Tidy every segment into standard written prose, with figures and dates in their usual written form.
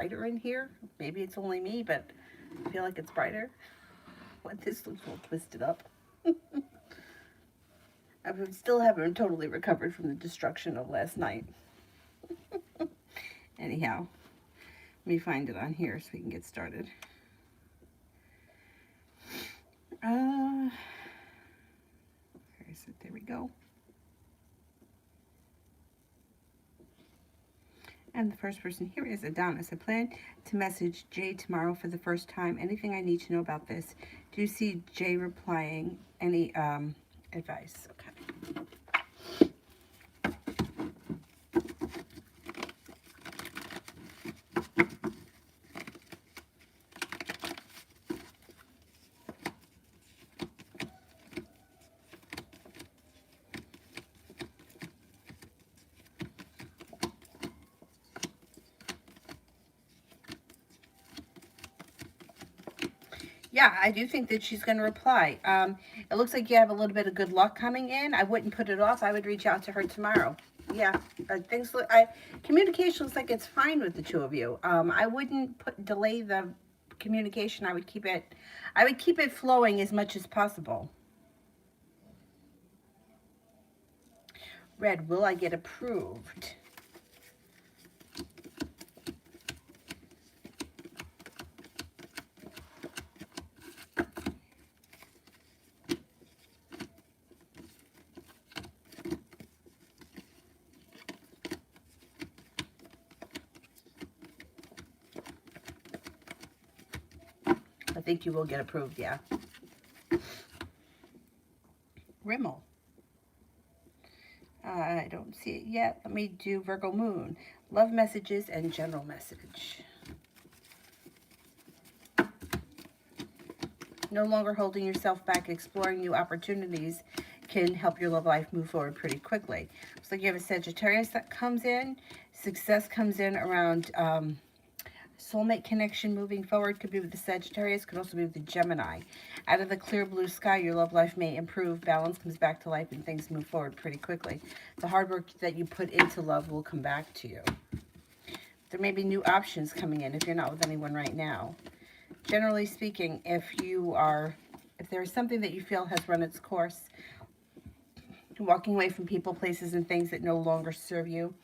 brighter in here. Maybe it's only me, but I feel like it's brighter. What, this looks all twisted up. I still haven't totally recovered from the destruction of last night. Anyhow, let me find it on here so we can get started. Where is it? There we go. And the first person here is Adonis. I plan to message Jay tomorrow for the first time. Anything I need to know about this? Do you see Jay replying? Any advice? Okay. Yeah, I do think that she's going to reply. It looks like you have a little bit of good luck coming in. I wouldn't put it off. I would reach out to her tomorrow. Yeah, things look. Communication looks like it's fine with the two of you. I wouldn't delay the communication. I would keep it. I would keep it flowing as much as possible. Red, will I get approved? I think you will get approved, yeah. Rimmel. I don't see it yet. Let me do Virgo Moon. Love messages and general message. No longer holding yourself back, exploring new opportunities can help your love life move forward pretty quickly. Looks like you have a Sagittarius that comes in. Success comes in around soulmate connection moving forward. Could be with the Sagittarius, could also be with the Gemini. Out of the clear blue sky, your love life may improve. Balance comes back to life and things move forward pretty quickly. The hard work that you put into love will come back to you. There may be new options coming in if you're not with anyone right now. Generally speaking, if there's something that you feel has run its course, walking away from people, places, and things that no longer serve you,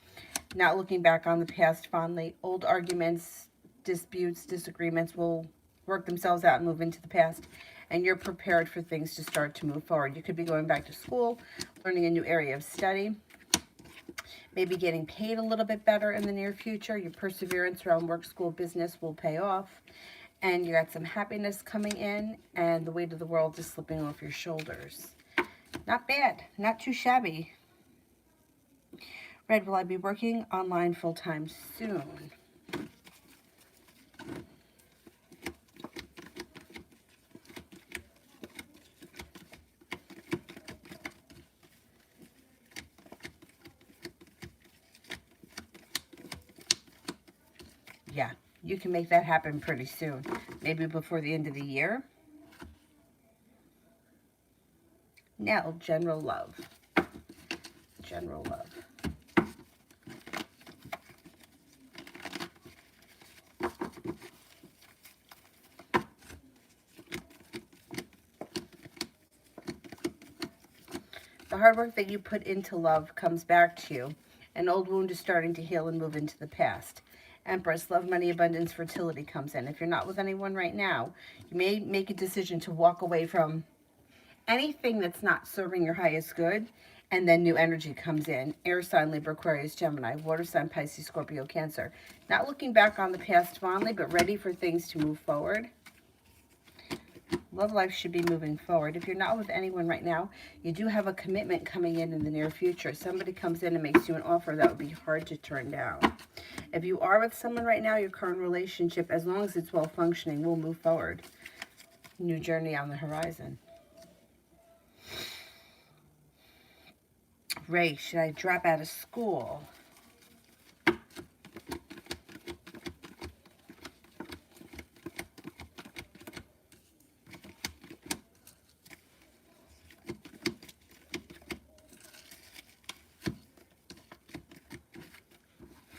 not looking back on the past fondly, old arguments, disputes, disagreements will work themselves out and move into the past, and you're prepared for things to start to move forward. You could be going back to school, learning a new area of study, maybe getting paid a little bit better in the near future. Your perseverance around work, school, business will pay off, and you got some happiness coming in, and the weight of the world is slipping off your shoulders. Not bad, not too shabby. Red, will I be working online full-time soon? Yeah, you can make that happen pretty soon. Maybe before the end of the year. Now, general love. General love. The hard work that you put into love comes back to you. An old wound is starting to heal and move into the past. Empress, love, money, abundance, fertility comes in. If you're not with anyone right now, you may make a decision to walk away from anything that's not serving your highest good, and then new energy comes in. Air sign, Libra, Aquarius, Gemini, water sign, Pisces, Scorpio, Cancer. Not looking back on the past fondly, but ready for things to move forward. Love life should be moving forward. If you're not with anyone right now, you do have a commitment coming in the near future. Somebody comes in and makes you an offer that would be hard to turn down. If you are with someone right now, your current relationship, as long as it's well functioning, will move forward. New journey on the horizon. Ray, should I drop out of school?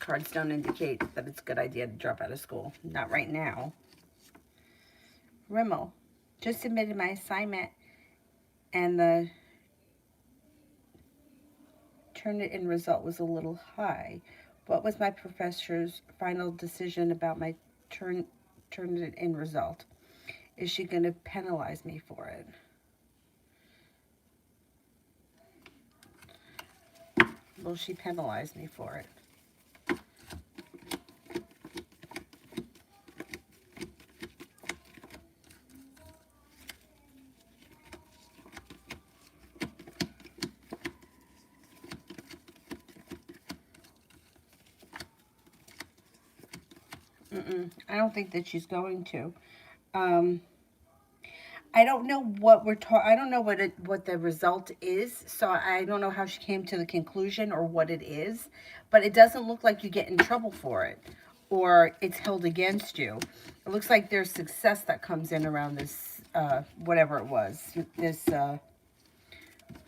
cards don't indicate that it's a good idea to drop out of school. Not right now. Rimmel, just submitted my assignment and the Turn-it-in result was a little high. What was my professor's final decision about my Turn-it-in result? Is she going to penalize me for it? Will she penalize me for it? I don't think that she's going to. I don't know what I don't know what the result is, so I don't know how she came to the conclusion or what it is, but it doesn't look like you get in trouble for it or it's held against you. It looks like there's success that comes in around this, whatever it was, this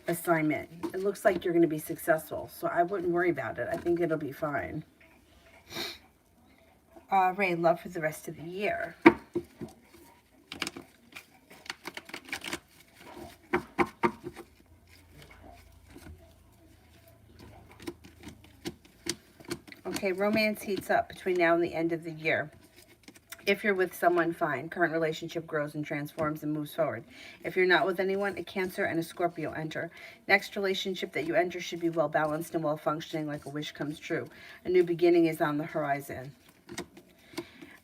assignment. It looks like you're going to be successful, so I wouldn't worry about it. I think it'll be fine. Ray, love for the rest of the year. Okay, romance heats up between now and the end of the year. If you're with someone, fine. Current relationship grows and transforms and moves forward. If you're not with anyone, a Cancer and a Scorpio enter. Next relationship that you enter should be well balanced and well functioning, like a wish comes true. A new beginning is on the horizon.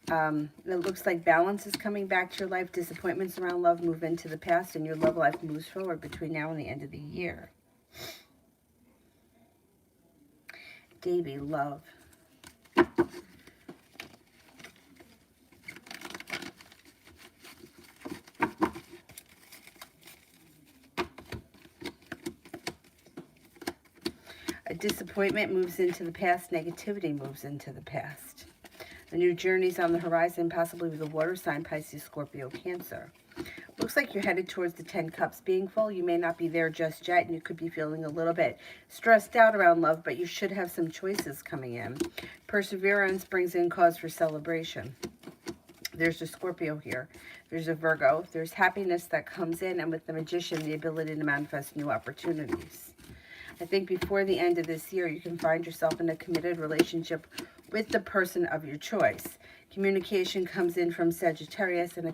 It looks like balance is coming back to your life. Disappointments around love move into the past, and your love life moves forward between now and the end of the year. Davy, love. A disappointment moves into the past. Negativity moves into the past. A new journey's on the horizon, possibly with a water sign, Pisces, Scorpio, Cancer. Looks like you're headed towards the 10 cups being full. You may not be there just yet, and you could be feeling a little bit stressed out around love, but you should have some choices coming in. Perseverance brings in cause for celebration. There's a Scorpio here. There's a Virgo. There's happiness that comes in, and with the Magician, the ability to manifest new opportunities. I think before the end of this year, you can find yourself in a committed relationship with the person of your choice. Communication comes in from Sagittarius, and a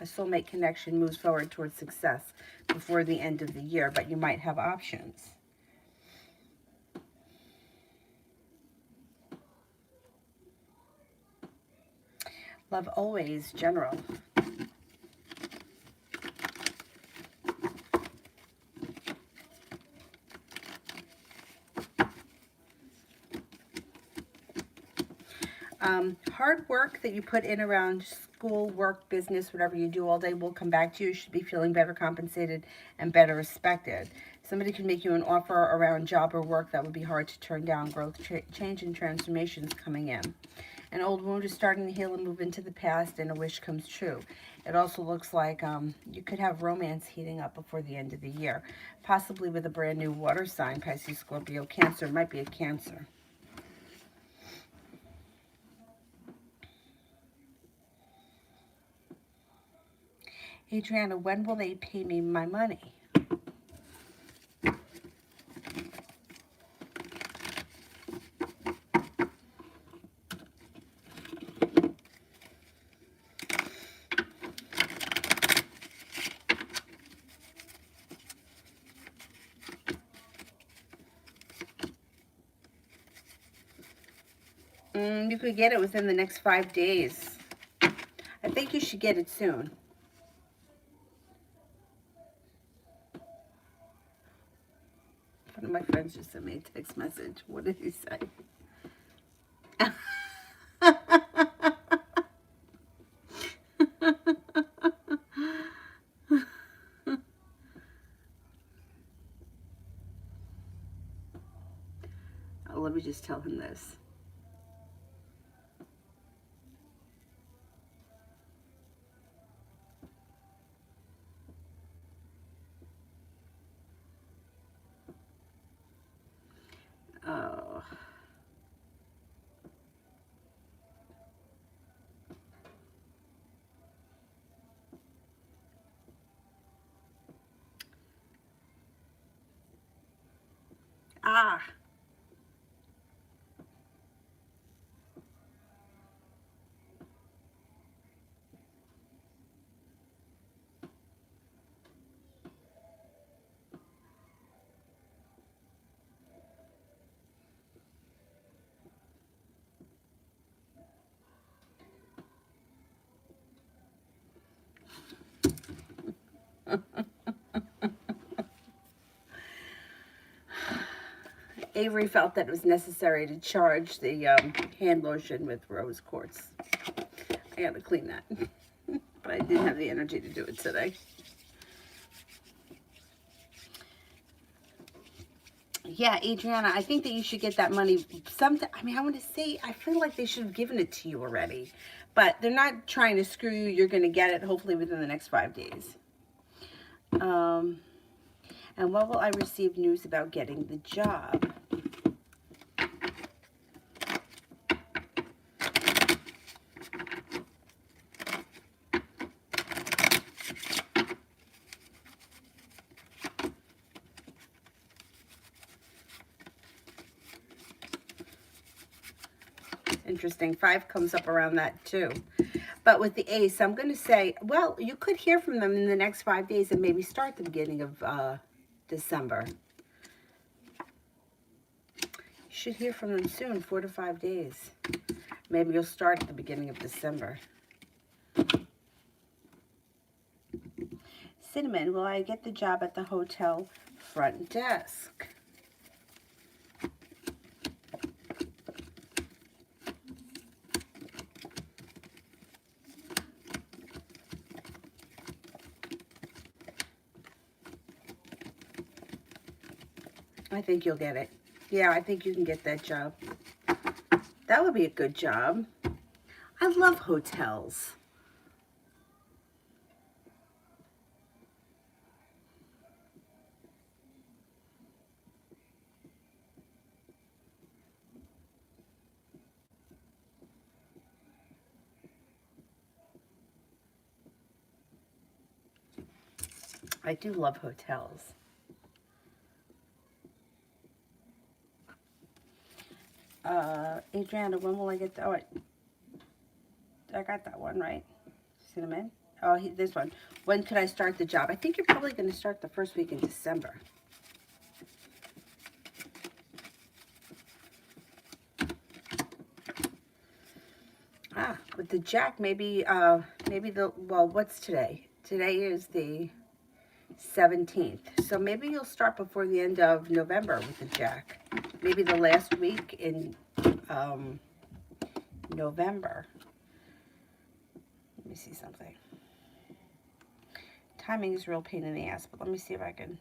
soulmate connection moves forward towards success before the end of the year, but you might have options. Love always, general. Hard work that you put in around school, work, business, whatever you do all day will come back to you. You should be feeling better compensated and better respected. Somebody can make you an offer around job or work that would be hard to turn down. Growth, change, and transformations coming in. An old wound is starting to heal and move into the past, and a wish comes true. It also looks like you could have romance heating up before the end of the year, possibly with a brand new water sign, Pisces, Scorpio, Cancer. It might be a Cancer. Adriana, when will they pay me my money? You could get it within the next 5 days. I think you should get it soon. One of my friends just sent me a text message. What did he say? Oh, let me just tell him this. Oh. Ah. Avery felt that it was necessary to charge the hand lotion with rose quartz. I gotta clean that. But I didn't have the energy to do it today. Yeah, Adriana, I think that you should get that money. I mean, I want to say, I feel like they should have given it to you already. But they're not trying to screw you. You're going to get it hopefully within the next 5 days. And when will I receive news about getting the job? Interesting. 5 comes up around that too. But with the ace, I'm going to say, well, you could hear from them in the next 5 days and maybe start the beginning of December. You should hear from them soon, 4 to 5 days. Maybe you'll start at the beginning of December. Cinnamon, will I get the job at the hotel front desk? I think you'll get it. Yeah, I think you can get that job. That would be a good job. I love hotels. I do love hotels. Adriana, when will I get the, oh, I got that one, right? Cinnamon. Oh, this one. When could I start the job? I think you're probably going to start the first week in December. Ah, with the Jack, maybe well, what's today? Today is the 17th. So maybe you'll start before the end of November with the Jack. Maybe the last week in November. Let me see something. Timing is a real pain in the ass, but let me see if I can.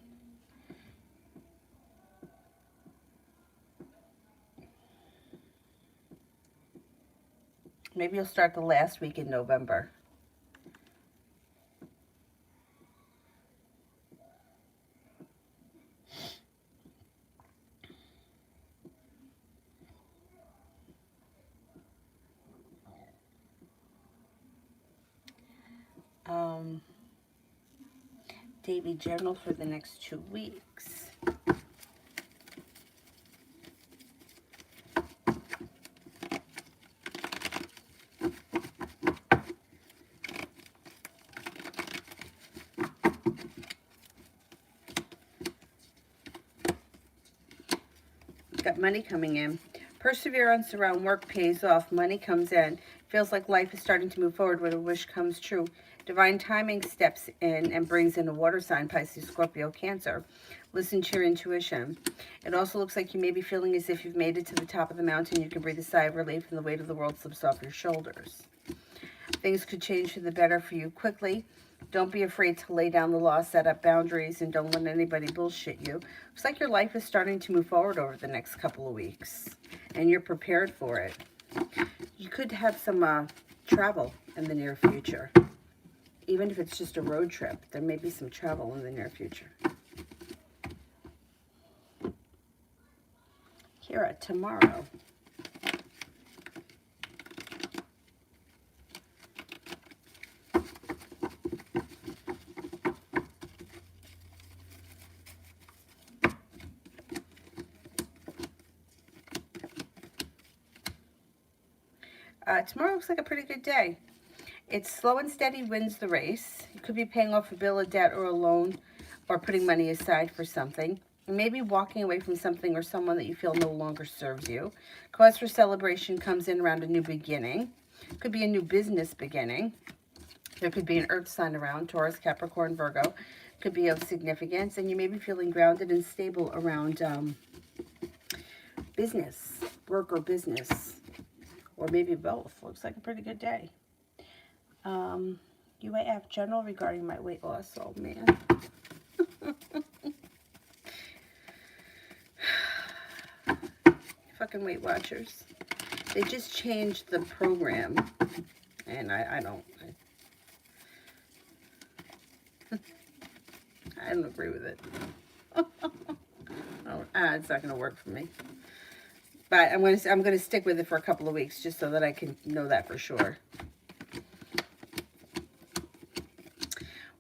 Maybe you'll start the last week in November. Daily journal for the next 2 weeks. Got money coming in. Perseverance around work pays off. Money comes in. Feels like life is starting to move forward when a wish comes true. Divine timing steps in and brings in a water sign, Pisces, Scorpio, Cancer. Listen to your intuition. It also looks like you may be feeling as if you've made it to the top of the mountain. You can breathe a sigh of relief and the weight of the world slips off your shoulders. Things could change for the better for you quickly. Don't be afraid to lay down the law, set up boundaries, and don't let anybody bullshit you. Looks like your life is starting to move forward over the next couple of weeks, and you're prepared for it. You could have some travel in the near future. Even if it's just a road trip, there may be some travel in the near future. Kira, tomorrow. Tomorrow looks like a pretty good day. It's slow and steady wins the race. You could be paying off a bill, a debt, or a loan, or putting money aside for something. Maybe walking away from something or someone that you feel no longer serves you. Cause for celebration comes in around a new beginning. Could be a new business beginning. There could be an earth sign around, Taurus, Capricorn, Virgo. Could be of significance. And you may be feeling grounded and stable around business, work or business. Or maybe both. Looks like a pretty good day. UAF general regarding my weight loss. Oh, man. Fucking Weight Watchers. They just changed the program. And I don't agree with it. It's not going to work for me. But I'm going to stick with it for a couple of weeks just so that I can know that for sure.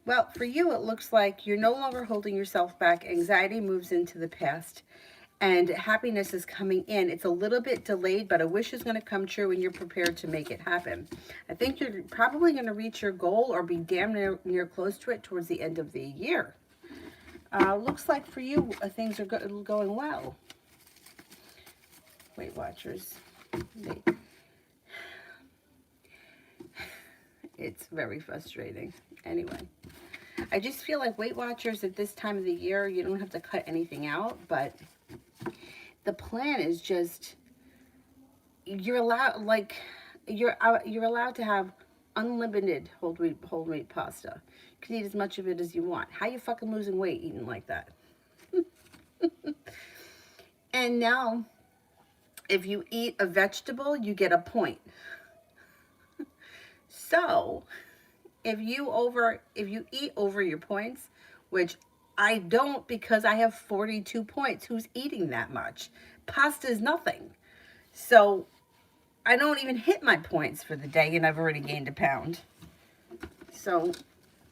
Well, for you, it looks like you're no longer holding yourself back. Anxiety moves into the past. And happiness is coming in. It's a little bit delayed, but a wish is going to come true and you're prepared to make it happen. I think you're probably going to reach your goal or be damn near close to it towards the end of the year. Looks like for you, things are going well. Weight Watchers. It's very frustrating. Anyway, I just feel like Weight Watchers at this time of the year, you don't have to cut anything out, but the plan is just you're allowed to have unlimited whole wheat pasta. You can eat as much of it as you want. How you fucking losing weight eating like that? And now, if you eat a vegetable, you get a point. So, if you eat over your points, which I don't because I have 42 points. Who's eating that much? Pasta is nothing. So, I don't even hit my points for the day and I've already gained a pound. So,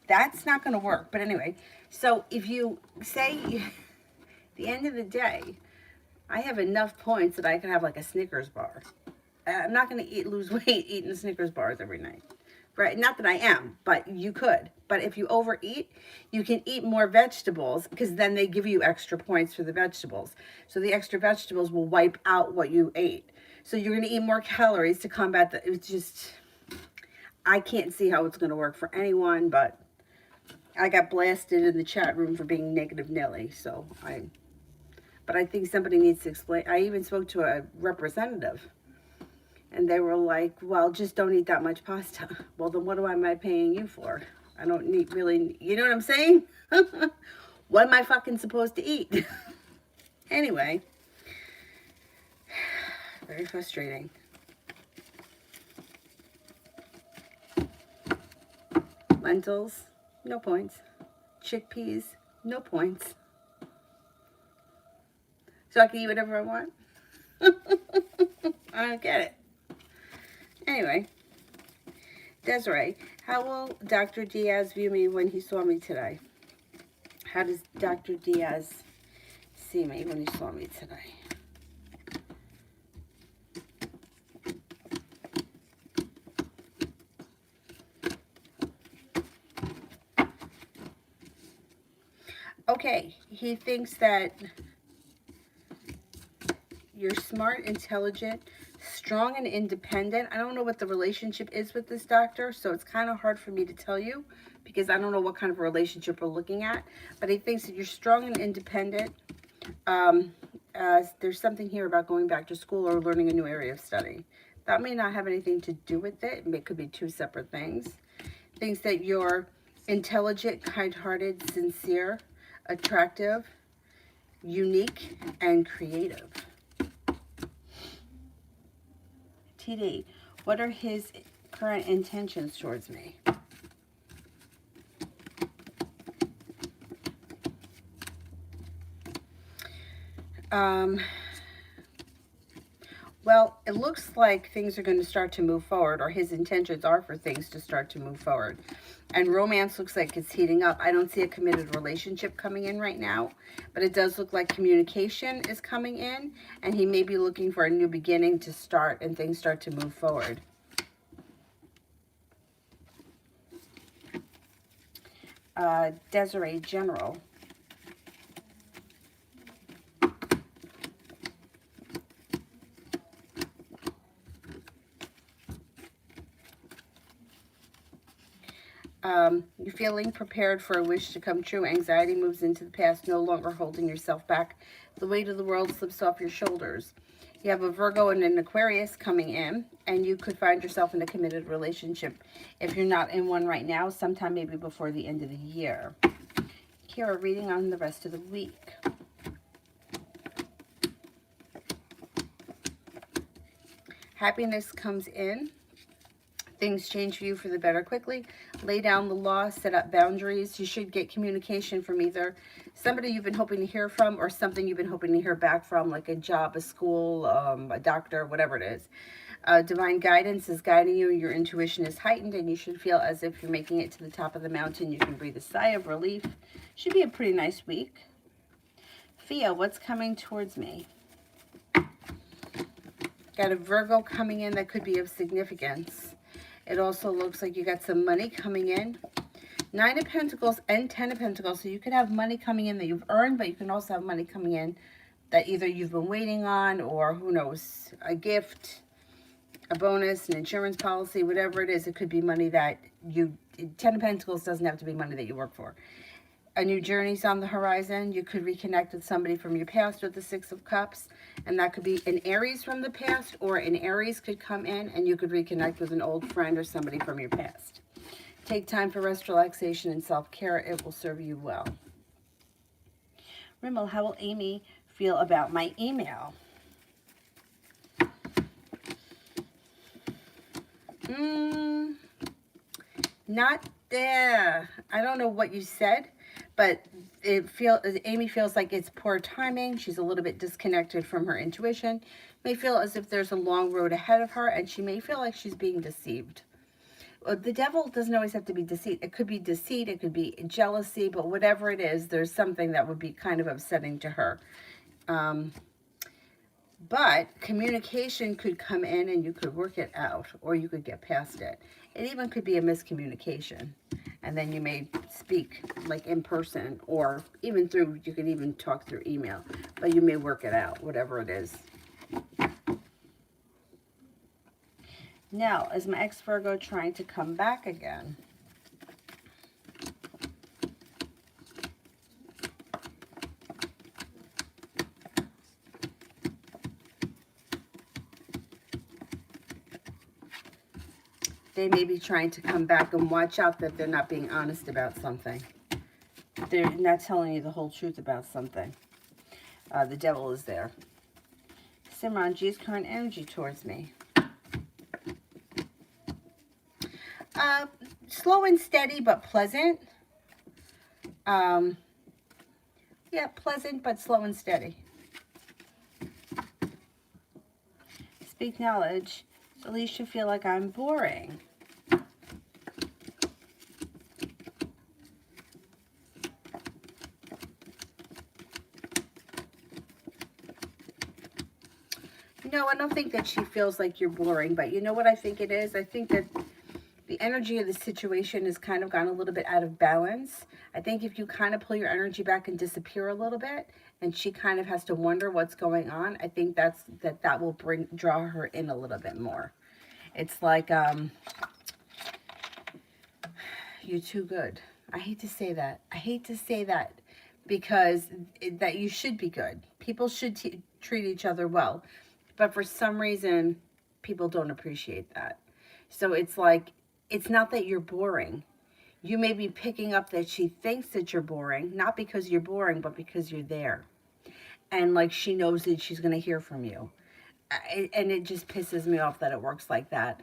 that's not going to work. But anyway, so if you say at the end of the day, I have enough points that I can have like a Snickers bar. I'm not going to lose weight eating the Snickers bars every night. Right? Not that I am, but you could. But if you overeat, you can eat more vegetables because then they give you extra points for the vegetables. So the extra vegetables will wipe out what you ate. So you're going to eat more calories to combat that. It's just, I can't see how it's going to work for anyone, but I got blasted in the chat room for being negative Nelly. So but I think somebody needs to explain. I even spoke to a representative. And they were like, well, just don't eat that much pasta. Well, then what am I paying you for? I don't need really, you know what I'm saying? What am I fucking supposed to eat? Anyway. Very frustrating. Lentils, no points. Chickpeas, no points. So I can eat whatever I want? I don't get it. Anyway, Desiree, how will Dr. Diaz view me when he saw me today? How does Dr. Diaz see me when he saw me today? Okay, he thinks that you're smart, intelligent, strong and independent. I don't know what the relationship is with this doctor, so it's kind of hard for me to tell you because I don't know what kind of relationship we're looking at. But he thinks that you're strong and independent. There's something here about going back to school or learning a new area of study. That may not have anything to do with it. It could be two separate things. Thinks that you're intelligent, kind-hearted, sincere, attractive, unique, and creative. TD, what are his current intentions towards me? Well, it looks like things are going to start to move forward, or his intentions are for things to start to move forward. And romance looks like it's heating up. I don't see a committed relationship coming in right now, but it does look like communication is coming in, and he may be looking for a new beginning to start and things start to move forward. Desiree General. You're feeling prepared for a wish to come true. Anxiety moves into the past, no longer holding yourself back. The weight of the world slips off your shoulders. You have a Virgo and an Aquarius coming in, and you could find yourself in a committed relationship. If you're not in one right now, sometime maybe before the end of the year. Kira, reading on the rest of the week. Happiness comes in. Things change for you for the better quickly. Lay down the law, set up boundaries. You should get communication from either somebody you've been hoping to hear from or something you've been hoping to hear back from, like a job, a school, a doctor, whatever it is. Divine guidance is guiding you. Your intuition is heightened, and you should feel as if you're making it to the top of the mountain. You can breathe a sigh of relief. Should be a pretty nice week. Thea, what's coming towards me? Got a Virgo coming in that could be of significance. It also looks like you got some money coming in. 9 of Pentacles and 10 of Pentacles. So you could have money coming in that you've earned, but you can also have money coming in that either you've been waiting on, or who knows, a gift, a bonus, an insurance policy, whatever it is. It could be money that you, 10 of Pentacles doesn't have to be money that you work for. A new journey's on the horizon. You could reconnect with somebody from your past with the 6 of Cups. And that could be an Aries from the past, or an Aries could come in and you could reconnect with an old friend or somebody from your past. Take time for rest, relaxation, and self-care. It will serve you well. Rimmel, how will Amy feel about my email? Not there. I don't know what you said, but Amy feels like it's poor timing. She's a little bit disconnected from her intuition. May feel as if there's a long road ahead of her, and she may feel like she's being deceived. The devil doesn't always have to be deceit. It could be deceit, it could be jealousy, but whatever it is, there's something that would be kind of upsetting to her. But communication could come in and you could work it out, or you could get past it. It even could be a miscommunication. And then you may speak like in person, or even through, you could even talk through email. But you may work it out, whatever it is. Now, is my ex-Virgo trying to come back again? They may be trying to come back, and watch out that they're not being honest about something. They're not telling you the whole truth about something. The devil is there. Simran, G's current energy towards me. Slow and steady, but pleasant. Yeah, pleasant, but slow and steady. Speak knowledge. So at least you feel like I'm boring. No, I don't think that she feels like you're boring, but you know what I think it is? I think that the energy of the situation has kind of gone a little bit out of balance. I think if you kind of pull your energy back and disappear a little bit, and she kind of has to wonder what's going on, I think that will draw her in a little bit more. It's like, you're too good. I hate to say that. I hate to say that, because that you should be good. People should treat each other well. But for some reason, people don't appreciate that. So it's like, it's not that you're boring. You may be picking up that she thinks that you're boring, not because you're boring, but because you're there. And like, she knows that she's going to hear from you. And it just pisses me off that it works like that.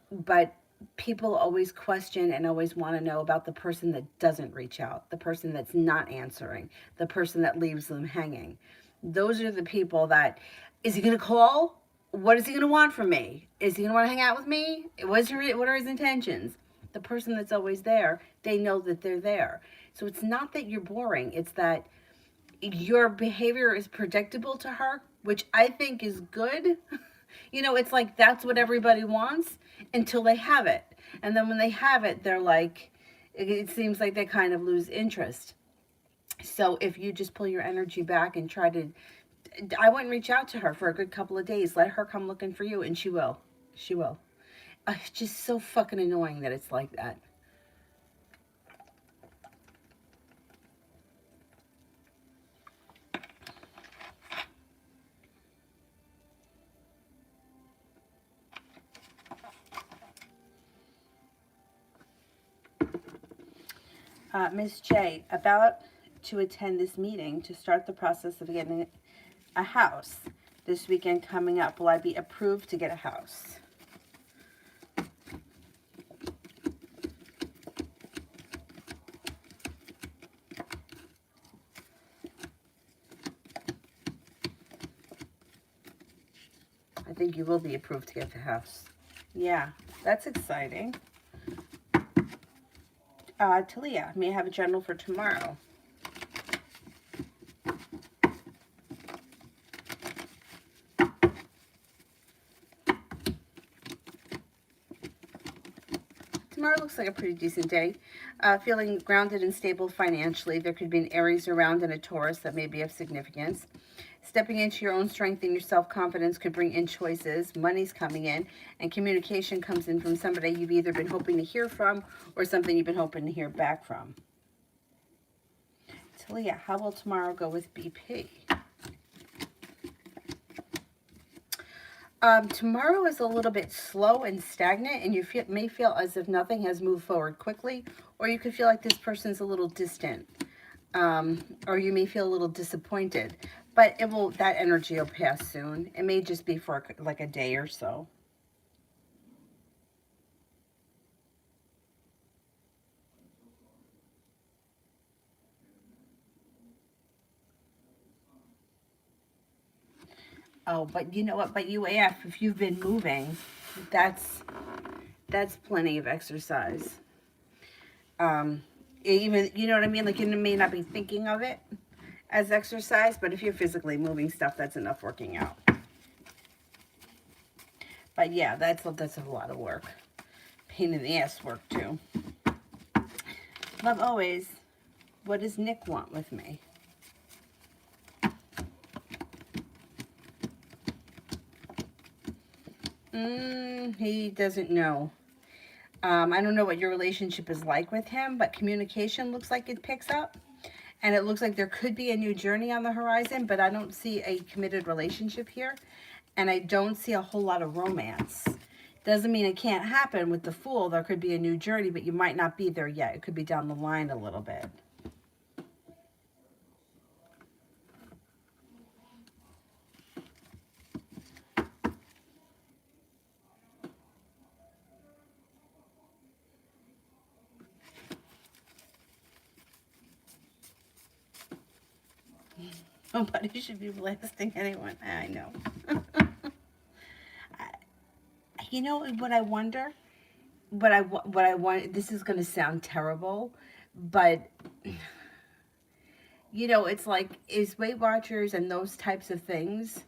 But people always question and always want to know about the person that doesn't reach out, the person that's not answering, the person that leaves them hanging. Those are the people that, is he going to call? What is he going to want from me? Is he going to want to hang out with me? What are his intentions? The person that's always there, they know that they're there. So it's not that you're boring. It's that your behavior is predictable to her, which I think is good. You know, it's like that's what everybody wants until they have it. And then when they have it, they're like, It seems like they kind of lose interest. So if you just pull your energy back and try to, I wouldn't reach out to her for a good couple of days. Let her come looking for you, and she will. She will. It's just so fucking annoying that it's like that. Miss J, about to attend this meeting to start the process of getting a house this weekend coming up. Will I be approved to get a house? I think you will be approved to get the house. Yeah, that's exciting. Talia, may I have a general for tomorrow? Tomorrow looks like a pretty decent day. Feeling grounded and stable financially. There could be an Aries around and a Taurus that may be of significance. Stepping into your own strength and your self-confidence could bring in choices. Money's coming in, and communication comes in from somebody you've either been hoping to hear from or something you've been hoping to hear back from. Talia, how will tomorrow go with BP? Tomorrow is a little bit slow and stagnant, and you may feel as if nothing has moved forward quickly, or you could feel like this person's a little distant, or you may feel a little disappointed. But that energy will pass soon. It may just be for like a day or so. Oh, but you know what? But UAF, if you've been moving, that's plenty of exercise. Even, you know what I mean? Like, you may not be thinking of it as exercise, but if you're physically moving stuff, that's enough working out. But yeah, that's a lot of work. Pain in the ass work, too. Love always. What does Nick want with me? He doesn't know. I don't know what your relationship is like with him, but communication looks like it picks up. And it looks like there could be a new journey on the horizon, but I don't see a committed relationship here. And I don't see a whole lot of romance. Doesn't mean it can't happen with the Fool. There could be a new journey, but you might not be there yet. It could be down the line a little bit. Nobody should be blasting anyone. I know. You know what I wonder? What I want, this is going to sound terrible, but you know, it's like, is Weight Watchers and those types of things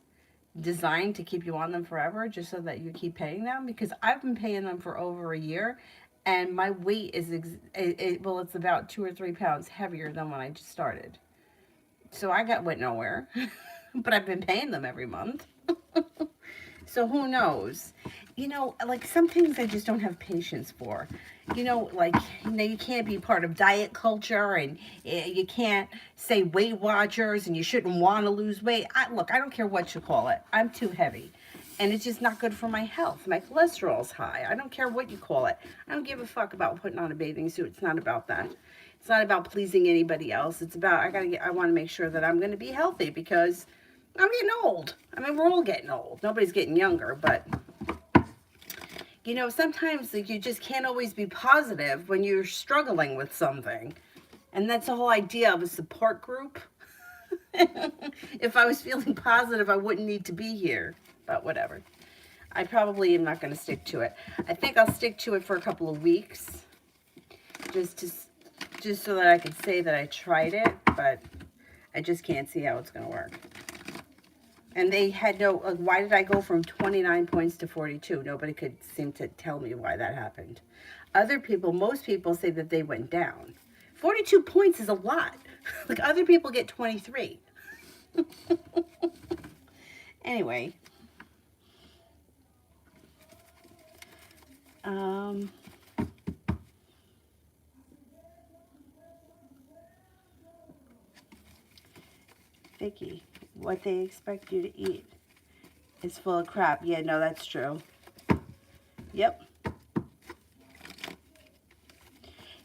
designed to keep you on them forever just so that you keep paying them? Because I've been paying them for over a year, and my weight is, well, it's about 2 or 3 pounds heavier than when I just started. So went nowhere, but I've been paying them every month. So who knows? You know, like some things I just don't have patience for. You know, like, you know, you can't be part of diet culture, and you can't say Weight Watchers, and you shouldn't want to lose weight. Look, I don't care what you call it. I'm too heavy. And it's just not good for my health. My cholesterol's high. I don't care what you call it. I don't give a fuck about putting on a bathing suit. It's not about that. It's not about pleasing anybody else. It's about, I want to make sure that I'm going to be healthy, because I'm getting old. I mean, we're all getting old. Nobody's getting younger, but you know, sometimes like, you just can't always be positive when you're struggling with something. And that's the whole idea of a support group. If I was feeling positive, I wouldn't need to be here. But whatever. I probably am not going to stick to it. I think I'll stick to it for a couple of weeks. Just so that I could say that I tried it. But I just can't see how it's going to work. And they had no, like, why did I go from 29 points to 42? Nobody could seem to tell me why that happened. Other people, most people say that they went down. 42 points is a lot. Like, other people get 23. Anyway. Vicky, what they expect you to eat is full of crap. Yeah, no, that's true. Yep.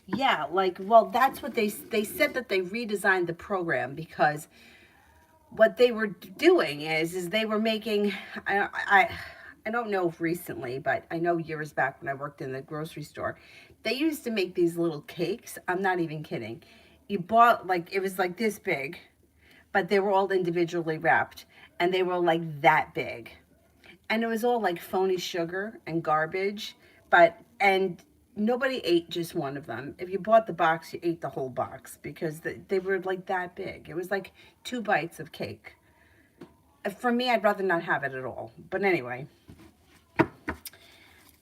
Yeah, like, well, that's what they said, that they redesigned the program because what they were doing is they were making, I don't know if recently, but I know years back when I worked in the grocery store, they used to make these little cakes. I'm not even kidding. You bought, like, it was like this big, but they were all individually wrapped, and they were like that big. And it was all like phony sugar and garbage, and nobody ate just one of them. If you bought the box, you ate the whole box because they were like that big. It was like 2 bites of cake. For me, I'd rather not have it at all. But anyway,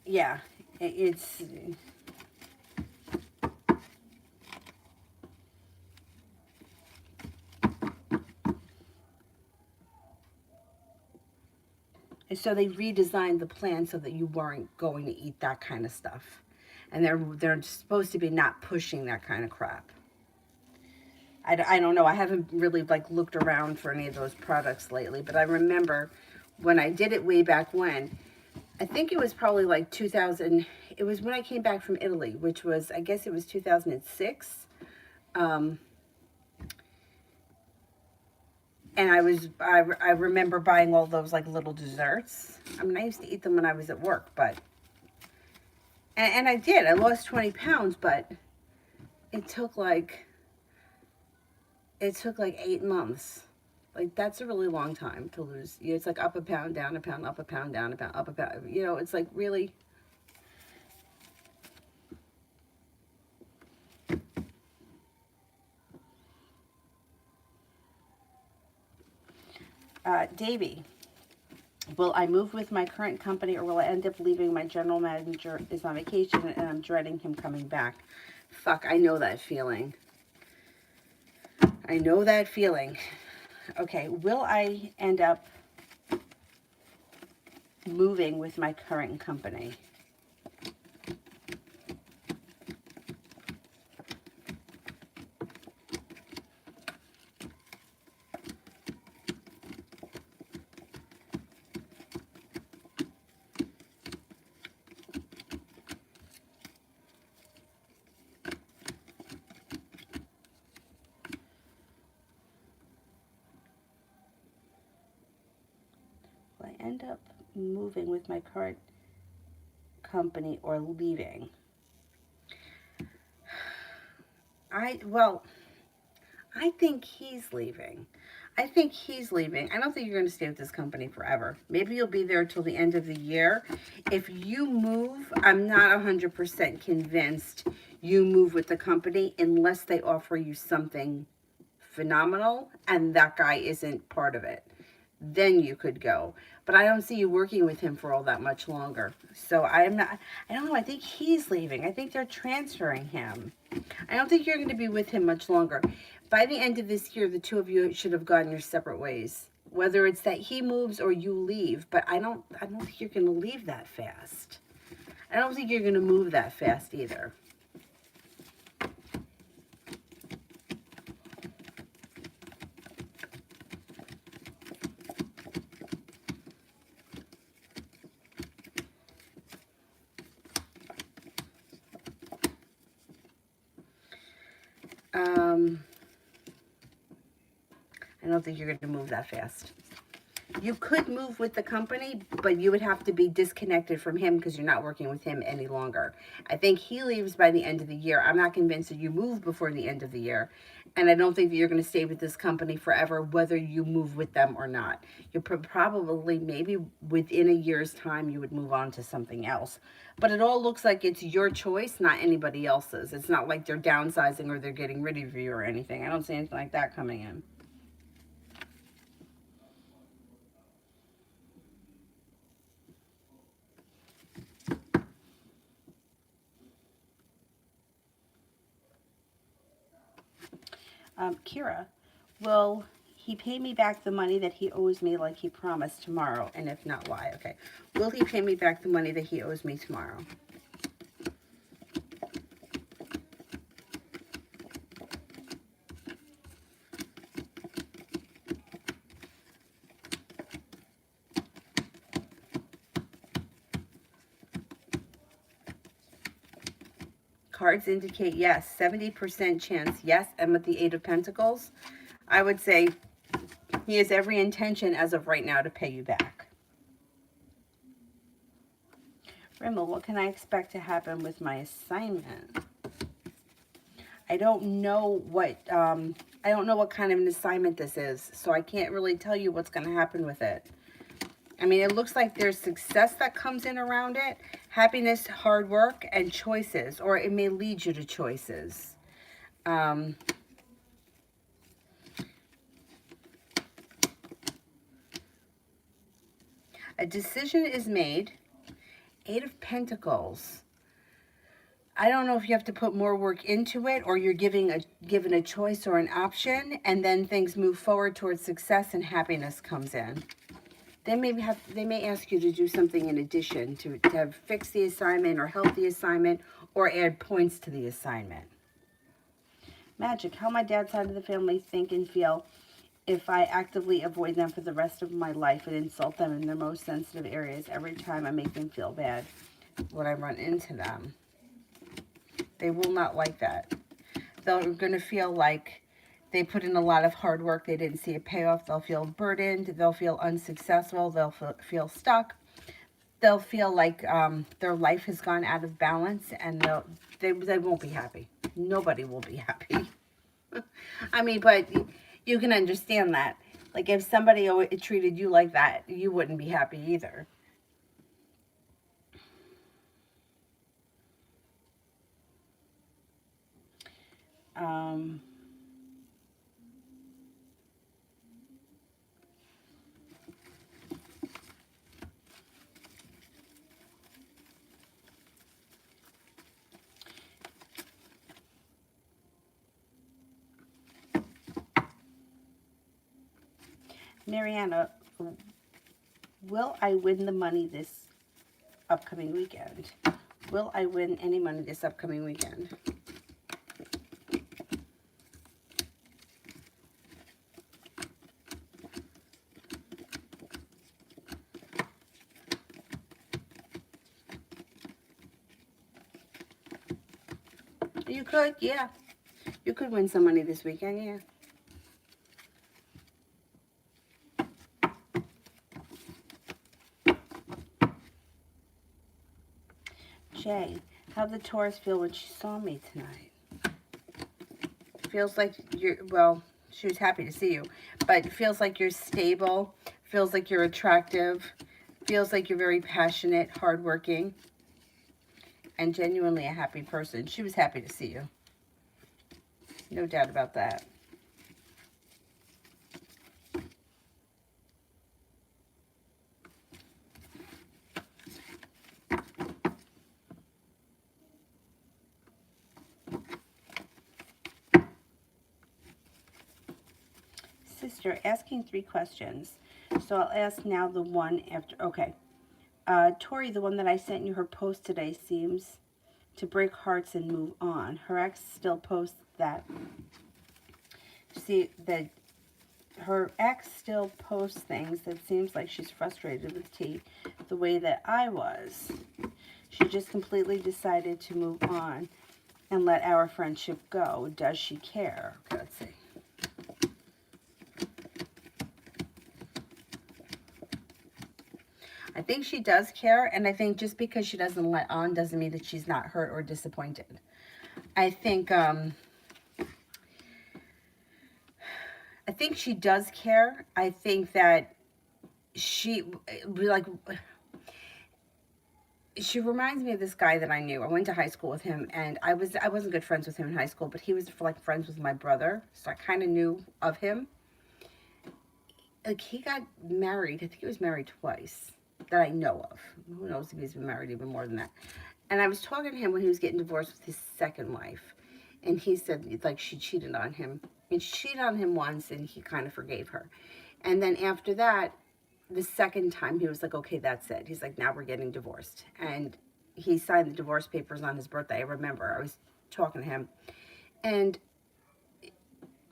yeah, it's... So they redesigned the plan so that you weren't going to eat that kind of stuff. And they're supposed to be not pushing that kind of crap. I don't know. I haven't really, like, looked around for any of those products lately. But I remember when I did it way back when, I think it was probably like 2000. It was when I came back from Italy, which was, I guess it was 2006. And I remember buying all those, like, little desserts. I mean, I used to eat them when I was at work, but, and I did. I lost 20 pounds, but it took like 8 months. Like, that's a really long time to lose. You know, it's like up a pound, down a pound, up a pound, down a pound, up a pound. You know, it's like really. Davey, will I move with my current company or will I end up leaving? My general manager is on vacation and I'm dreading him coming back. Fuck, I know that feeling. I know that feeling. Okay, will I end up moving with my current company? Will I end up moving with my current company or leaving? I think he's leaving. I think he's leaving. I don't think you're going to stay with this company forever. Maybe you'll be there till the end of the year. If you move, I'm not 100% convinced you move with the company unless they offer you something phenomenal and that guy isn't part of it. Then you could go. But I don't see you working with him for all that much longer. So I don't know, I think he's leaving. I think they're transferring him. I don't think you're going to be with him much longer. By the end of this year, the two of you should have gone your separate ways. Whether it's that he moves or you leave, but I don't think you're going to leave that fast. I don't think you're going to move that fast either. I don't think you're going to move that fast. You could move with the company, but you would have to be disconnected from him because you're not working with him any longer. I think he leaves by the end of the year. I'm not convinced that you move before the end of the year. And I don't think that you're going to stay with this company forever, whether you move with them or not. You're probably, maybe within a year's time, you would move on to something else. But it all looks like it's your choice, not anybody else's. It's not like they're downsizing or they're getting rid of you or anything. I don't see anything like that coming in. Kira, will he pay me back the money that he owes me like he promised tomorrow? And if not, why? Okay. Will he pay me back the money that he owes me tomorrow? Cards indicate yes, 70% chance yes, and with the Eight of Pentacles, I would say he has every intention as of right now to pay you back. Rimmel, what can I expect to happen with my assignment? I don't know what kind of an assignment this is, so I can't really tell you what's going to happen with it. I mean, it looks like there's success that comes in around it, happiness, hard work, and choices, or it may lead you to choices. A decision is made. Eight of Pentacles. I don't know if you have to put more work into it, or you're given a choice or an option, and then things move forward towards success and happiness comes in. They may ask you to do something in addition to fix the assignment or help the assignment or add points to the assignment. Magic, how my dad's side of the family think and feel if I actively avoid them for the rest of my life and insult them in their most sensitive areas every time I make them feel bad when I run into them. They will not like that. They're going to feel like they put in a lot of hard work. They didn't see a payoff. They'll feel burdened. They'll feel unsuccessful. They'll feel stuck. They'll feel like their life has gone out of balance, and they won't be happy. Nobody will be happy. I mean, but you can understand that. Like, if somebody treated you like that, you wouldn't be happy either. Mariana, will I win the money this upcoming weekend? Will I win any money this upcoming weekend? You could, yeah. You could win some money this weekend, yeah. Jay, how'd the Taurus feel when she saw me tonight? Feels like well, she was happy to see you, but it feels like you're stable, feels like you're attractive, feels like you're very passionate, hardworking, and genuinely a happy person. She was happy to see you. No doubt about that. Sister, asking 3 questions. So I'll ask now the one after. Okay. Tori, the one that I sent you her post today, seems to break hearts and move on. Her ex still posts that. See, that her ex still posts things that seems like she's frustrated with T the way that I was. She just completely decided to move on and let our friendship go. Does she care? Okay, let's see. I think she does care, and I think just because she doesn't let on doesn't mean that she's not hurt or disappointed. I think she does care. I think that she reminds me of this guy that I knew. I went to high school with him, and I wasn't good friends with him in high school, but he was like friends with my brother, so I kind of knew of him. Like, he got married. I think he was married twice that I know of. Who knows if he's been married even more than that. And I was talking to him when he was getting divorced with his second wife, and he said like she cheated on him And she cheated on him once, and he kind of forgave her. And then after that, the second time, he was like, okay, that's it. He's like, now we're getting divorced. And he signed the divorce papers on his birthday. I remember I was talking to him. And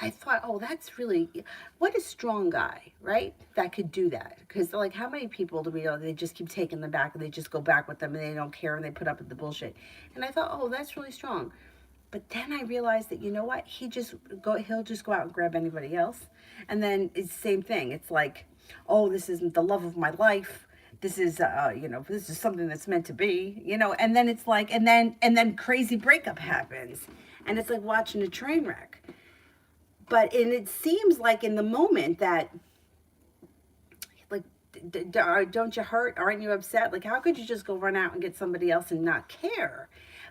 I thought, oh, that's really, what a strong guy, right? That could do that. Because, like, how many people do we know, they just keep taking them back and they just go back with them and they don't care and they put up with the bullshit. And I thought, oh, that's really strong. But then I realized that, you know what? He'll just go out and grab anybody else. And then it's the same thing. It's like, oh, this isn't the love of my life. This is, this is something that's meant to be, and then it's like, and then crazy breakup happens. And it's like watching a train wreck. And it seems like in the moment that, like, don't you hurt? Aren't you upset? Like, how could you just go run out and get somebody else and not care?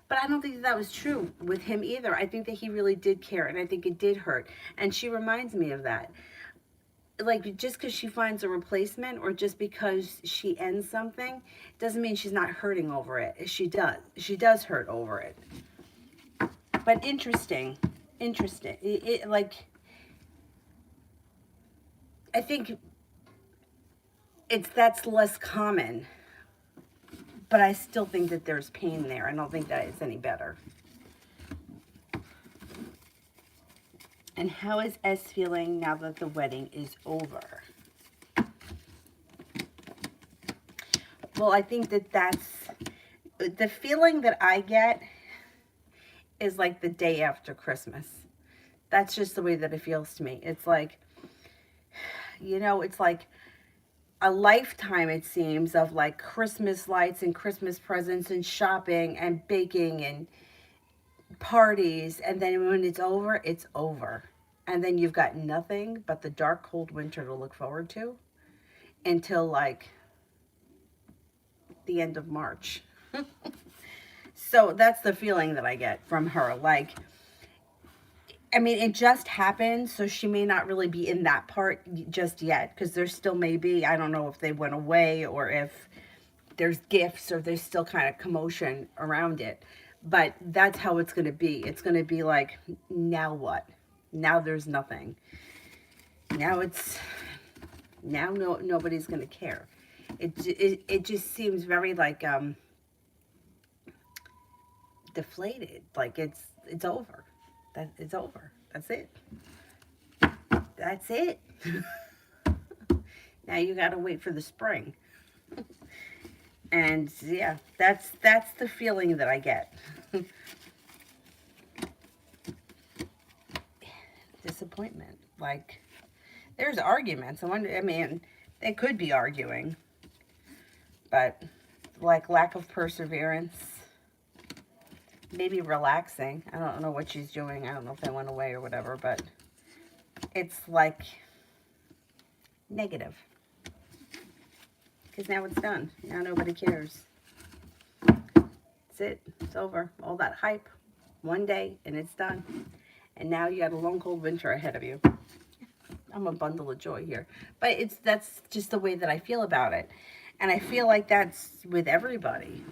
But I don't think that was true with him either. I think that he really did care, and I think it did hurt. And she reminds me of that. Like, just because she finds a replacement or just because she ends something doesn't mean she's not hurting over it. She does. She does hurt over it. But interesting. I think that's less common, but I still think that there's pain there. I don't think that it's any better. And how is S feeling now that the wedding is over? Well, I think that's the feeling that I get is like the day after Christmas. That's just the way that it feels to me. It's like, it's like a lifetime, it seems, of like Christmas lights and Christmas presents and shopping and baking and parties. And then when it's over, it's over. And then you've got nothing but the dark, cold winter to look forward to until like the end of March. So that's the feeling that I get from her. Like, I mean, it just happened, so she may not really be in that part just yet, because there still may be, I don't know if they went away or if there's gifts or there's still kind of commotion around it. But that's how it's going to be. It's going to be like, now what? Now there's nothing. Now nobody's going to care. It just seems very like deflated. Like it's over. It's over. That's it. That's it. Now you got to wait for the spring. And yeah, that's the feeling that I get. Disappointment. Like, there's arguments. I mean, they could be arguing, but like lack of perseverance. Maybe relaxing. I don't know what she's doing. I don't know if they went away or whatever, but it's like negative. Because now it's done. Now nobody cares. That's it. It's over. All that hype. One day and it's done. And now you got a long, cold winter ahead of you. I'm a bundle of joy here. But that's just the way that I feel about it. And I feel like that's with everybody.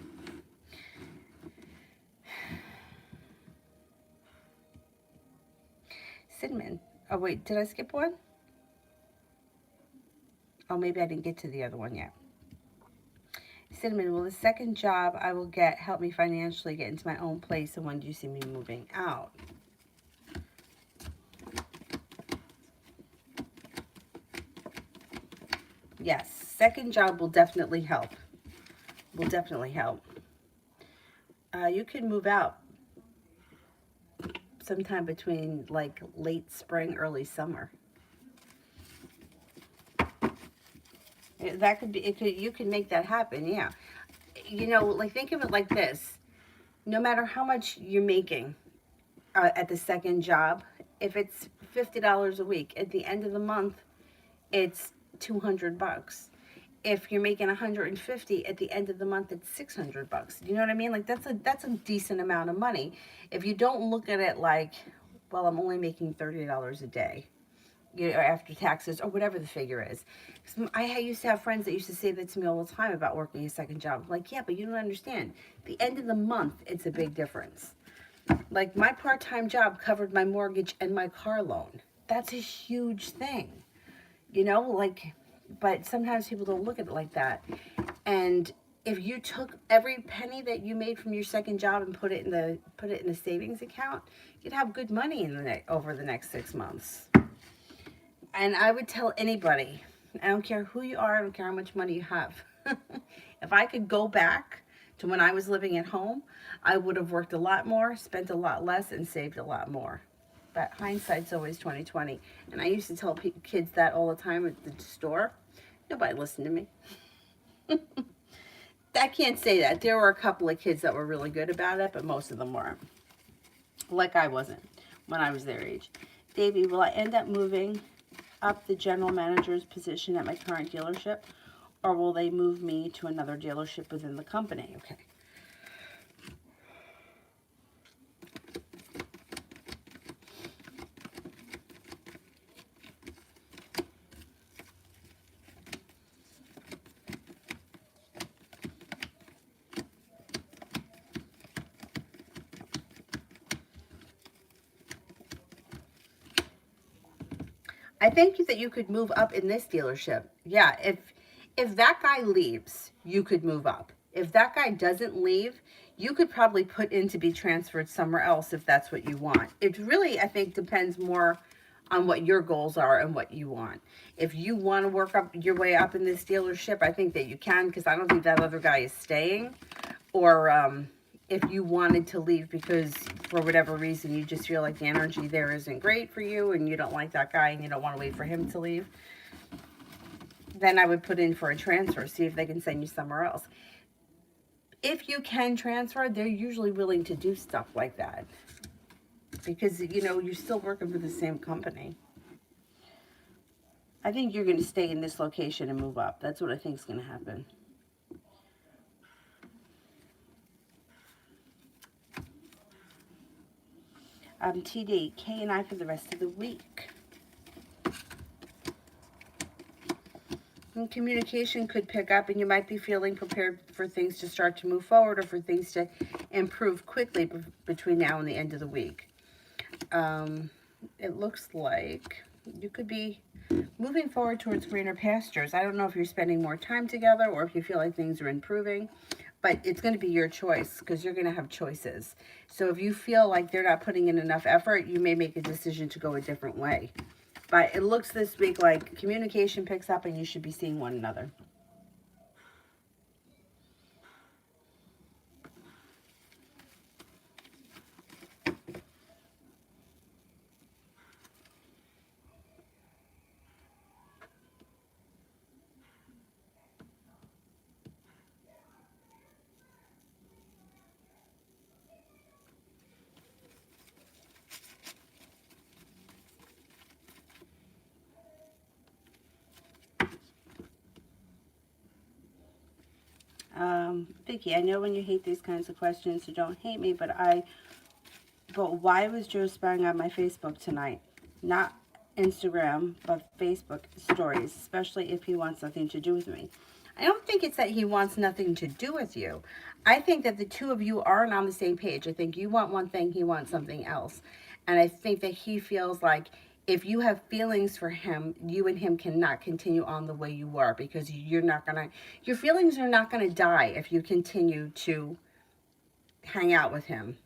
Cinnamon. Oh, wait. Did I skip one? Oh, maybe I didn't get to the other one yet. Cinnamon, will the second job I will get help me financially get into my own place? And when do you see me moving out? Yes, second job will definitely help. Will definitely help. You can move out sometime between like late spring, early summer. That could be, you can make that happen, yeah. Like think of it like this. No matter how much you're making at the second job, if it's $50 a week, at the end of the month, it's $200. If you're making 150 at the end of the month, it's $600. You know what I mean? Like that's a decent amount of money. If you don't look at it like, well, I'm only making $30 a day, after taxes or whatever the figure is. I used to have friends that used to say that to me all the time about working a second job. I'm like, yeah, but you don't understand. At the end of the month, it's a big difference. Like, my part-time job covered my mortgage and my car loan. That's a huge thing, you know, like, but sometimes people don't look at it like that. And if you took every penny that you made from your second job and put it in a savings account, you'd have good money over the next 6 months. And I would tell anybody, I don't care who you are, I don't care how much money you have. If I could go back to when I was living at home, I would have worked a lot more, spent a lot less, and saved a lot more. But hindsight's always 2020. And I used to tell kids that all the time at the store. Nobody listened to me. I can't say that. There were a couple of kids that were really good about it, but most of them weren't. Like I wasn't when I was their age. Davey, will I end up moving up the general manager's position at my current dealership, or will they move me to another dealership within the company? Okay. I think that you could move up in this dealership. Yeah, if that guy leaves, you could move up. If that guy doesn't leave, you could probably put in to be transferred somewhere else if that's what you want. It really, I think, depends more on what your goals are and what you want. If you want to work up your way up in this dealership, I think that you can, because I don't think that other guy is staying. Or if you wanted to leave because for whatever reason you just feel like the energy there isn't great for you and you don't like that guy and you don't want to wait for him to leave, then I would put in for a transfer, see if they can send you somewhere else. If you can transfer, they're usually willing to do stuff like that because, you know, you're still working for the same company. I think you're going to stay in this location and move up. That's what I think is going to happen. TD, K and I for the rest of the week. And communication could pick up and you might be feeling prepared for things to start to move forward or for things to improve quickly between now and the end of the week. It looks like you could be moving forward towards greener pastures. I don't know if you're spending more time together or if you feel like things are improving, but it's going to be your choice because you're going to have choices. So if you feel like they're not putting in enough effort, you may make a decision to go a different way. But it looks this week like communication picks up and you should be seeing one another. Vicky, I know when you hate these kinds of questions, so don't hate me, but why was Joe spying on my Facebook tonight? Not Instagram, but Facebook stories, especially if he wants nothing to do with me. I don't think it's that he wants nothing to do with you. I think that the two of you aren't on the same page. I think you want one thing, he wants something else. And I think that he feels like if you have feelings for him, you and him cannot continue on the way you were because your feelings are not going to die if you continue to hang out with him.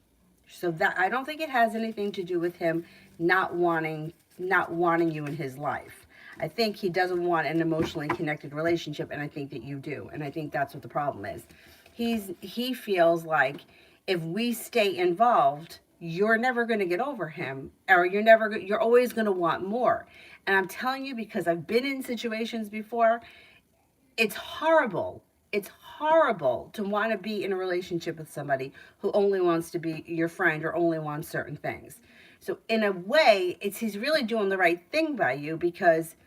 So that, I don't think it has anything to do with him not wanting you in his life. I think he doesn't want an emotionally connected relationship, and I think that you do. And I think that's what the problem is. He feels like if we stay involved, you're never going to get over him, or you're always going to want more. And I'm telling you, because I've been in situations before, it's horrible. It's horrible to want to be in a relationship with somebody who only wants to be your friend or only wants certain things. So in a way, he's really doing the right thing by you because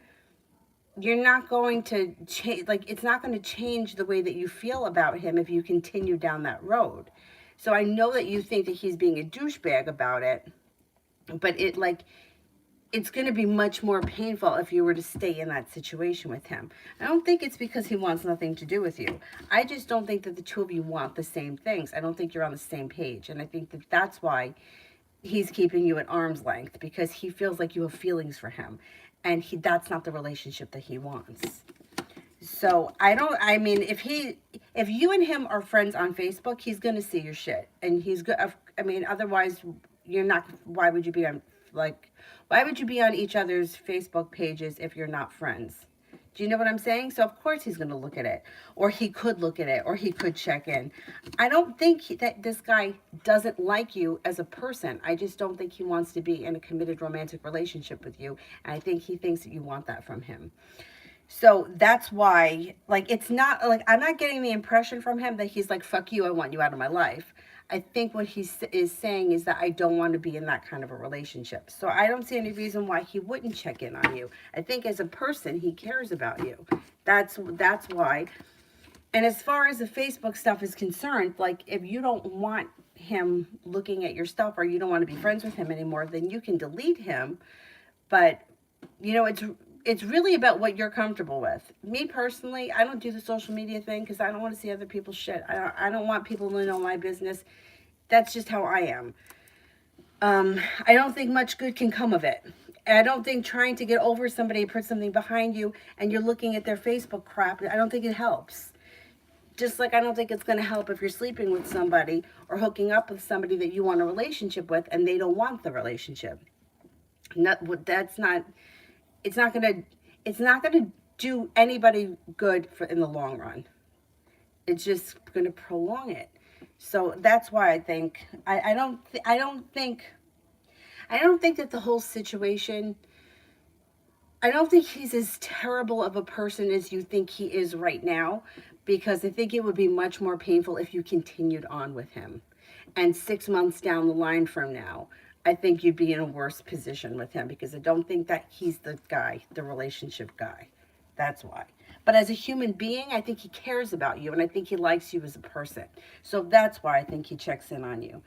you're not going to change, like, it's not going to change the way that you feel about him if you continue down that road. So I know that you think that he's being a douchebag about it, but it's going to be much more painful if you were to stay in that situation with him. I don't think it's because he wants nothing to do with you. I just don't think that the two of you want the same things. I don't think you're on the same page. And I think that that's why he's keeping you at arm's length, because he feels like you have feelings for him. And that's not the relationship that he wants. So I mean, if you and him are friends on Facebook, he's going to see your shit. And he's good. I mean, otherwise, you're not, why would you be on, like, why would you be on each other's Facebook pages if you're not friends? Do you know what I'm saying? So, of course, he's going to look at it. Or he could look at it. Or he could check in. I don't think that this guy doesn't like you as a person. I just don't think he wants to be in a committed romantic relationship with you. And I think he thinks that you want that from him. So that's why, like, it's not like I'm not getting the impression from him that he's like, fuck you, I want you out of my life. I think what he is saying is that I don't want to be in that kind of a relationship. So I don't see any reason why he wouldn't check in on you. I think as a person, he cares about you. That's why. And as far as the Facebook stuff is concerned, like, if you don't want him looking at your stuff, or you don't want to be friends with him anymore, then you can delete him. But, you know, it's really about what you're comfortable with. Me personally, I don't do the social media thing because I don't want to see other people's shit. I don't want people to know my business. That's just how I am. I don't think much good can come of it. And I don't think trying to get over somebody, put something behind you, and you're looking at their Facebook crap, I don't think it helps. Just like I don't think it's going to help if you're sleeping with somebody or hooking up with somebody that you want a relationship with and they don't want the relationship. It's not gonna do anybody good in the long run. It's just gonna prolong it. So that's why I think I don't think that the whole situation, I don't think he's as terrible of a person as you think he is right now, because I think it would be much more painful if you continued on with him. And 6 months down the line from now, I think you'd be in a worse position with him, because I don't think that he's the guy, the relationship guy. That's why. But as a human being, I think he cares about you, and I think he likes you as a person. So that's why I think he checks in on you.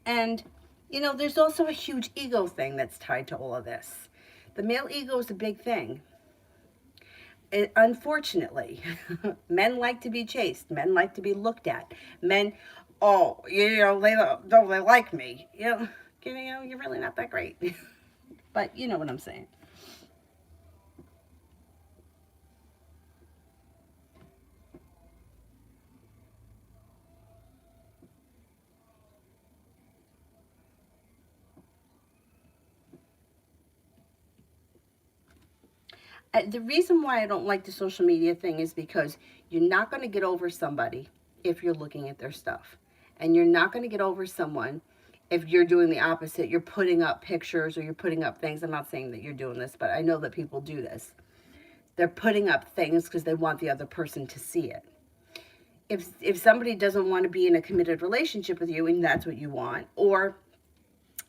And, you know, there's also a huge ego thing that's tied to all of this. The male ego is a big thing. Unfortunately, men like to be chased. Men like to be looked at. Men, oh, you know, they like me. You know, you're really not that great. But you know what I'm saying. The reason why I don't like the social media thing is because you're not going to get over somebody if you're looking at their stuff. And you're not going to get over someone if you're doing the opposite. You're putting up pictures or you're putting up things. I'm not saying that you're doing this, but I know that people do this. They're putting up things because they want the other person to see it. If somebody doesn't want to be in a committed relationship with you and that's what you want, or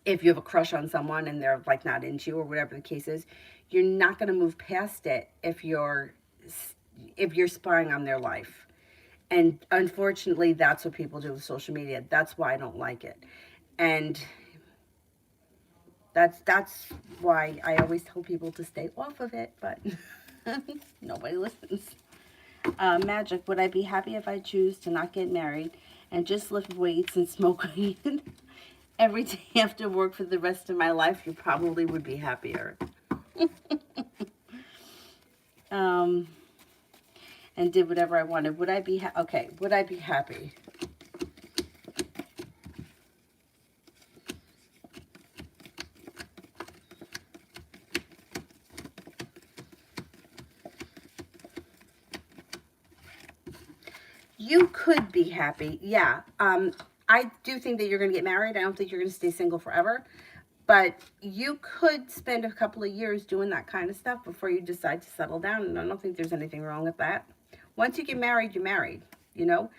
if you have a crush on someone and they're like not into you or whatever the case is, you're not going to move past it if you're spying on their life. And unfortunately, that's what people do with social media. That's why I don't like it. And that's why I always tell people to stay off of it, but nobody listens. Magic, would I be happy if I choose to not get married and just lift weights and smoke weed every day after work for the rest of my life? You probably would be happier. And did whatever I wanted. Would I be okay? Would I be happy? You could be happy, yeah. I do think that you're going to get married. I don't think you're going to stay single forever. But you could spend a couple of years doing that kind of stuff before you decide to settle down. And I don't think there's anything wrong with that. Once you get married, you're married, you know.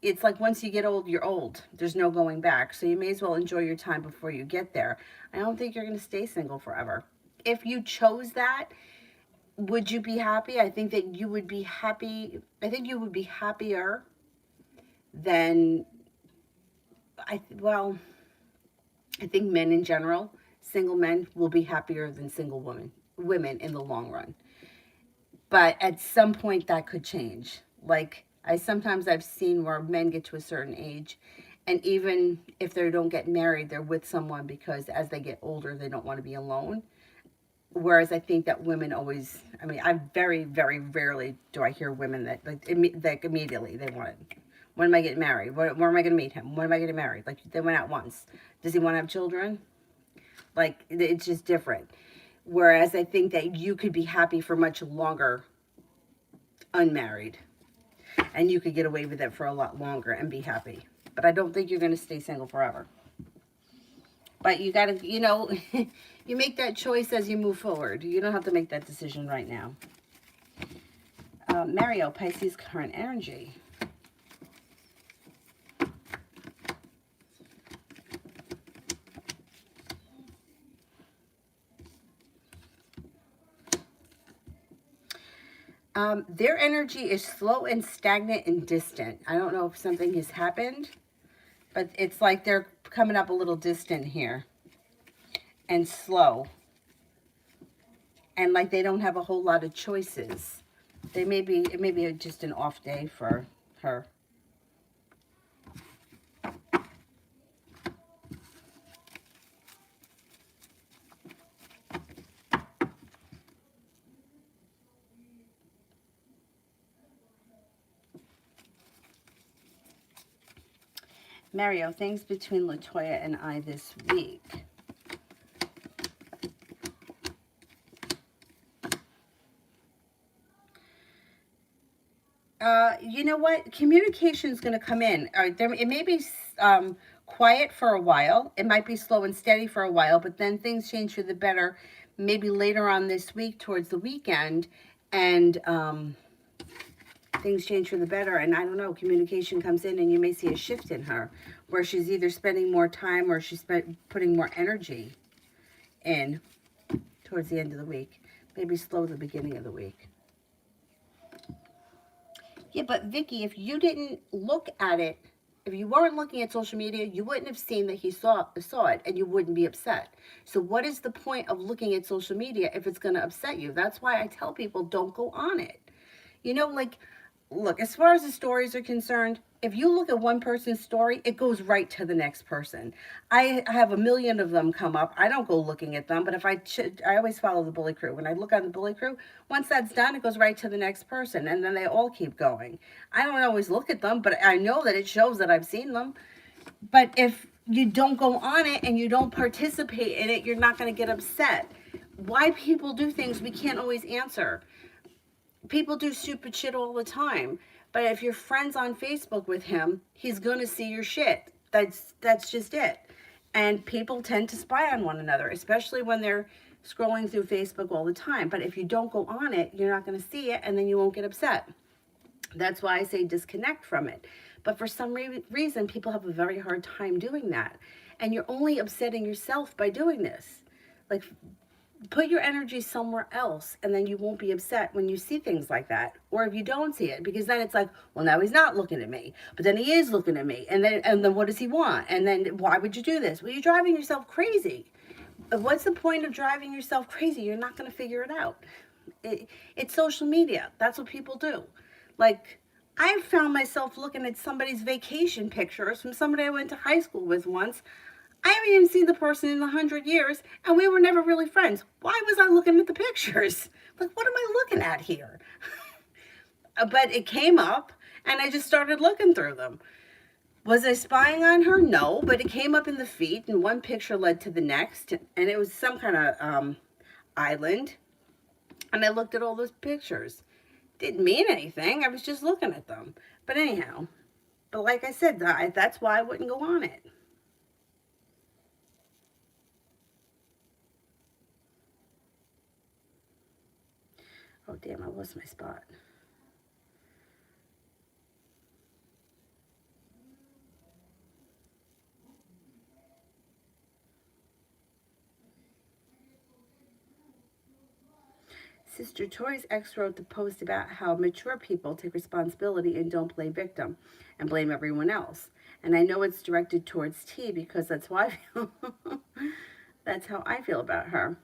It's like once you get old, you're old. There's no going back. So you may as well enjoy your time before you get there. I don't think you're going to stay single forever. If you chose that, would you be happy? I think that you would be happy. I think you would be happier than, well, I think men in general single men will be happier than single women in the long run. But at some point that could change. Like I've seen where men get to a certain age, and even if they don't get married, they're with someone because as they get older they don't want to be alone. Whereas I think that women always, I mean, I very, very rarely do I hear women that like immediately they want it. When am I getting married? Where am I going to meet him? When am I getting married? Like they went out once. Does he want to have children? Like it's just different. Whereas I think that you could be happy for much longer unmarried, and you could get away with it for a lot longer and be happy. But I don't think you're going to stay single forever. But you got to, you make that choice as you move forward. You don't have to make that decision right now. Mario, Pisces current energy. Their energy is slow and stagnant and distant. I don't know if something has happened, but it's like they're coming up a little distant here and slow. And like they don't have a whole lot of choices. It may be just an off day for her. Mario, things between Latoya and I this week. You know what? Communication is going to come in. It may be quiet for a while. It might be slow and steady for a while, but then things change for the better maybe later on this week towards the weekend, and things change for the better. And I don't know, communication comes in and you may see a shift in her where she's either spending more time or she's putting more energy in towards the end of the week. Maybe slow the beginning of the week. Yeah, but Vicky, if you didn't look at it, if you weren't looking at social media, you wouldn't have seen that he saw it, and you wouldn't be upset. So what is the point of looking at social media if it's going to upset you? That's why I tell people don't go on it. Like, look, as far as the stories are concerned, if you look at one person's story, it goes right to the next person. I have a million of them come up. I don't go looking at them, but if I always follow the Bully Crew. When I look on the Bully Crew, once that's done, it goes right to the next person, and then they all keep going. I don't always look at them, but I know that it shows that I've seen them. But if you don't go on it and you don't participate in it, you're not going to get upset. Why people do things we can't always answer. People do stupid shit all the time. But if you're friends on Facebook with him, he's going to see your shit. That's just it. And people tend to spy on one another, especially when they're scrolling through Facebook all the time. But if you don't go on it, you're not going to see it, and then you won't get upset. That's why I say disconnect from it. But for some reason, people have a very hard time doing that. And you're only upsetting yourself by doing this. Like, put your energy somewhere else, and then you won't be upset when you see things like that, or if you don't see it, because then it's like, well, now he's not looking at me, but then he is looking at me, and then what does he want? And then why would you do this? Well, you're driving yourself crazy. What's the point of driving yourself crazy? You're not going to figure it out. It's social media. That's what people do. Like, I found myself looking at somebody's vacation pictures from somebody I went to high school with once. I haven't even seen the person in 100 years, and we were never really friends. Why was I looking at the pictures? Like, what am I looking at here? But it came up, and I just started looking through them. Was I spying on her? No, but it came up in the feed, and one picture led to the next, and it was some kind of island. And I looked at all those pictures. Didn't mean anything. I was just looking at them. But anyhow, but like I said, that's why I wouldn't go on it. Oh, damn, I lost my spot. Sister Tori's ex wrote the post about how mature people take responsibility and don't play victim and blame everyone else. And I know it's directed towards T because that's why I feel That's how I feel about her.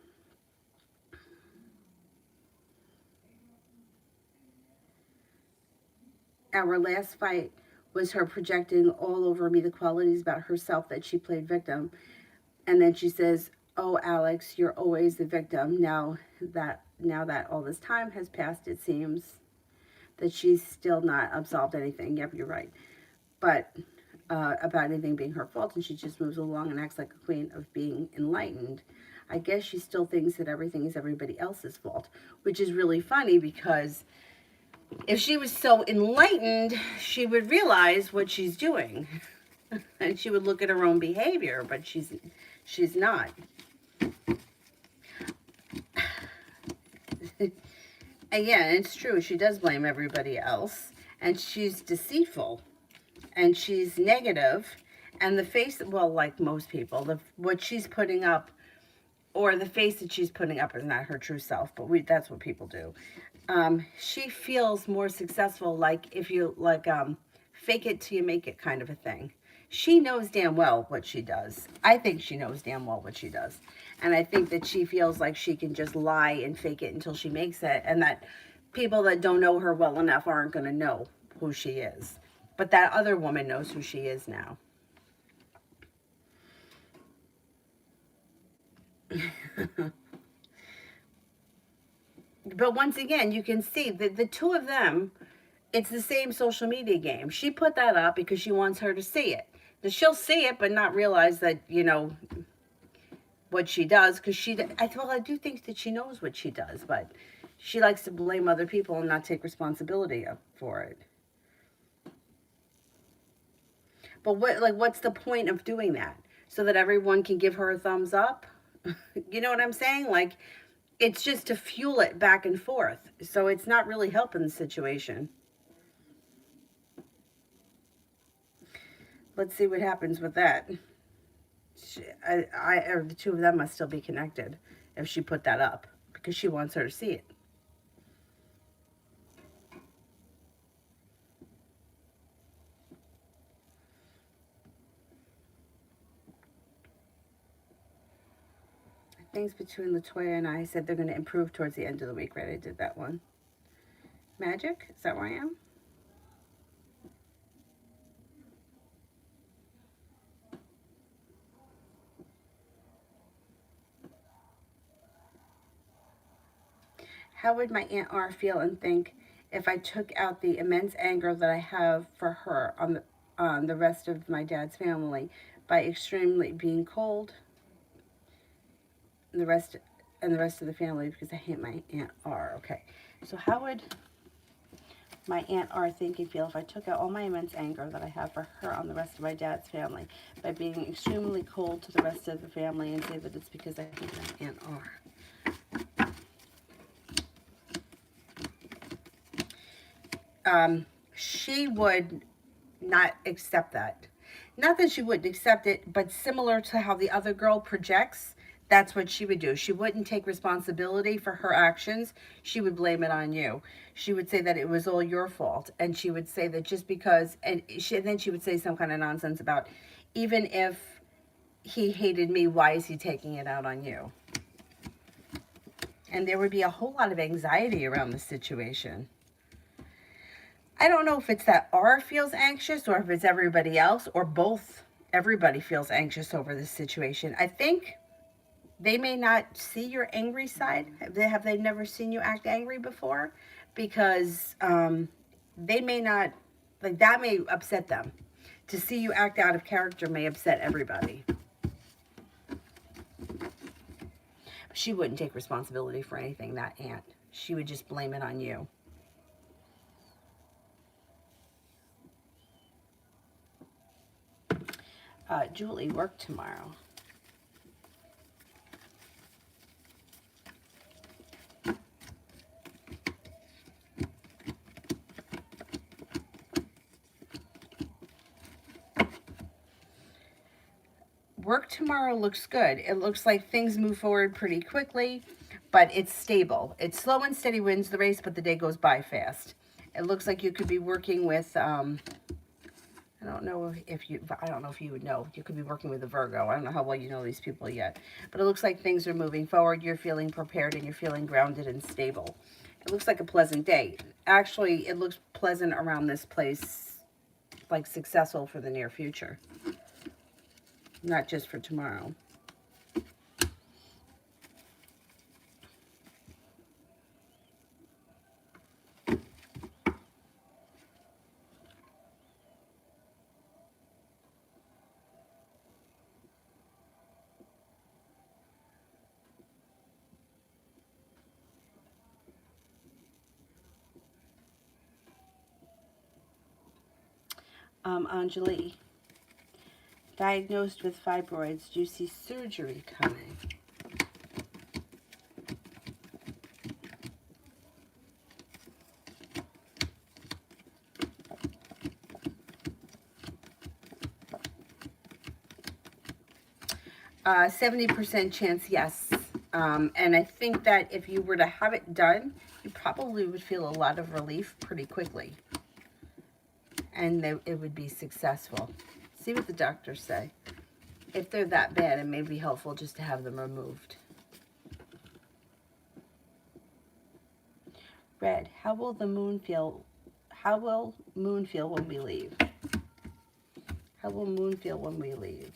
Our last fight was her projecting all over me the qualities about herself that she played victim. And then she says, "Oh, Alex, you're always the victim." Now that all this time has passed, it seems that she's still not absolved anything. Yep, you're right. But about anything being her fault, and she just moves along and acts like a queen of being enlightened. I guess she still thinks that everything is everybody else's fault, which is really funny because if she was so enlightened, she would realize what she's doing and she would look at her own behavior, but she's not. Again, it's true. She does blame everybody else, and she's deceitful, and she's negative, and the face, well, like most people, what she's putting up, or the face that she's putting up is not her true self, but that's what people do. She feels more successful, like if you, like, fake it till you make it kind of a thing. She knows damn well what she does. I think she knows damn well what she does. And I think that she feels like she can just lie and fake it until she makes it, and that people that don't know her well enough aren't going to know who she is. But that other woman knows who she is now. But once again, you can see that the two of them, it's the same social media game. She put that up because she wants her to see it. That she'll see it, but not realize that, what she does. Because I do think that she knows what she does, but she likes to blame other people and not take responsibility for it. But what's the point of doing that? So that everyone can give her a thumbs up? You know what I'm saying? Like, it's just to fuel it back and forth. So it's not really helping the situation. Let's see what happens with that. Or the two of them must still be connected if she put that up because she wants her to see it. Things between Latoya and I said they're going to improve towards the end of the week, right? I did that one. Magic? Is that where I am? How would my Aunt R feel and think if I took out the immense anger that I have for her on the rest of my dad's family by extremely being cold and the rest of the family because I hate my Aunt R? Okay. So how would my Aunt R think and feel if I took out all my immense anger that I have for her on the rest of my dad's family by being extremely cold to the rest of the family and say that it's because I hate my Aunt R? She would not accept that. Not that she wouldn't accept it, but similar to how the other girl projects, that's what she would do. She wouldn't take responsibility for her actions. She would blame it on you. She would say that it was all your fault. And she would say that just because, and then she would say some kind of nonsense about, even if he hated me, why is he taking it out on you? And there would be a whole lot of anxiety around the situation. I don't know if it's that R feels anxious or if it's everybody else or both. Everybody feels anxious over this situation. I think they may not see your angry side. Have they never seen you act angry before? Because they may not, like, that may upset them. To see you act out of character may upset everybody. She wouldn't take responsibility for anything, that aunt. She would just blame it on you. Julie, work tomorrow. Work tomorrow looks good. It looks like things move forward pretty quickly, but it's stable. It's slow and steady wins the race, but the day goes by fast. It looks like you could be working with I don't know if you, I don't know if you would know. You could be working with a Virgo. I don't know how well you know these people yet. But it looks like things are moving forward. You're feeling prepared and you're feeling grounded and stable. It looks like a pleasant day. Actually, it looks pleasant around this place, like successful for the near future, not just for tomorrow. Anjali, diagnosed with fibroids. Do you see surgery coming? 70% chance, yes. And I think that if you were to have it done, you probably would feel a lot of relief pretty quickly. And it would be successful. See what the doctors say. If they're that bad, it may be helpful just to have them removed. Red, how will the moon feel? How will moon feel when we leave? How will moon feel when we leave?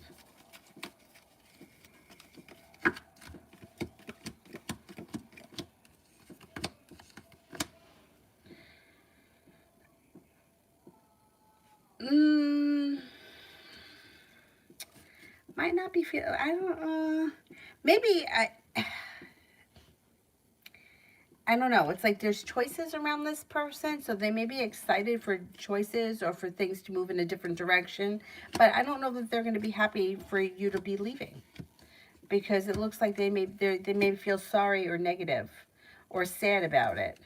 Might not be feel. I don't. Maybe I don't know. It's like there's choices around this person, so they may be excited for choices or for things to move in a different direction. But I don't know that they're going to be happy for you to be leaving, because it looks like they may feel sorry or negative or sad about it.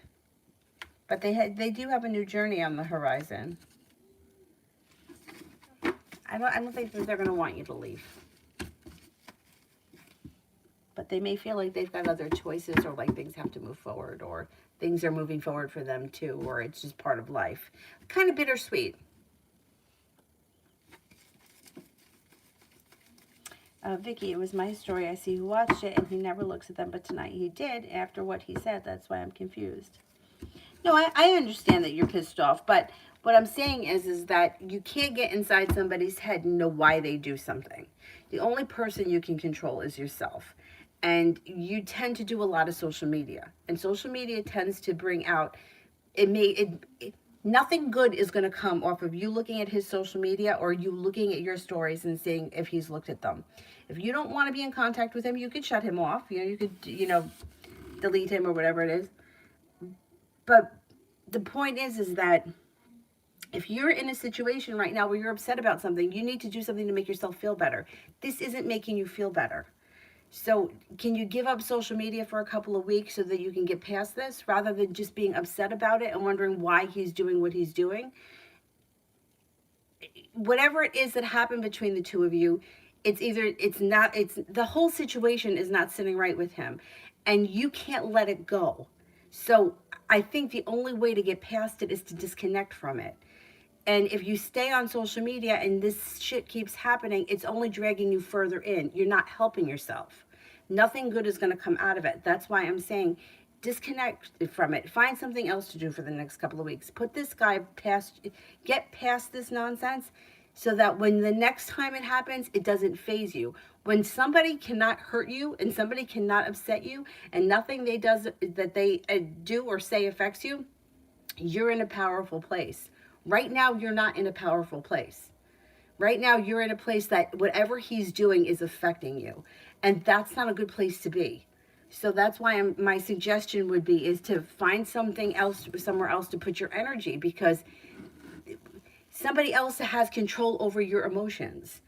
But they do have a new journey on the horizon. I don't think that they're going to want you to leave. But they may feel like they've got other choices, or like things have to move forward, or things are moving forward for them too, or it's just part of life. Kind of bittersweet. Vicky, it was my story. I see who watched it, and he never looks at them, but tonight he did after what he said. That's why I'm confused. No, I understand that you're pissed off, but what I'm saying is that you can't get inside somebody's head and know why they do something. The only person you can control is yourself. And you tend to do a lot of social media. And social media tends to bring out, nothing good is going to come off of you looking at his social media or you looking at your stories and seeing if he's looked at them. If you don't want to be in contact with him, you could shut him off. You could, delete him or whatever it is. But the point is that if you're in a situation right now where you're upset about something, you need to do something to make yourself feel better. This isn't making you feel better. So can you give up social media for a couple of weeks so that you can get past this, rather than just being upset about it and wondering why he's doing what he's doing? Whatever it is that happened between the two of you, the whole situation is not sitting right with him, and you can't let it go. So I think the only way to get past it is to disconnect from it. And if you stay on social media and this shit keeps happening, it's only dragging you further in. You're not helping yourself. Nothing good is going to come out of it. That's why I'm saying disconnect from it. Find something else to do for the next couple of weeks. Put this guy get past this nonsense, so that when the next time it happens, it doesn't faze you. When somebody cannot hurt you and somebody cannot upset you, and nothing that they do or say affects you, you're in a powerful place. Right now, you're not in a powerful place. Right now, you're in a place that whatever he's doing is affecting you. And that's not a good place to be. So that's why my suggestion would be is to find something else, somewhere else to put your energy, because somebody else has control over your emotions.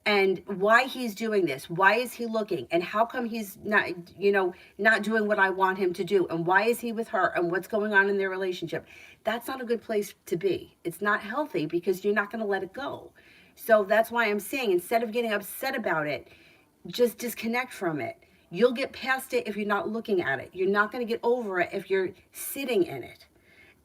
And why he's doing this, why is he looking, and how come he's not doing what I want him to do, and why is he with her, and what's going on in their relationship. That's not a good place to be. It's not healthy, because you're not going to let it go. So that's why I'm saying, instead of getting upset about it, just disconnect from it. You'll get past it if you're not looking at it. You're not going to get over it if you're sitting in it.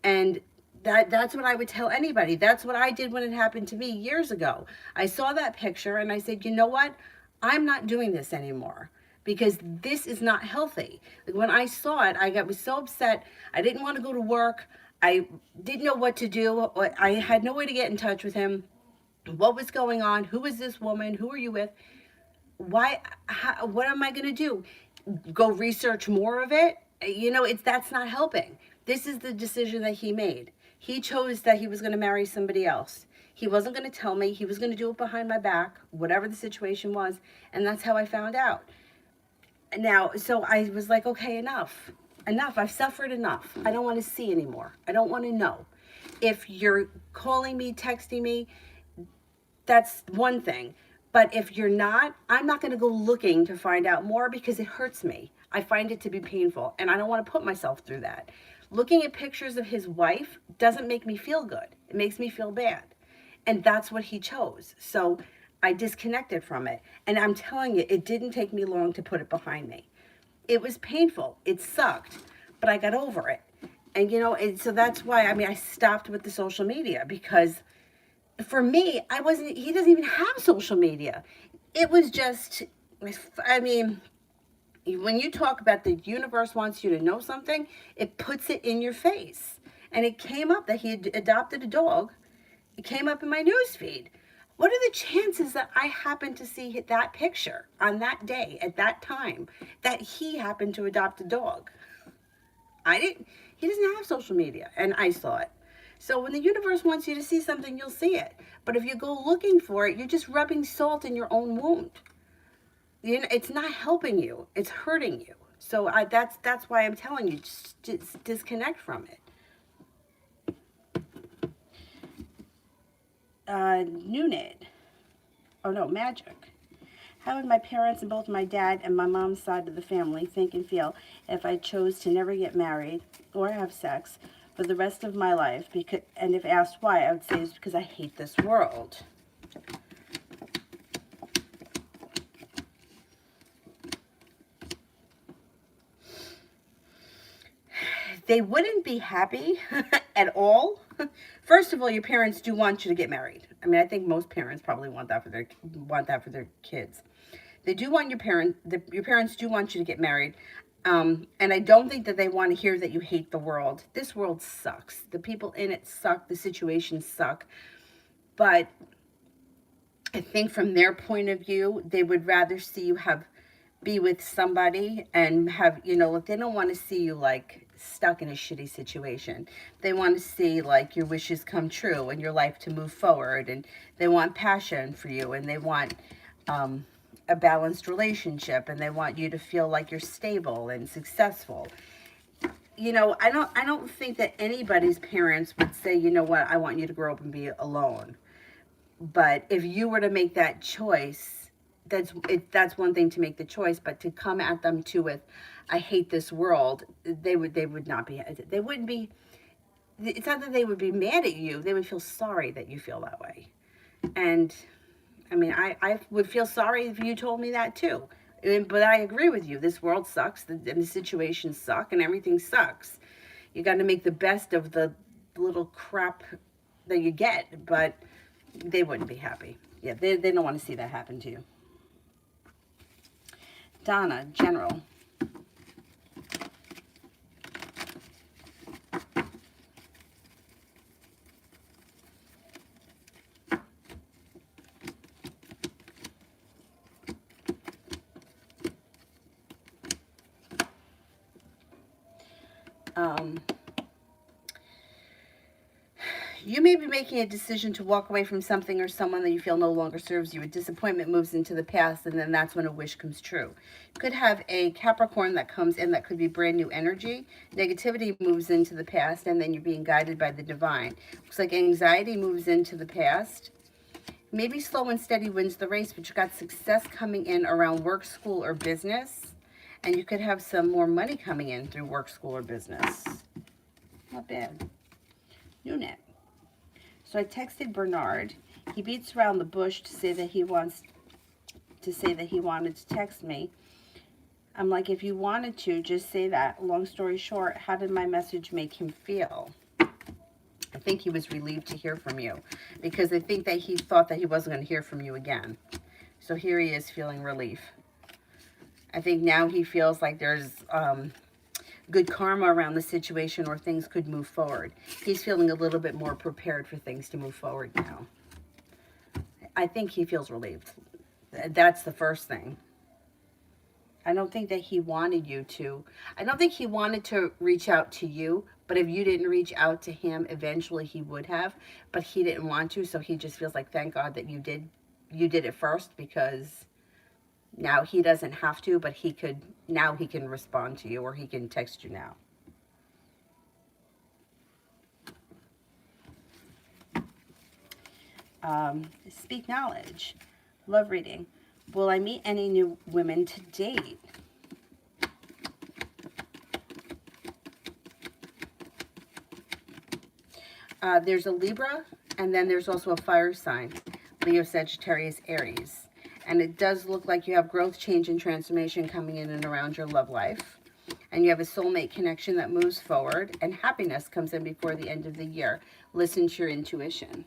And That's what I would tell anybody. That's what I did when it happened to me years ago. I saw that picture and I said, you know what? I'm not doing this anymore because this is not healthy. Like when I saw it, was so upset. I didn't want to go to work. I didn't know what to do. I had no way to get in touch with him. What was going on? Who is this woman? Who are you with? Why? What am I going to do? Go research more of it? That's not helping. This is the decision that he made. He chose that he was going to marry somebody else. He wasn't going to tell me. He was going to do it behind my back, whatever the situation was. And that's how I found out. Now, so I was like, okay, enough. Enough. I've suffered enough. I don't want to see anymore. I don't want to know. If you're calling me, texting me, that's one thing. But if you're not, I'm not going to go looking to find out more because it hurts me. I find it to be painful and I don't want to put myself through that. Looking at pictures of his wife doesn't make me feel good. It makes me feel bad. And that's what he chose. So I disconnected from it. And I'm telling you, it didn't take me long to put it behind me. It was painful. It sucked, but I got over it. And so that's why, I stopped with the social media because for me, he doesn't even have social media. It was just, when you talk about the universe wants you to know something, it puts it in your face. And it came up that he had adopted a dog. It came up in my news feed. What are the chances that I happened to see that picture on that day, at that time, that he happened to adopt a dog? He doesn't have social media, and I saw it. So when the universe wants you to see something, you'll see it. But if you go looking for it, you're just rubbing salt in your own wound. It's not helping you. It's hurting you. So that's why I'm telling you, just disconnect from it. Nunid. Oh no, Magic. How would my parents and both my dad and my mom's side of the family think and feel if I chose to never get married or have sex for the rest of my life? And if asked why, I would say it's because I hate this world. They wouldn't be happy at all. First of all, your parents do want you to get married. I think most parents probably want that for their kids. They do want your parents do want you to get married. And I don't think that they want to hear that you hate the world. This world sucks. The people in it suck. The situations suck. But I think from their point of view, they would rather see you be with somebody and have, they don't want to see you like stuck in a shitty situation. They want to see like your wishes come true and your life to move forward, and they want passion for you, and they want a balanced relationship, and they want you to feel like you're stable and successful. I don't think that anybody's parents would say, you know what, I want you to grow up and be alone. But if you were to make that choice, that's one thing to make the choice, but to come at them with, I hate this world, they would not be, they wouldn't be, it's not that they would be mad at you, they would feel sorry that you feel that way. And I would feel sorry if you told me that too. But I agree with you. This world sucks, and the situations suck, and everything sucks. You got to make the best of the little crap that you get, but they wouldn't be happy. Yeah, they don't want to see that happen to you. Donna, General. You may be making a decision to walk away from something or someone that you feel no longer serves you. A disappointment moves into the past, and then that's when a wish comes true. You could have a Capricorn that comes in that could be brand new energy. Negativity moves into the past, and then you're being guided by the divine. Looks like anxiety moves into the past. Maybe slow and steady wins the race, but you got success coming in around work, school, or business. And you could have some more money coming in through work, school, or business. Not bad. Nunet. So I texted Bernard. He beats around the bush to say that he wanted to text me. I'm like, if you wanted to, just say that. Long story short, how did my message make him feel? I think he was relieved to hear from you, because I think that he thought that he wasn't going to hear from you again. So here he is feeling relief. I think now he feels like there's good karma around the situation, or things could move forward. He's feeling a little bit more prepared for things to move forward now. I think he feels relieved. That's the first thing. I don't think that he wanted you to. I don't think he wanted to reach out to you, but if you didn't reach out to him, eventually he would have, but he didn't want to, so he just feels like, thank God that you did it first, because now he doesn't have to, but now he can respond to you, or he can text you now. Speak knowledge. Love reading. Will I meet any new women to date? There's a Libra, and then there's also a fire sign. Leo, Sagittarius, Aries. And it does look like you have growth, change, and transformation coming in and around your love life. And you have a soulmate connection that moves forward. And happiness comes in before the end of the year. Listen to your intuition.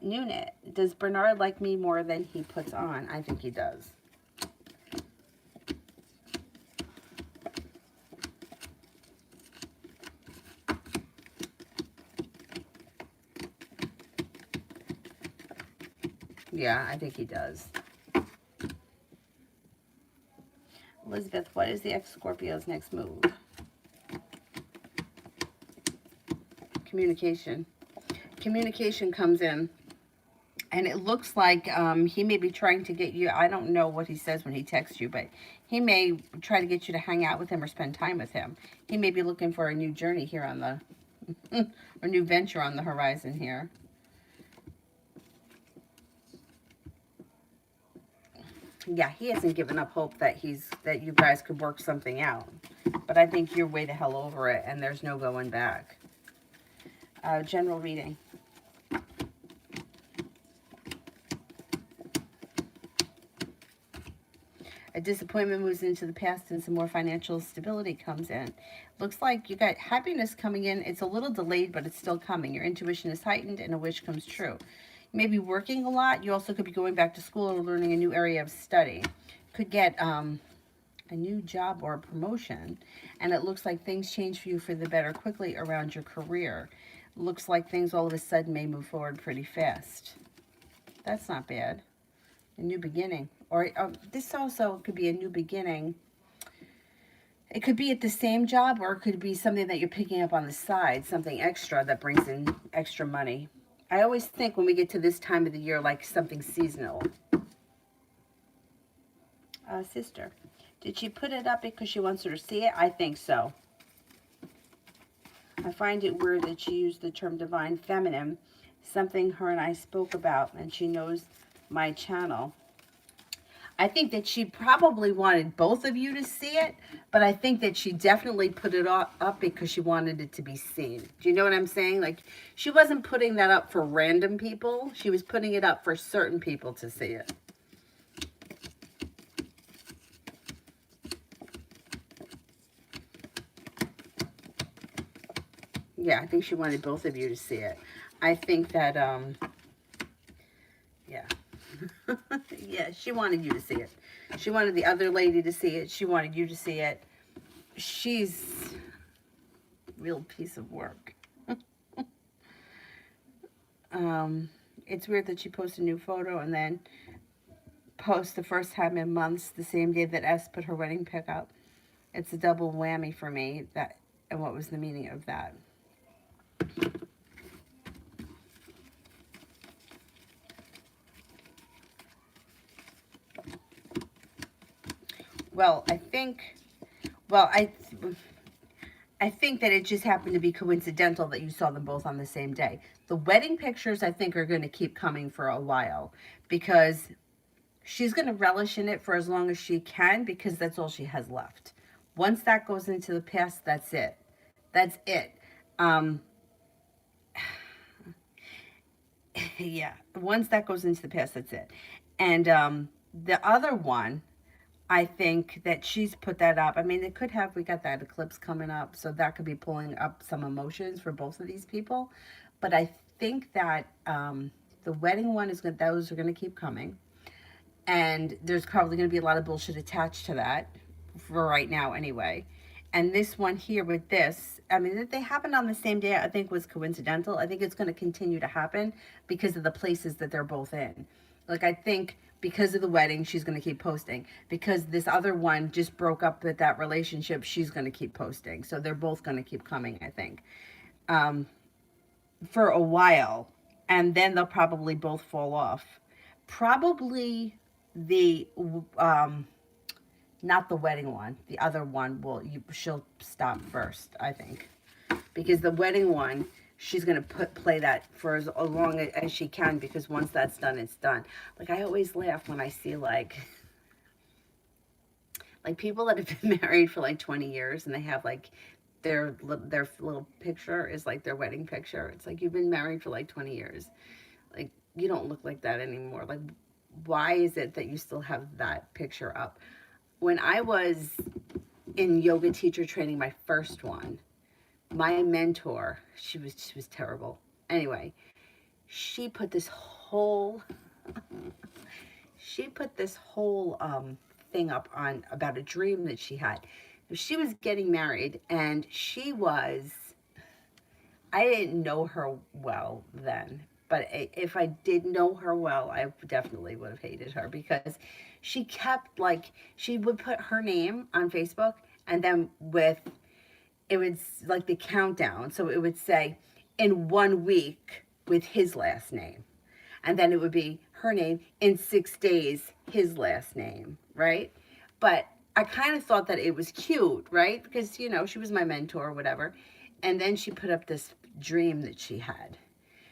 Noonit. Does Bernard like me more than he puts on? I think he does. Yeah, I think he does. Elizabeth, what is the ex-Scorpio's next move? Communication. Communication comes in. And it looks like he may be trying to get you, I don't know what he says when he texts you, but he may try to get you to hang out with him or spend time with him. He may be looking for a new journey here on the, or new venture on the horizon here. Yeah, he hasn't given up hope that that you guys could work something out. But I think you're way the hell over it, and there's no going back. General reading. A disappointment moves into the past, and some more financial stability comes in. Looks like you got happiness coming in. It's a little delayed, but it's still coming. Your intuition is heightened, and a wish comes true. You may be working a lot. You also could be going back to school or learning a new area of study. Could get a new job or a promotion. And it looks like things change for you for the better quickly around your career. Looks like things all of a sudden may move forward pretty fast. That's not bad. A new beginning. Or this also could be a new beginning. It could be at the same job, or it could be something that you're picking up on the side, something extra that brings in extra money. I always think when we get to this time of the year, like something seasonal. Sister, did she put it up because she wants her to see it? I think so. I find it weird that she used the term divine feminine, something her and I spoke about, and she knows my channel. I think that she probably wanted both of you to see it, but I think that she definitely put it up because she wanted it to be seen. Do you know what I'm saying? Like, she wasn't putting that up for random people. She was putting it up for certain people to see it. Yeah, I think she wanted both of you to see it. I think that, yeah. Yeah, she wanted you to see it. She wanted the other lady to see it. She wanted you to see it. She's a real piece of work. It's weird that she posted a new photo and then post the first time in months the same day that S put her wedding pic up. It's a double whammy for me. And what was the meaning of that? Well, I think that it just happened to be coincidental that you saw them both on the same day. The wedding pictures, I think, are going to keep coming for a while, because she's going to relish in it for as long as she can, because that's all she has left. Once that goes into the past, that's it. That's it. Yeah, once that goes into the past, that's it. And The other one, I think that she's put that up. I mean, it could have, we got that eclipse coming up, so that could be pulling up some emotions for both of these people. But I think that the wedding one is good, those are going to keep coming. And there's probably going to be a lot of bullshit attached to that for right now, anyway. And this one here with this, I mean, they happened on the same day, I think was coincidental. I think it's going to continue to happen because of the places that they're both in. Like, I think because of the wedding, she's going to keep posting. Because this other one just broke up with that relationship, she's going to keep posting. So they're both going to keep coming, I think, um, for a while. And then they'll probably both fall off. Probably the um, not the wedding one. The other one she'll stop first, I think, because the wedding one, she's gonna play that for as long as she can, because once that's done, it's done. Like, I always laugh when I see like people that have been married for like 20 years and they have like their little picture is like their wedding picture. It's like, you've been married for like 20 years. Like, you don't look like that anymore. Like, why is it that you still have that picture up? When I was in yoga teacher training, my first one, my mentor, she was terrible. Anyway, she put this whole she put this whole thing up on about a dream that she had. She was getting married, and I didn't know her well then, but if I did know her well, I definitely would have hated her, because she kept, like, she would put her name on Facebook, and then it would, like, the countdown. So it would say, in 1 week with his last name. And then it would be her name, in 6 days, his last name, right? But I kind of thought that it was cute, right? Because, she was my mentor or whatever. And then she put up this dream that she had.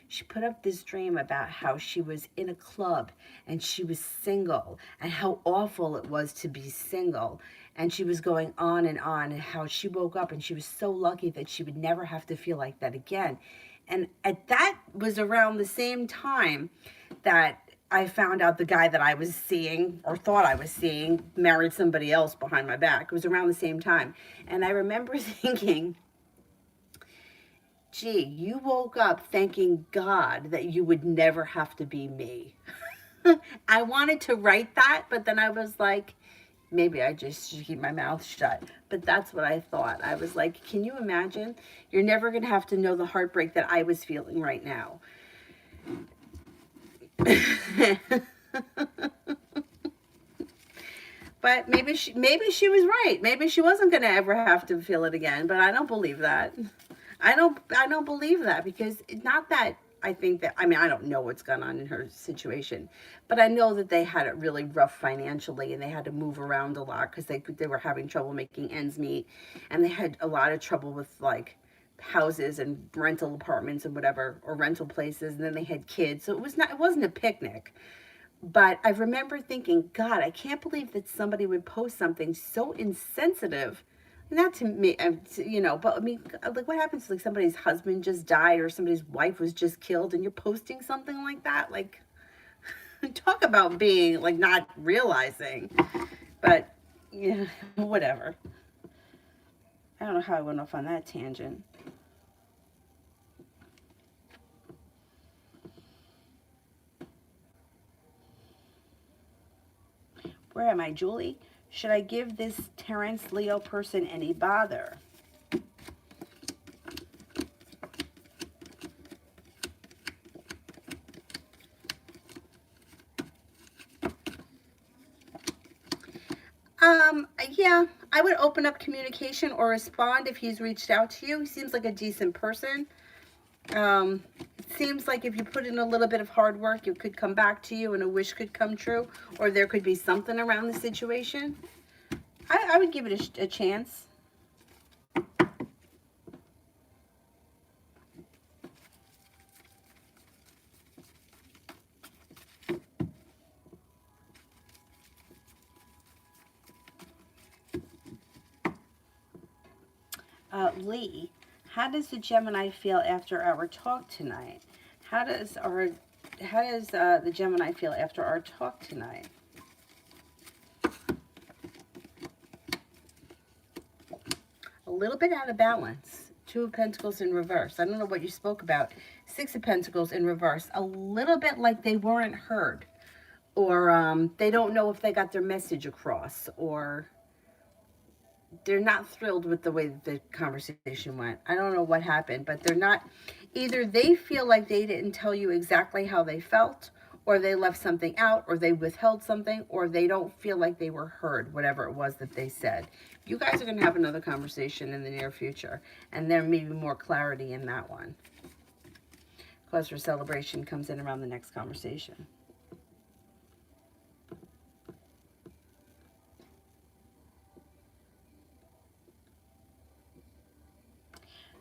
She put up this dream about how she was in a club and she was single, and how awful it was to be single. And she was going on, and how she woke up and she was so lucky that she would never have to feel like that again. And that was around the same time that I found out the guy that I was seeing, or thought I was seeing, married somebody else behind my back. It was around the same time. And I remember thinking, gee, you woke up thanking God that you would never have to be me. I wanted to write that, but then I was like, maybe I just should keep my mouth shut. But that's what I thought. I was like, can you imagine? You're never going to have to know the heartbreak that I was feeling right now. But maybe she was right. Maybe she wasn't going to ever have to feel it again, but I don't believe that. I don't believe that, because it's not that I think that, I mean, I don't know what's going on in her situation, but I know that they had it really rough financially, and they had to move around a lot because they were having trouble making ends meet, and they had a lot of trouble with, like, houses and rental apartments and whatever, or rental places, and then they had kids, so it wasn't a picnic. But I remember thinking, God, I can't believe that somebody would post something so insensitive. Not to me, but I mean, like, what happens if, like, somebody's husband just died, or somebody's wife was just killed, and you're posting something like that? Like, talk about being, like, not realizing. But, yeah, whatever. I don't know how I went off on that tangent. Where am I, Julie? Should I give this Terrence Leo person any bother? Yeah, I would open up communication or respond if he's reached out to you. He seems like a decent person. It seems like if you put in a little bit of hard work, it could come back to you, and a wish could come true, or there could be something around the situation. I would give it a chance. Lee, how does the Gemini feel after our talk tonight? How does the Gemini feel after our talk tonight? A little bit out of balance. Two of Pentacles in reverse. I don't know what you spoke about. Six of Pentacles in reverse. A little bit like they weren't heard. Or they don't know if they got their message across. Or they're not thrilled with the way that the conversation went. I don't know what happened, but they're not. Either they feel like they didn't tell you exactly how they felt, or they left something out, or they withheld something, or they don't feel like they were heard, whatever it was that they said. You guys are going to have another conversation in the near future, and there may be more clarity in that one. Cause for celebration comes in around the next conversation.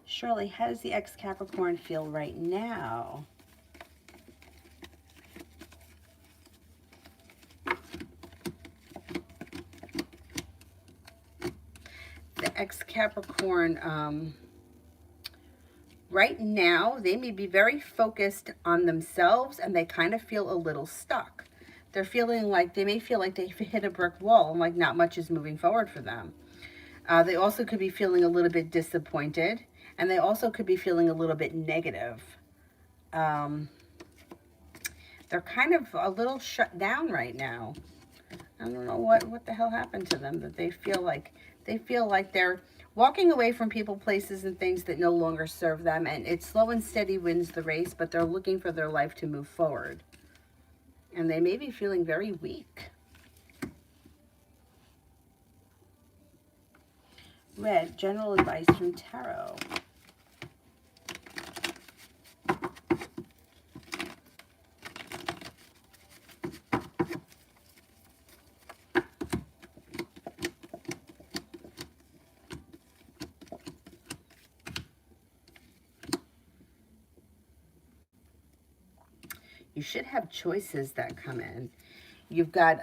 Shirley, how does the ex-Capricorn feel right now? The ex-Capricorn, right now, they may be very focused on themselves and they kind of feel a little stuck. They're feeling like, they may feel like they've hit a brick wall and like not much is moving forward for them. They also could be feeling a little bit disappointed, and they also could be feeling a little bit negative. They're kind of a little shut down right now. I don't know what the hell happened to them, that they feel like they're walking away from people, places, and things that no longer serve them, and it's slow and steady wins the race, but they're looking for their life to move forward. And they may be feeling very weak. Red, general advice from Tarot. You should have choices that come in. You've got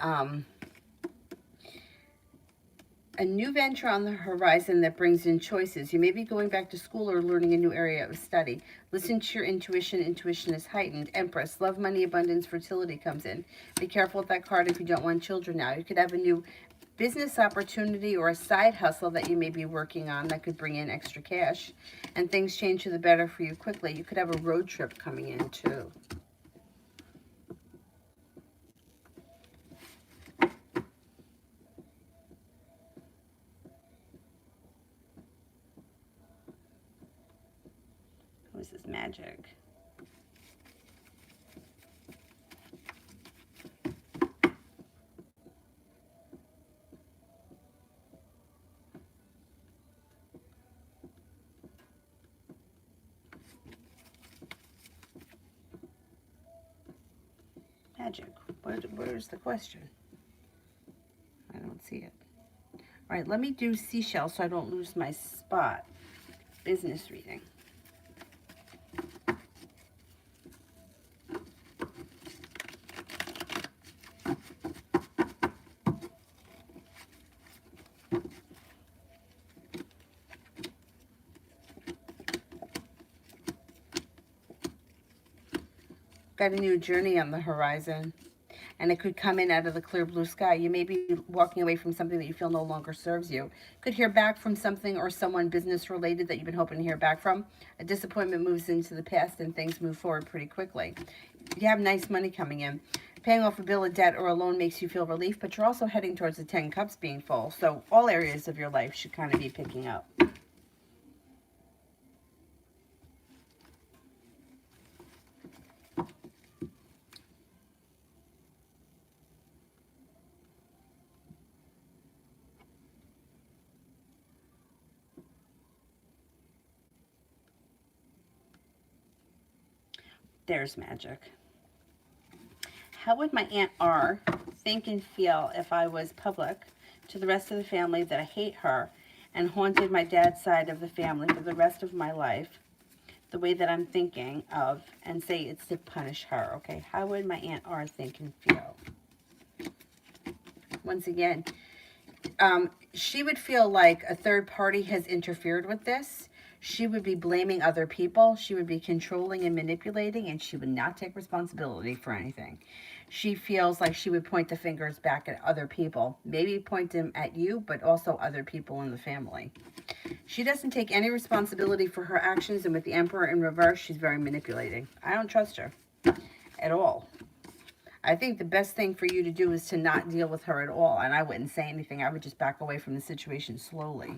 a new venture on the horizon that brings in choices. You may be going back to school or learning a new area of study. Listen to your intuition. Intuition is heightened. Empress, love, money, abundance, fertility comes in. Be careful with that card if you don't want children now. You could have a new business opportunity or a side hustle that you may be working on that could bring in extra cash. And things change to the better for you quickly. You could have a road trip coming in too. This is magic. Magic. Where's the question? I don't see it. All right, let me do seashell so I don't lose my spot. Business reading. Got a new journey on the horizon, and it could come in out of the clear blue sky. You may be walking away from something that you feel no longer serves you. Could hear back from something or someone business related that you've been hoping to hear back from. A disappointment moves into the past and things move forward pretty quickly. You have nice money coming in. Paying off a bill of debt or a loan makes you feel relief, but you're also heading towards the 10 cups being full. So all areas of your life should kind of be picking up. There's magic. How would my Aunt R think and feel if I was public to the rest of the family that I hate her and haunted my dad's side of the family for the rest of my life the way that I'm thinking of, and say it's to punish her? Okay, how would my Aunt R think and feel? Once again, she would feel like a third party has interfered with this. She would be blaming other people. She would be controlling and manipulating, and she would not take responsibility for anything. She feels like she would point the fingers back at other people. Maybe point them at you, but also other people in the family. She doesn't take any responsibility for her actions, and with the Emperor in reverse, she's very manipulating. I don't trust her at all. I think the best thing for you to do is to not deal with her at all, and I wouldn't say anything. I would just back away from the situation slowly.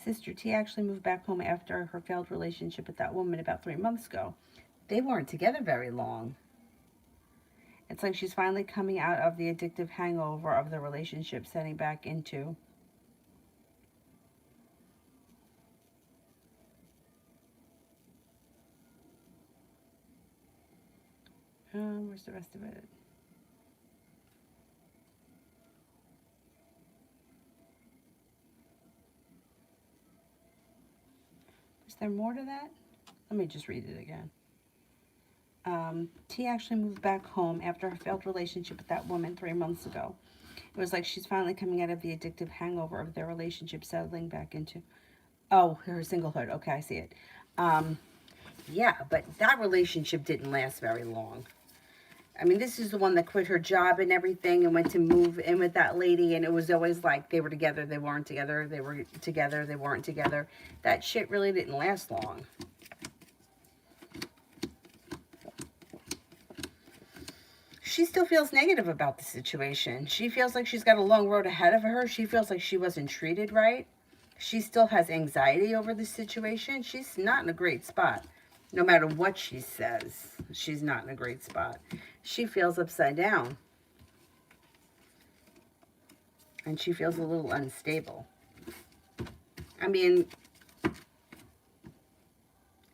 Sister T actually moved back home after her failed relationship with that woman about 3 months ago. They weren't together very long. It's like she's finally coming out of the addictive hangover of the relationship, setting back into. Where's the rest of it? Is there more to that? Let me just read it again. T actually moved back home after her failed relationship with that woman 3 months ago. It was like she's finally coming out of the addictive hangover of their relationship, settling back into, oh, her singlehood. Okay, I see it. Yeah, but that relationship didn't last very long. I mean, this is the one that quit her job and everything and went to move in with that lady, and it was always like they were together, they weren't together, they were together, they weren't together. That shit really didn't last long. She still feels negative about the situation. She feels like she's got a long road ahead of her. She feels like she wasn't treated right. She still has anxiety over the situation. She's not in a great spot. No matter what she says, she's not in a great spot. She feels upside down. And she feels a little unstable. I mean,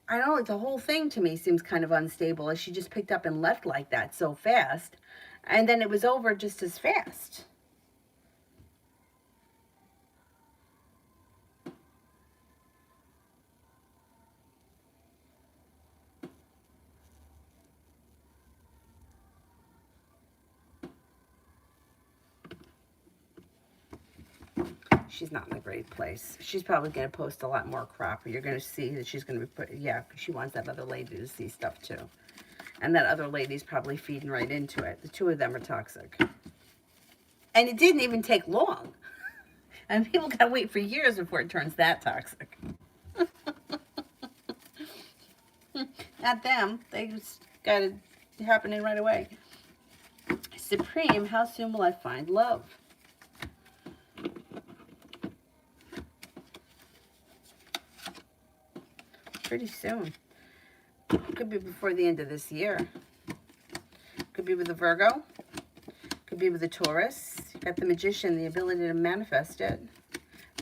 I don't know, like the whole thing to me seems kind of unstable, as she just picked up and left like that so fast. And then it was over just as fast. She's not in a great place. She's probably going to post a lot more crap. You're going to see that she's going to be, yeah, she wants that other lady to see stuff too. And that other lady's probably feeding right into it. The two of them are toxic. And it didn't even take long. And people got to wait for years before it turns that toxic. Not them. They just got it happening right away. Supreme, how soon will I find love? Pretty soon. Could be before the end of this year. Could be with a Virgo. Could be with a Taurus. You got the Magician, the ability to manifest it.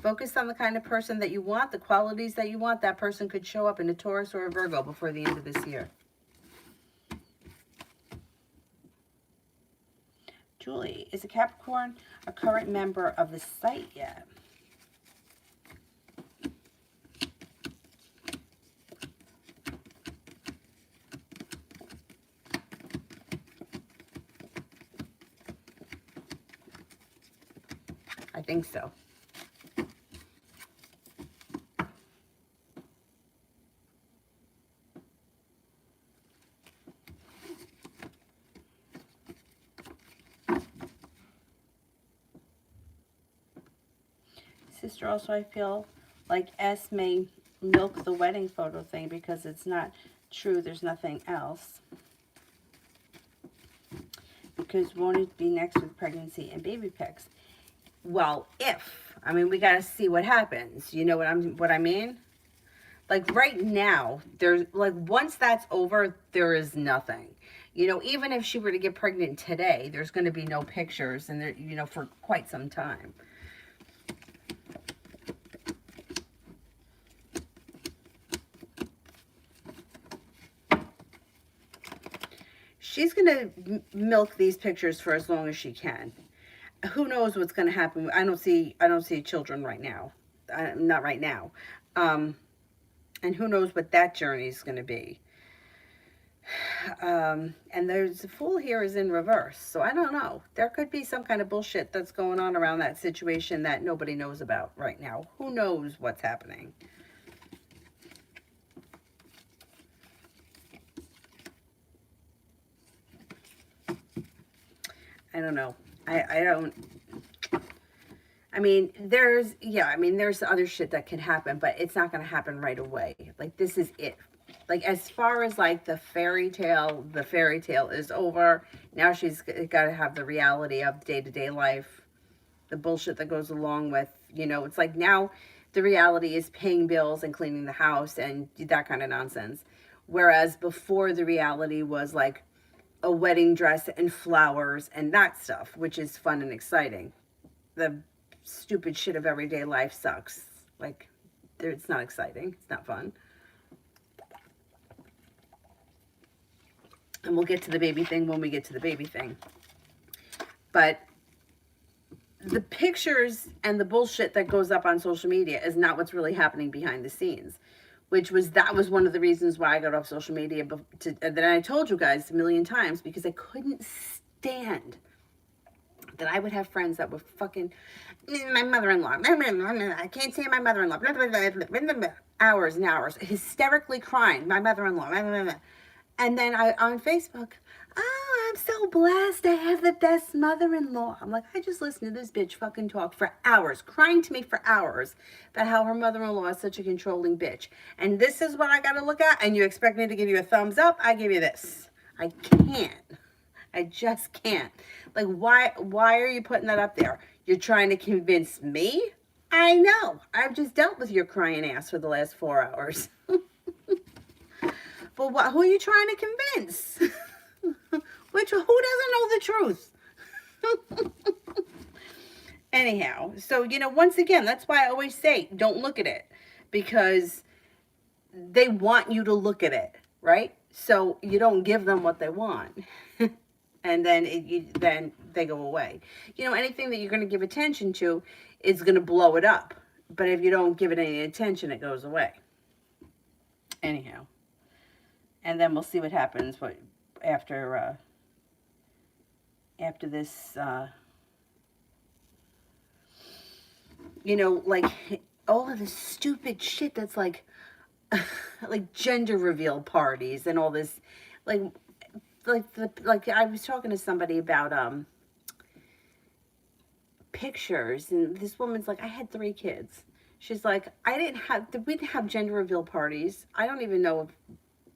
Focus on the kind of person that you want, the qualities that you want. That person could show up in a Taurus or a Virgo before the end of this year. Julie, is a Capricorn a current member of the site yet? I think so. Sister, also I feel like S may milk the wedding photo thing because it's not true. There's nothing else. Because won't it be next with pregnancy and baby pics? Well, if. I mean, we got to see what happens. You know what I mean? Like right now, there's like once that's over, there is nothing. You know, even if she were to get pregnant today, there's going to be no pictures and there, you know, for quite some time. She's going to milk these pictures for as long as she can. Who knows what's going to happen? I don't see children right now. not right now. And who knows what that journey is going to be. And there's the Fool here is in reverse. So I don't know. There could be some kind of bullshit that's going on around that situation that nobody knows about right now. Who knows what's happening? I don't know. I don't. I mean, there's other shit that can happen, but it's not going to happen right away. Like, this is it. Like, as far as, like, the fairy tale is over. Now she's got to have the reality of day-to-day life, the bullshit that goes along with, you know, it's like now the reality is paying bills and cleaning the house and that kind of nonsense. Whereas before, the reality was, like, a wedding dress and flowers and that stuff, which is fun and exciting. The stupid shit of everyday life sucks. Like, it's not exciting. It's not fun. And we'll get to the baby thing when we get to the baby thing. But the pictures and the bullshit that goes up on social media is not what's really happening behind the scenes. That was one of the reasons why I got off social media. That I told you guys a million times, because I couldn't stand that I would have friends that were fucking, my mother-in-law, I can't stand my mother-in-law, hours and hours, hysterically crying, my mother-in-law, and then on Facebook, oh, I'm so blessed, I have the best mother-in-law. I'm like, I just listened to this bitch fucking talk for hours, crying to me for hours about how her mother-in-law is such a controlling bitch. And this is what I got to look at, and you expect me to give you a thumbs up? I give you this. I can't. I just can't. Like, why are you putting that up there? You're trying to convince me? I know. I've just dealt with your crying ass for the last 4 hours. But who are you trying to convince? Who doesn't know the truth? Anyhow, so, you know, once again, that's why I always say, don't look at it. Because they want you to look at it, right? So you don't give them what they want. And then then they go away. You know, anything that you're going to give attention to is going to blow it up. But if you don't give it any attention, it goes away. Anyhow. And then we'll see what happens after this, you know, like all of this stupid shit that's like, like gender reveal parties and all this, like I was talking to somebody about pictures, and this woman's like, I had 3 kids. She's like, we didn't have gender reveal parties. I don't even know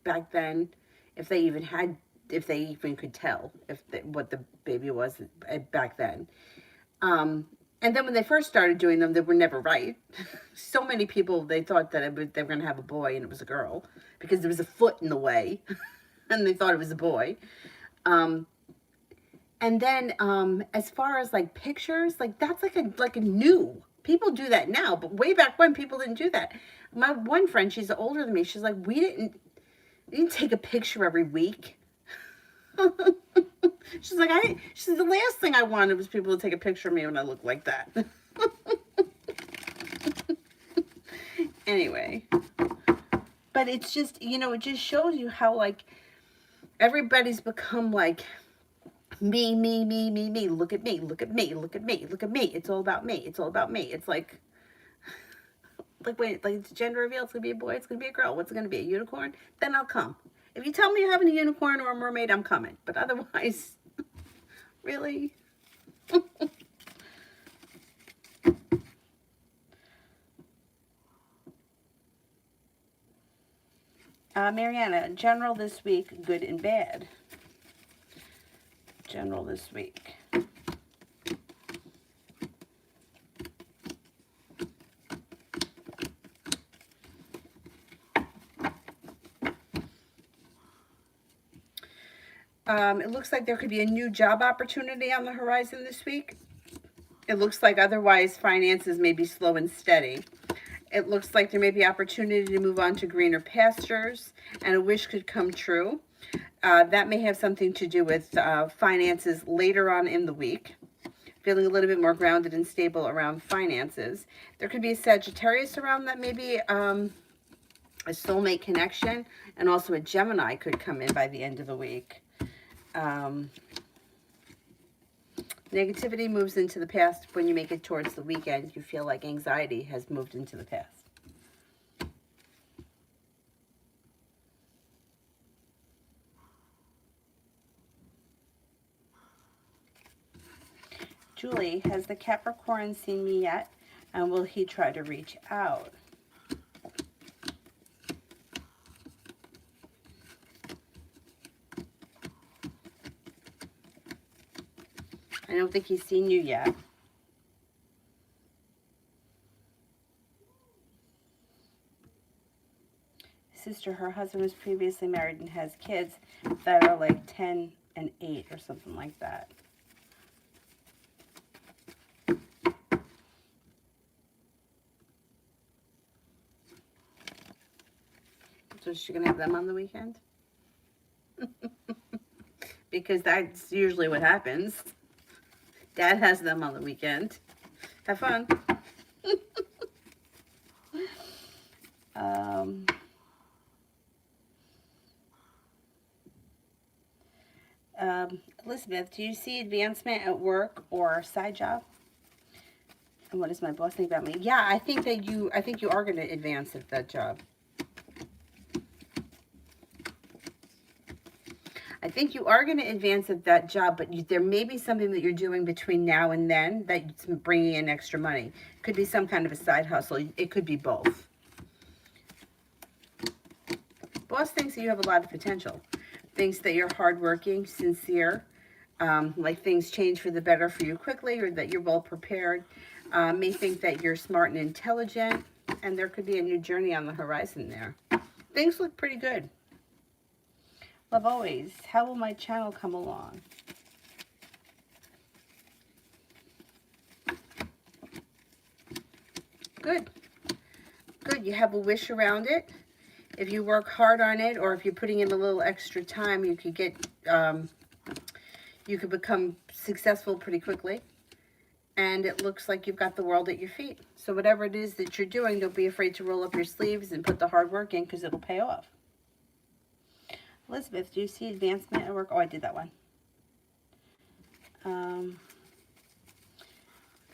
back then if they even could tell what the baby was back then. And then when they first started doing them, they were never right. So many people, they thought that they were going to have a boy and it was a girl because there was a foot in the way and they thought it was a boy. And then as far as like pictures, like that's like a new, people do that now, but way back when people didn't do that. My one friend, she's older than me. She's like, we didn't take a picture every week. She's like, the last thing I wanted was people to take a picture of me when I look like that. Anyway, but it's just, you know, it just shows you how like everybody's become like me. Look at me. It's all about me. It's like wait, like it's gender reveal. It's gonna be a boy. It's gonna be a girl. What's it gonna be? A unicorn? Then I'll come. If you tell me you're having a unicorn or a mermaid, I'm coming. But otherwise, really? Mariana, general this week, good and bad. General this week. It looks like there could be a new job opportunity on the horizon this week. It looks like otherwise finances may be slow and steady. It looks like there may be opportunity to move on to greener pastures, and a wish could come true. That may have something to do with finances later on in the week. feeling a little bit more grounded and stable around finances. There could be a Sagittarius around that, maybe a soulmate connection, and also a Gemini could come in by the end of the week. Negativity moves into the past. When you make it towards the weekend, you feel like anxiety has moved into the past. Julie, has the Capricorn seen me yet? And will he try to reach out? I don't think he's seen you yet. Sister, her husband was previously married and has kids that are like 10 and 8 or something like that. So is she going to have them on the weekend? Because that's usually what happens. Dad has them on the weekend. Have fun. Elizabeth, do you see advancement at work or side job? And what does my boss think about me? Yeah, I think you are going to advance at that job. I think you are going to advance at that job, but there may be something that you're doing between now and then that's bringing in extra money. It could be some kind of a side hustle. It could be both. Boss thinks that you have a lot of potential. Thinks that you're hardworking, sincere, like things change for the better for you quickly, or that you're well prepared. May think that you're smart and intelligent, and there could be a new journey on the horizon there. Things look pretty good. Love always. How will my channel come along? Good. Good. You have a wish around it. If you work hard on it, or if you're putting in a little extra time, you could get, you could become successful pretty quickly. And it looks like you've got the world at your feet. So whatever it is that you're doing, don't be afraid to roll up your sleeves and put the hard work in, because it'll pay off. Elizabeth, do you see advancement at work? Oh, I did that one.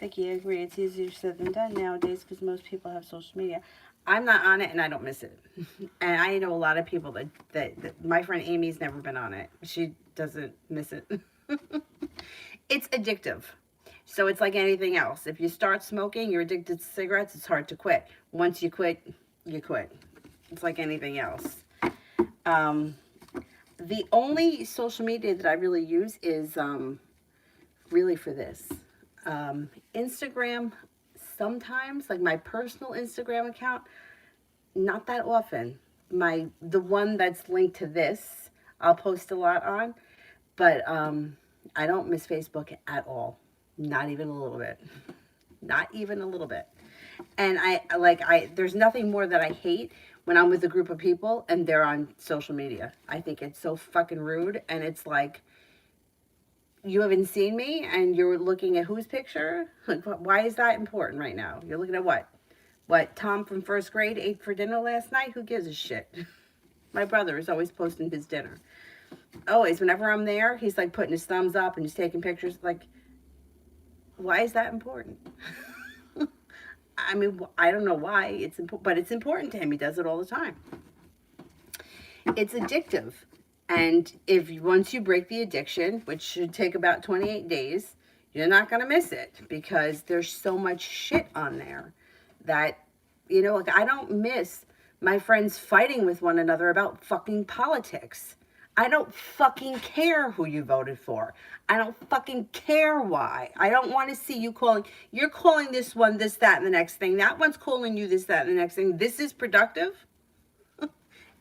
Vicky, I agree. It's easier said than done nowadays because most people have social media. I'm not on it, and I don't miss it. And I know a lot of people that my friend Amy's never been on it. She doesn't miss it. It's addictive. So it's like anything else. If you start smoking, you're addicted to cigarettes, it's hard to quit. Once you quit, you quit. It's like anything else. The only social media that I really use is really for this. Instagram, sometimes, like my personal Instagram account, not that often. The one that's linked to this, I'll post a lot on, but I don't miss Facebook at all. Not even a little bit. Not even a little bit. And there's nothing more that I hate when I'm with a group of people and they're on social media. I think it's so fucking rude, and it's like, you haven't seen me and you're looking at whose picture? Like, why is that important right now? You're looking at what? What, Tom from first grade ate for dinner last night? Who gives a shit? My brother is always posting his dinner. Always, whenever I'm there, he's like putting his thumbs up and he's taking pictures. Like, why is that important? I mean, I don't know why it's important, but it's important to him. He does it all the time. It's addictive. And once you break the addiction, which should take about 28 days, you're not going to miss it, because there's so much shit on there that, you know, like, I don't miss my friends fighting with one another about fucking politics. I don't fucking care who you voted for. I don't fucking care why. I don't want to see you you're calling this one this, that, and the next thing. That one's calling you this, that, and the next thing. This is productive?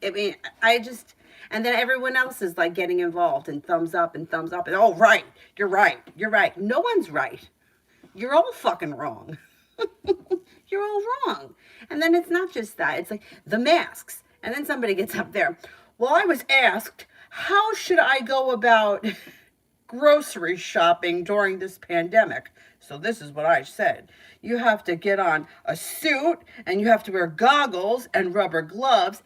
I mean, and then everyone else is like getting involved and thumbs up and thumbs up. And, oh, right, you're right, you're right. No one's right. You're all fucking wrong. You're all wrong. And then it's not just that. It's like the masks. And then somebody gets up there. Well, I was asked, how should I go about grocery shopping during this pandemic? So this is what I said. You have to get on a suit and you have to wear goggles and rubber gloves.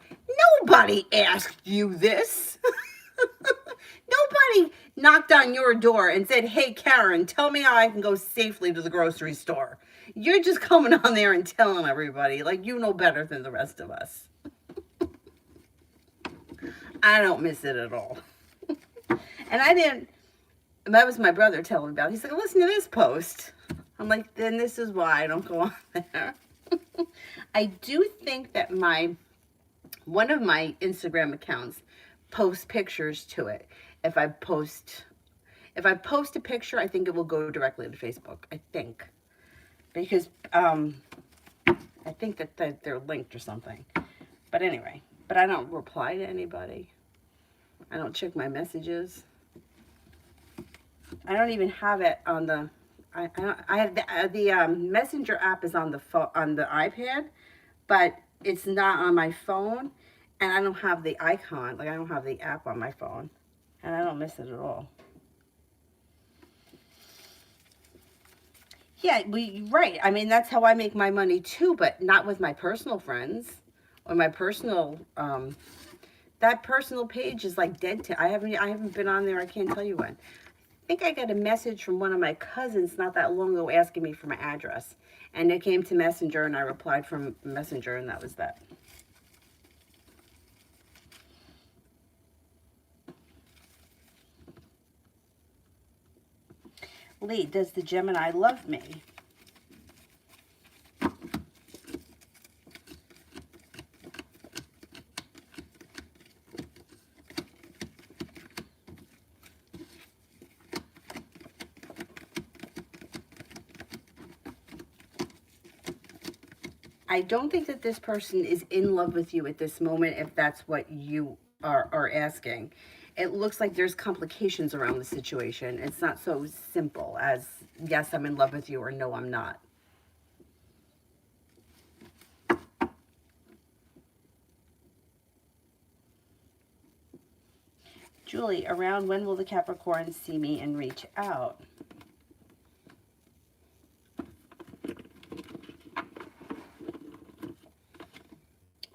Nobody asked you this. Nobody knocked on your door and said, hey, Karen, tell me how I can go safely to the grocery store. You're just coming on there and telling everybody like you know better than the rest of us. I don't miss it at all. And I didn't, that was my brother telling me about it. He's like, listen to this post. I'm like, then this is why I don't go on there. I do think that one of my Instagram accounts posts pictures to it. If I post a picture, I think it will go directly to Facebook. I think. Because I think that they're linked or something. But anyway, but I don't reply to anybody. I don't check my messages. I don't even have it on the. I have the Messenger app is on the on the iPad, but it's not on my phone, and I don't have the icon. Like I don't have the app on my phone, and I don't miss it at all. Yeah, right. I mean that's how I make my money too, but not with my personal friends or my personal. That personal page is like dead to. I haven't been on there. I can't tell you when. I think I got a message from one of my cousins not that long ago asking me for my address. And it came to Messenger and I replied from Messenger and that was that. Lee, does the Gemini love me? I don't think that this person is in love with you at this moment, if that's what you are asking. It looks like there's complications around the situation. It's not so simple as, yes, I'm in love with you, or no, I'm not. Julie, around when will the Capricorn see me and reach out?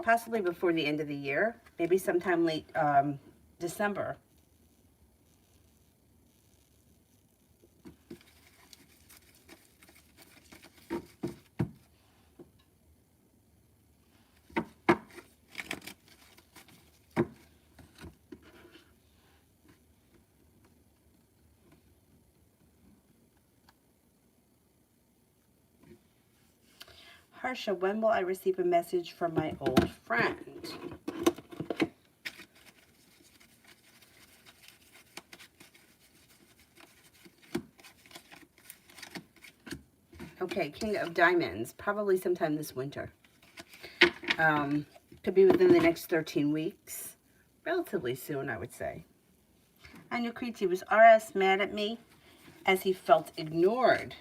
Possibly before the end of the year, maybe sometime late December. Harsha, when will I receive a message from my old friend? Okay, King of Diamonds, probably sometime this winter. Could be within the next 13 weeks. Relatively soon, I would say. I knew Kriti was RS mad at me as he felt ignored.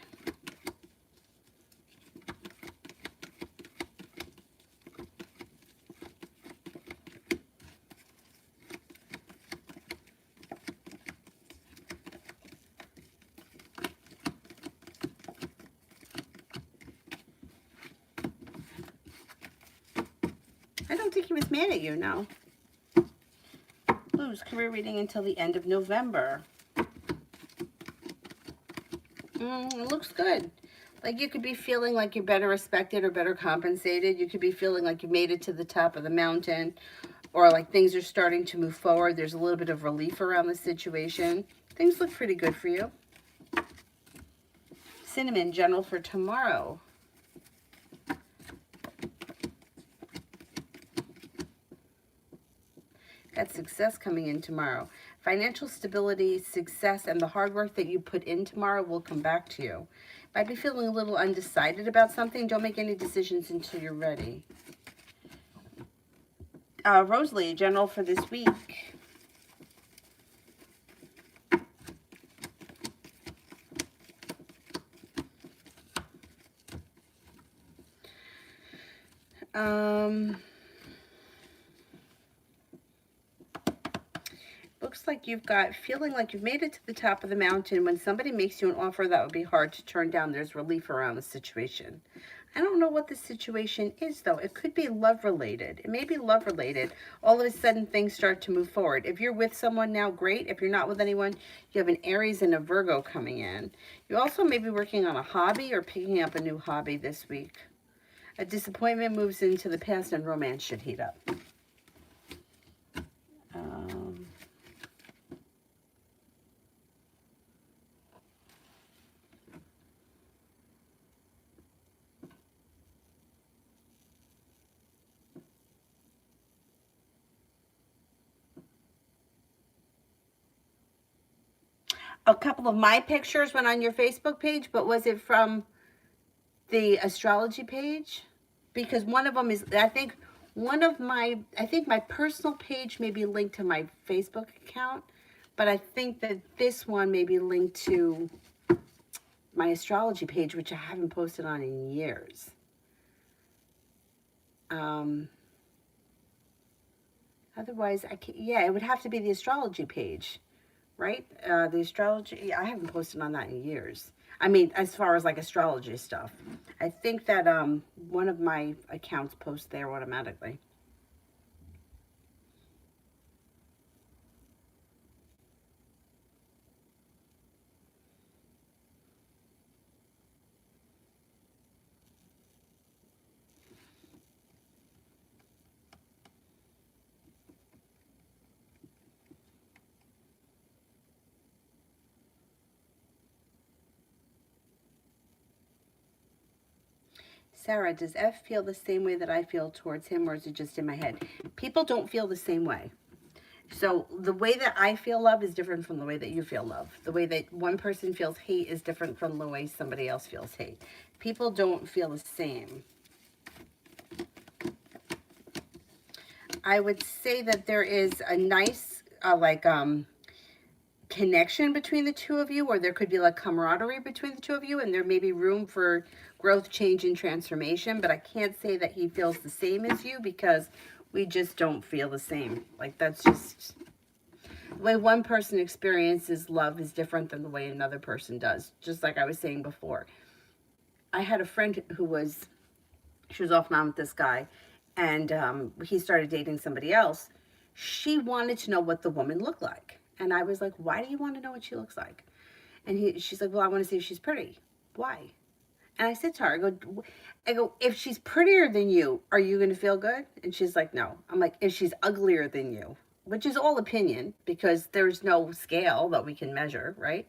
I don't think he was mad at you, no. Lose career reading until the end of November. It looks good. Like you could be feeling like you're better respected or better compensated. You could be feeling like you made it to the top of the mountain, or like things are starting to move forward. There's a little bit of relief around the situation. Things look pretty good for you. Cinnamon, general for tomorrow. Got success coming in tomorrow. Financial stability, success, and the hard work that you put in tomorrow will come back to you. Might be feeling a little undecided about something. Don't make any decisions until you're ready. Rosalie, general for this week. Looks like you've got feeling like you've made it to the top of the mountain. When somebody makes you an offer that would be hard to turn down, there's relief around the situation. I don't know what the situation is, though. It could be love related. It may be love related. All of a sudden, things start to move forward. If you're with someone now, great. If you're not with anyone, you have an Aries and a Virgo coming in. You also may be working on a hobby or picking up a new hobby this week. A disappointment moves into the past and romance should heat up. A couple of my pictures went on your Facebook page, but was it from the astrology page? Because one of them is, I think my personal page may be linked to my Facebook account, but I think that this one may be linked to my astrology page, which I haven't posted on in years. Otherwise, yeah, it would have to be the astrology page, right? The astrology, I haven't posted on that in years. I mean, as far as like astrology stuff, I think that one of my accounts posts there automatically. Sarah, does F feel the same way that I feel towards him, or is it just in my head? People don't feel the same way. So the way that I feel love is different from the way that you feel love. The way that one person feels hate is different from the way somebody else feels hate. People don't feel the same. I would say that there is a nice, connection between the two of you, or there could be like camaraderie between the two of you, and there may be room for growth, change, and transformation, but I can't say that he feels the same as you because we just don't feel the same. Like, that's just the way one person experiences love is different than the way another person does. Just like I was saying before, I had a friend she was off and on with this guy, and he started dating somebody else. She wanted to know what the woman looked like, and I was like, why do you want to know what she looks like? And she's like, well, I want to see if she's pretty. Why? And I said to her, I go, if she's prettier than you, are you going to feel good? And she's like, no. I'm like, if she's uglier than you, which is all opinion because there's no scale that we can measure, right?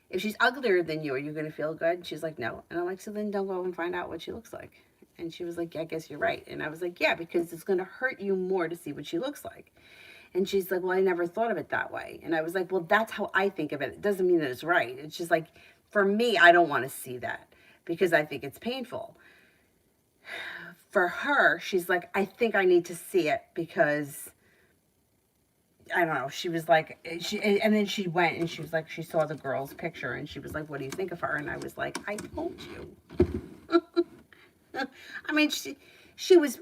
If she's uglier than you, are you going to feel good? And she's like, no. And I'm like, so then don't go and find out what she looks like. And she was like, yeah, I guess you're right. And I was like, yeah, because it's going to hurt you more to see what she looks like. And she's like, well, I never thought of it that way. And I was like, well, that's how I think of it. It doesn't mean that it's right. It's just like, for me, I don't want to see that because I think it's painful. For her, she's like, I think I need to see it because I don't know. She was like, and then she went and she was like, she saw the girl's picture and she was like, what do you think of her? And I was like, I told you. I mean, she was,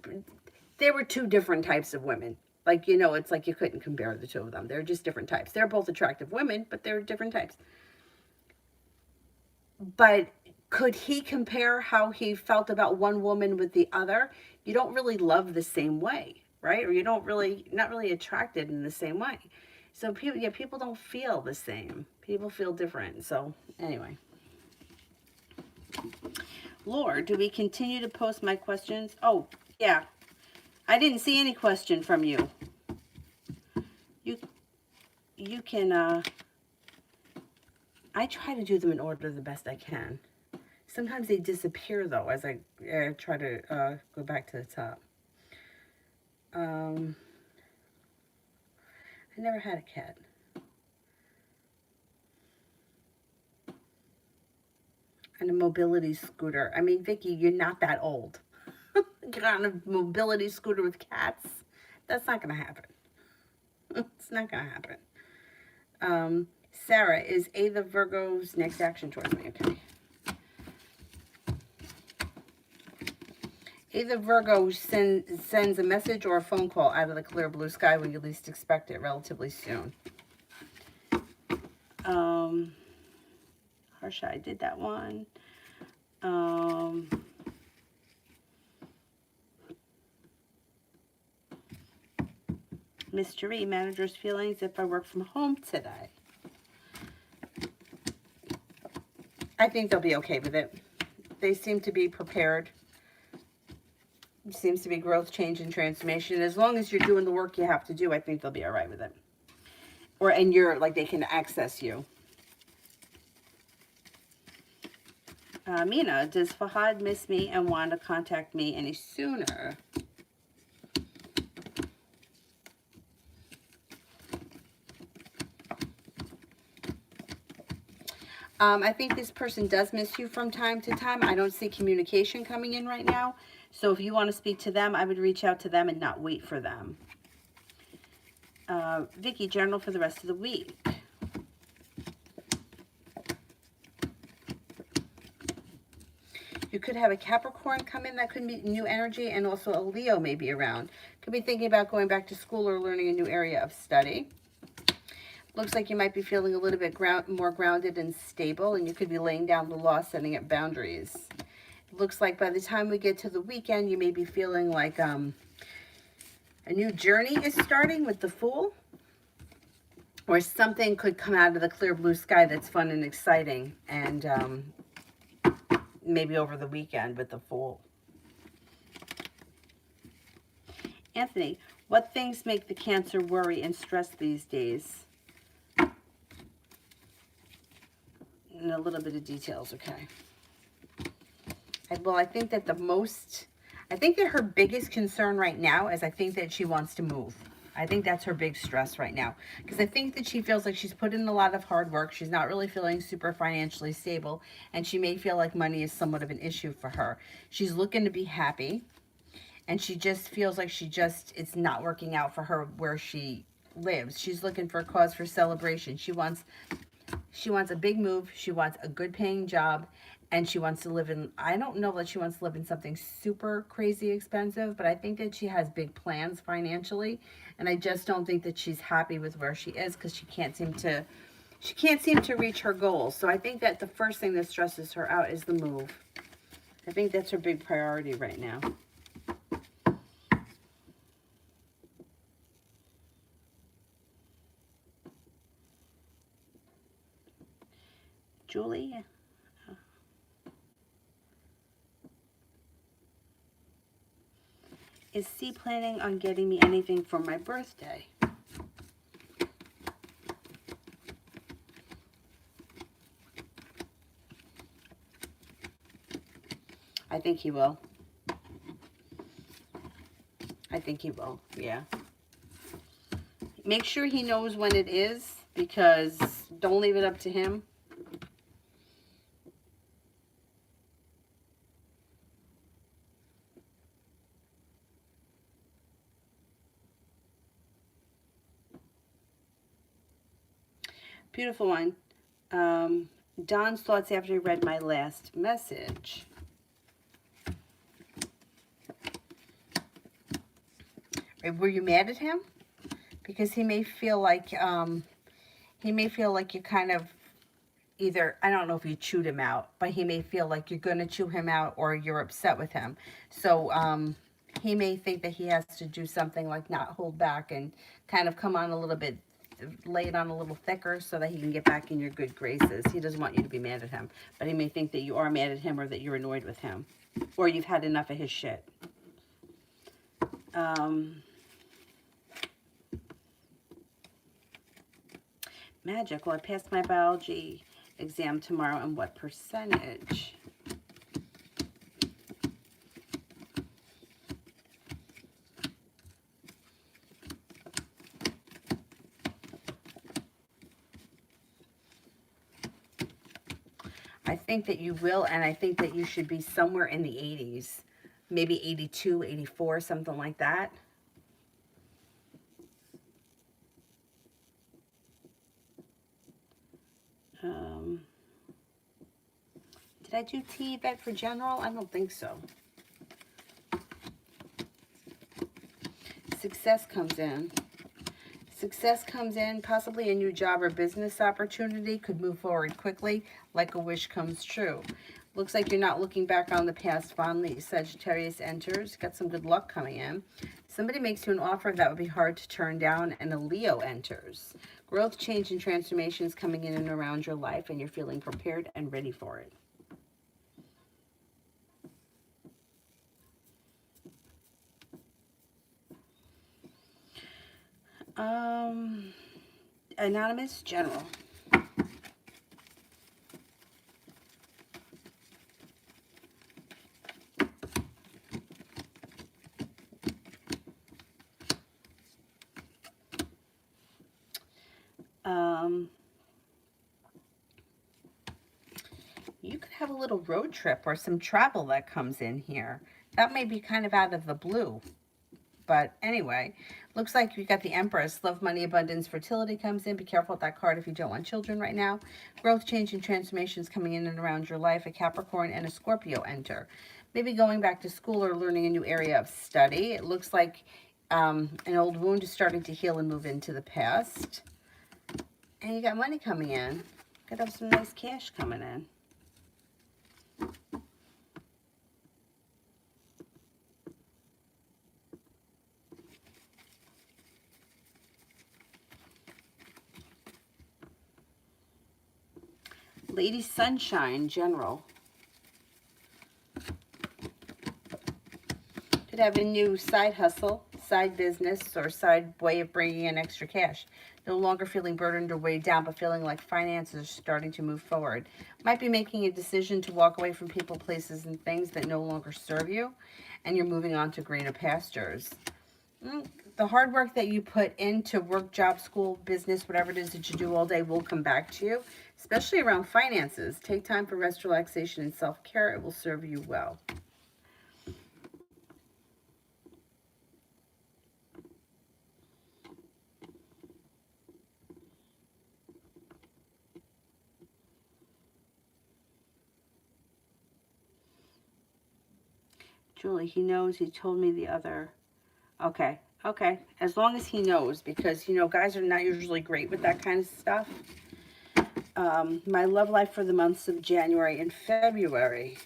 there were two different types of women. Like, it's like you couldn't compare the two of them. They're just different types. They're both attractive women, but they're different types. But could he compare how he felt about one woman with the other? You don't really love the same way, right? Or not really attracted in the same way. So people don't feel the same. People feel different. So anyway. Lord, do we continue to post my questions? Oh, yeah. I didn't see any question from you. You can, I try to do them in order the best I can. Sometimes they disappear, though, as I try to go back to the top. I never had a cat. And a mobility scooter. I mean, Vicky, you're not that old. Get on a mobility scooter with cats. That's not going to happen. It's not going to happen. Sarah, is A the Virgo's next action towards me? Okay. Either Virgo sends a message or a phone call out of the clear blue sky when you least expect it relatively soon. Harsha, I did that one. Mystery, manager's feelings if I work from home today. I think they'll be okay with it. They seem to be prepared. It seems to be growth, change, and transformation. As long as you're doing the work you have to do, I think they'll be all right with it. And you're like, they can access you. Mina, does Fahad miss me and want to contact me any sooner? I think this person does miss you from time to time. I don't see communication coming in right now. So if you want to speak to them, I would reach out to them and not wait for them. Vicky, journal for the rest of the week. You could have a Capricorn come in. That could be new energy, and also a Leo may be around. Could be thinking about going back to school or learning a new area of study. Looks like you might be feeling a little bit more grounded and stable, and you could be laying down the law, setting up boundaries. Looks like by the time we get to the weekend, you may be feeling like a new journey is starting with the Fool. Or something could come out of the clear blue sky that's fun and exciting. And maybe over the weekend with the Fool. Anthony, what things make the Cancer worry and stress these days? And a little bit of details, okay. Well, I think that I think that her biggest concern right now is I think that she wants to move. I think that's her big stress right now. Because I think that she feels like she's put in a lot of hard work. She's not really feeling super financially stable. And she may feel like money is somewhat of an issue for her. She's looking to be happy. And she just feels like it's not working out for her where she lives. She's looking for a cause for celebration. She wants a big move. She wants a good paying job. And she wants to live in, I don't know that she wants to live in something super crazy expensive, but I think that she has big plans financially. And I just don't think that she's happy with where she is because she can't seem to reach her goals. So I think that the first thing that stresses her out is the move. I think that's her big priority right now. Julie? Is C planning on getting me anything for my birthday? I think he will. I think he will, yeah. Make sure he knows when it is, because don't leave it up to him. Beautiful one. Don's thoughts after he read my last message. Were you mad at him? Because he may feel like you kind of either, I don't know if you chewed him out, but he may feel like you're going to chew him out or you're upset with him. So he may think that he has to do something like not hold back and kind of come on a little bit, lay it on a little thicker so that he can get back in your good graces. He doesn't want you to be mad at him, but he may think that you are mad at him or that you're annoyed with him or you've had enough of his shit. Magic, will I pass my biology exam tomorrow and what percentage? I think that you will, and I think that you should be somewhere in the 80s. Maybe 82, 84, something like that. Did I do T vet for general? I don't think so. success comes in. Success comes in, possibly a new job or business opportunity could move forward quickly, like a wish comes true. Looks like you're not looking back on the past fondly. Sagittarius enters, got some good luck coming in. Somebody makes you an offer that would be hard to turn down, and a Leo enters. Growth, change, and transformation is coming in and around your life, and you're feeling prepared and ready for it. Anonymous General. You could have a little road trip or some travel that comes in here. That may be kind of out of the blue. But anyway, looks like you got the Empress. Love, money, abundance, fertility comes in. Be careful with that card if you don't want children right now. Growth, change, and transformations coming in and around your life. A Capricorn and a Scorpio enter. Maybe going back to school or learning a new area of study. It looks like an old wound is starting to heal and move into the past. And you got money coming in. Could have some nice cash coming in. Lady Sunshine General. Could have a new side hustle, side business, or side way of bringing in extra cash. No longer feeling burdened or weighed down, but feeling like finances are starting to move forward. Might be making a decision to walk away from people, places, and things that no longer serve you, and you're moving on to greener pastures. The hard work that you put into work, job, school, business, whatever it is that you do all day will come back to you, especially around finances. Take time for rest, relaxation, and self-care. It will serve you well. Julie, he knows. He told me the other. Okay. Okay. As long as he knows, because, you know, guys are not usually great with that kind of stuff. My love life for the months of January and February.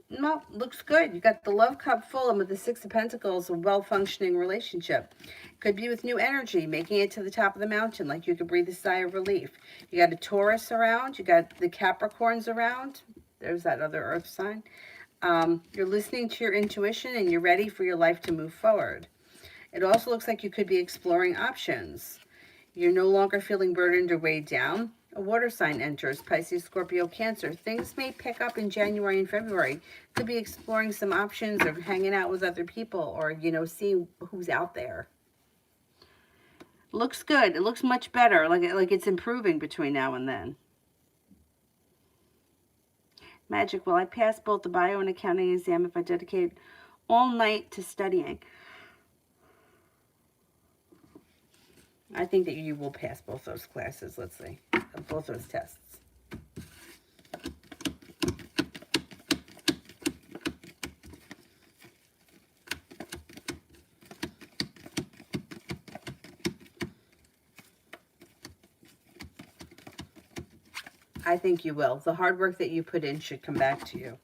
No, looks good. You got the love cup full, and with the Six of Pentacles, a well-functioning relationship. Could be with new energy, making it to the top of the mountain, like you could breathe a sigh of relief. You got a Taurus around. You got the Capricorns around. There's that other earth sign. You're listening to your intuition, and you're ready for your life to move forward. It also looks like you could be exploring options. You're no longer feeling burdened or weighed down. A water sign enters, Pisces, Scorpio, Cancer. Things may pick up in January and February. Could be exploring some options or hanging out with other people, or, you know, seeing who's out there. Looks good. It looks much better, like it's improving between now and then. Magic, will I pass both the bio and accounting exam if I dedicate all night to studying? I think that you will pass both those classes. Let's see. Both those tests. I think you will. The hard work that you put in should come back to you.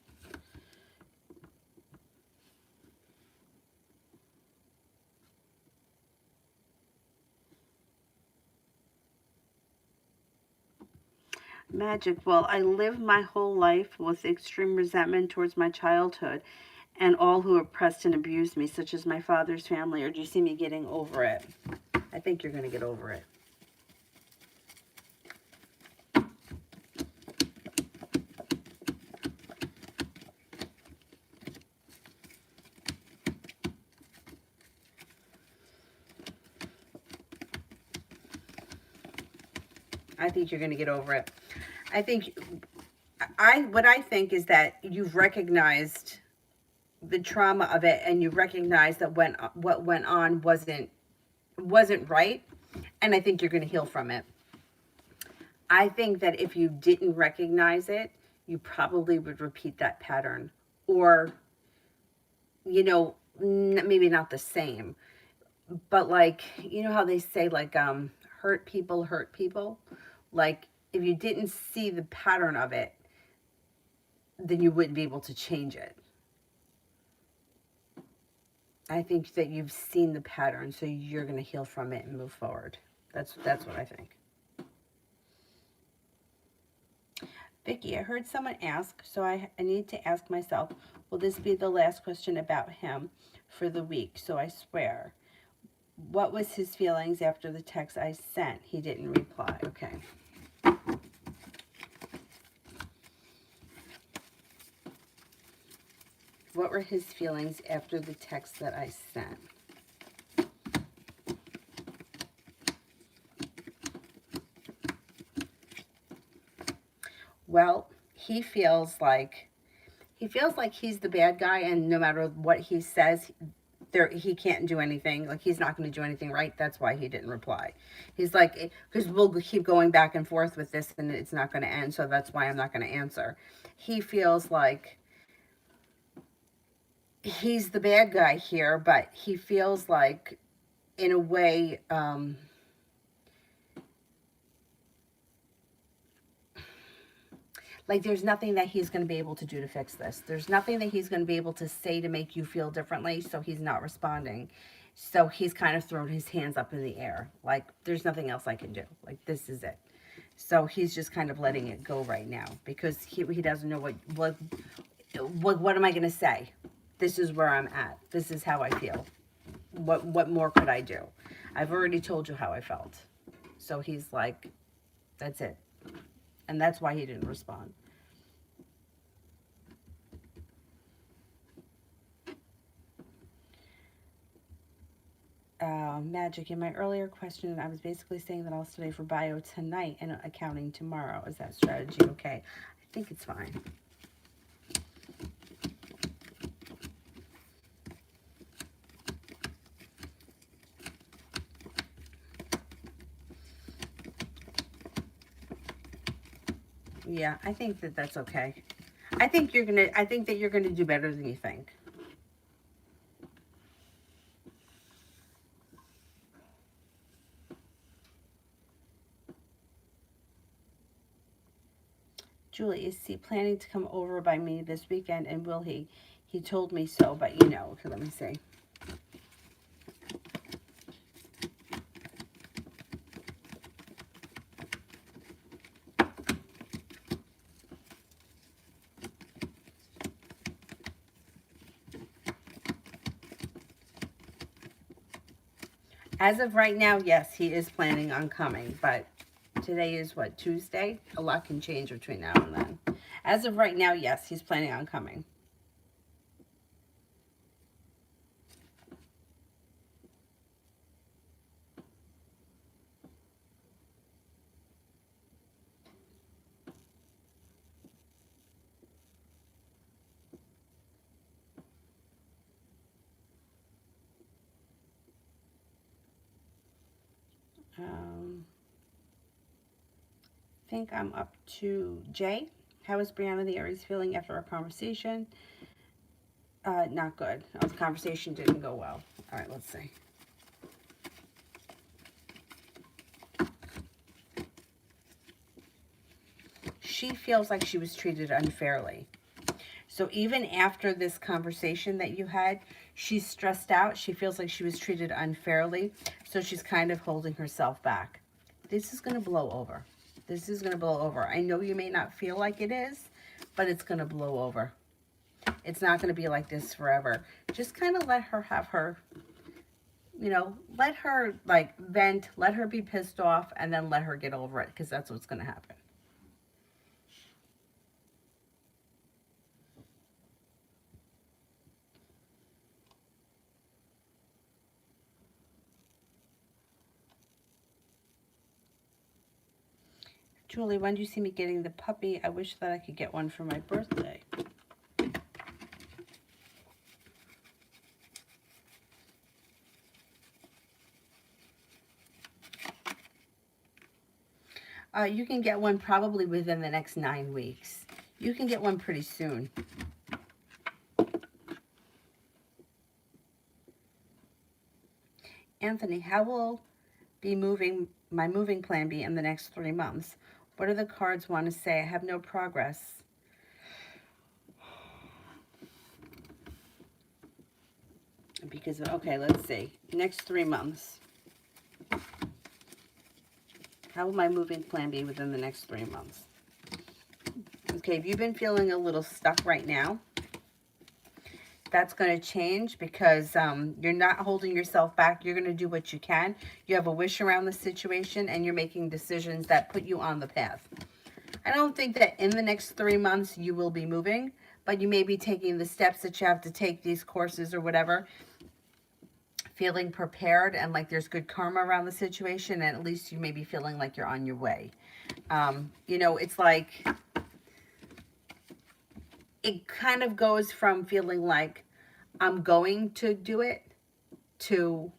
Magic, well, I lived my whole life with extreme resentment towards my childhood and all who oppressed and abused me, such as my father's family. Or do you see me getting over it? I think you're going to get over it. I think you're going to get over it. What I think is that you've recognized the trauma of it, and you recognize that what went on wasn't right, and I think you're going to heal from it. I think that if you didn't recognize it, you probably would repeat that pattern. Or, you know, maybe not the same, but like, you know how they say, like, hurt people hurt people? Like, if you didn't see the pattern of it, then you wouldn't be able to change it. I think that you've seen the pattern, so you're going to heal from it and move forward. That's what I think. Vicky, I heard someone ask, so I need to ask myself, will this be the last question about him for the week? So I swear. What was his feelings after the text I sent? He didn't reply. Okay. What were his feelings after the text that I sent? Well, he feels like he's the bad guy, and no matter what he says, he can't do anything. Like, he's not going to do anything right. That's why he didn't reply. He's like, because we'll keep going back and forth with this, and it's not going to end. So that's why I'm not going to answer. He feels like he's the bad guy here, but he feels like, in a way, like there's nothing that he's going to be able to do to fix this. There's nothing that he's going to be able to say to make you feel differently, so he's not responding. So he's kind of thrown his hands up in the air. Like, there's nothing else I can do. Like, this is it. So he's just kind of letting it go right now because he doesn't know what am I going to say? This is where I'm at. This is how I feel. What more could I do? I've already told you how I felt. So he's like, that's it. And that's why he didn't respond. Magic, in my earlier question, I was basically saying that I'll study for bio tonight and accounting tomorrow. Is that strategy okay? I think it's fine. Yeah, I think that that's okay. I think that you're gonna do better than you think. Julie, is he planning to come over by me this weekend, and will he? He told me so, but you know, okay, let me see. As of right now, yes, he is planning on coming, but today is what, Tuesday? A lot can change between now and then. As of right now, yes, he's planning on coming. I think I'm up to Jay. How is Brianna the Aries feeling after our conversation? Not good. Oh, the conversation didn't go well. All right, let's see. She feels like she was treated unfairly. So even after this conversation that you had, she's stressed out. She feels like she was treated unfairly. So she's kind of holding herself back. This is going to blow over. This is going to blow over. I know you may not feel like it is, but it's going to blow over. It's not going to be like this forever. Just kind of let her have her, you know, let her like vent, let her be pissed off, and then let her get over it, because that's what's going to happen. Julie, when do you see me getting the puppy? I wish that I could get one for my birthday. You can get one probably within the next 9 weeks. You can get one pretty soon. Anthony, how will my moving plan be in the next 3 months? What do the cards want to say? I have no progress. Because, okay, let's see. Next 3 months. How will my moving plan be within the next 3 months? Okay, if you've been feeling a little stuck right now, that's going to change because you're not holding yourself back. You're going to do what you can. You have a wish around the situation, and you're making decisions that put you on the path. I don't think that in the next 3 months you will be moving, but you may be taking the steps that you have to take, these courses or whatever, feeling prepared and like there's good karma around the situation, and at least you may be feeling like you're on your way. You know, it's like it kind of goes from feeling like I'm going to do it to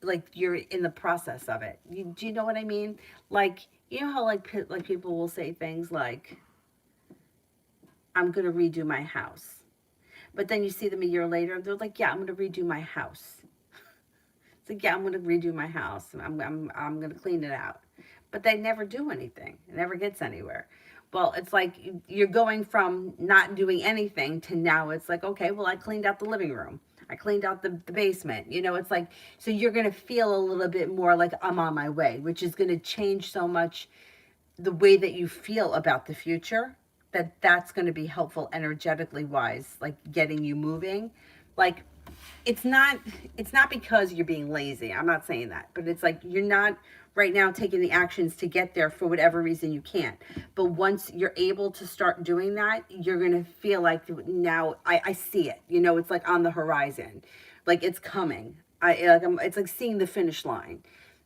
like you're in the process of it. Do you know what I mean? Like, you know how like people will say things like, I'm going to redo my house. But then you see them a year later, they're like, yeah, I'm going to redo my house. It's like, yeah, I'm going to redo my house. I'm going to clean it out. But they never do anything. It never gets anywhere. Well, it's like you're going from not doing anything to now it's like, okay, well, I cleaned out the living room. I cleaned out the basement. You know, it's like, so you're going to feel a little bit more like I'm on my way, which is going to change so much the way that you feel about the future, that's going to be helpful energetically wise, like getting you moving. Like it's not because you're being lazy. I'm not saying that, but it's like you're not right now taking the actions to get there for whatever reason you can't. But once you're able to start doing that, you're going to feel like now I see it. You know, it's like on the horizon, like it's coming. It's like seeing the finish line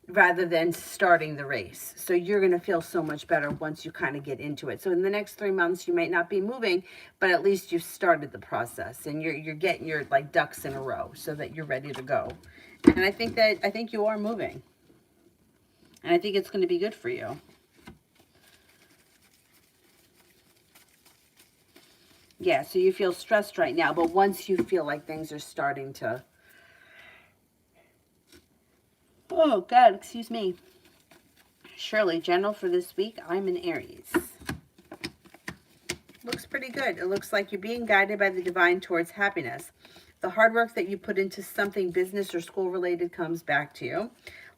rather than starting the race. So you're going to feel so much better once you kind of get into it. So in the next 3 months, you might not be moving, but at least you've started the process and you're getting your like ducks in a row so that you're ready to go. And I think you are moving. And I think it's going to be good for you. Yeah, so you feel stressed right now, but once you feel like things are starting to, oh God, excuse me. Shirley, general for this week, I'm in Aries. Looks pretty good. It looks like you're being guided by the divine towards happiness. The hard work that you put into something business or school related comes back to you.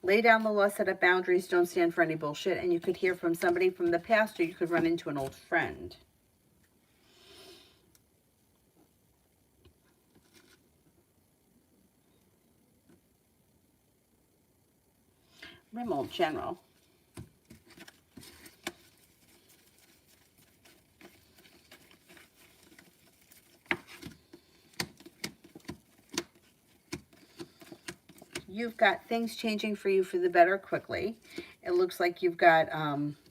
Lay down the law, set up boundaries, don't stand for any bullshit, and you could hear from somebody from the past, or you could run into an old friend. Rimmel, general. You've got things changing for you for the better quickly. It looks like you've got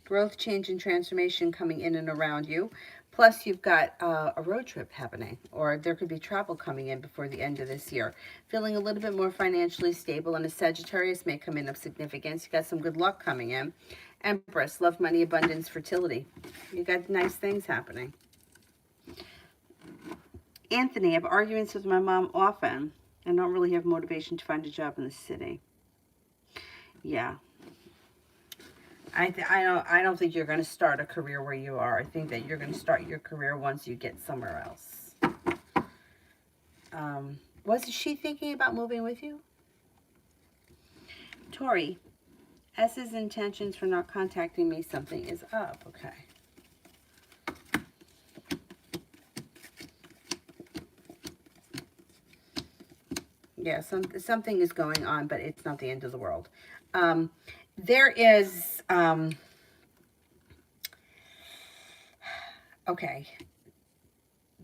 growth, change, and transformation coming in and around you. Plus, you've got a road trip happening, or there could be travel coming in before the end of this year. Feeling a little bit more financially stable, and a Sagittarius may come in of significance. You got some good luck coming in. Empress, love, money, abundance, fertility. You got nice things happening. Anthony, I have arguments with my mom often. I don't really have motivation to find a job in the city. Yeah. I don't think you're going to start a career where you are. I think that you're going to start your career once you get somewhere else. Was she thinking about moving with you? Tori, S's intentions for not contacting me, something is up. Okay. Yeah, something is going on, but it's not the end of the world. There is, okay,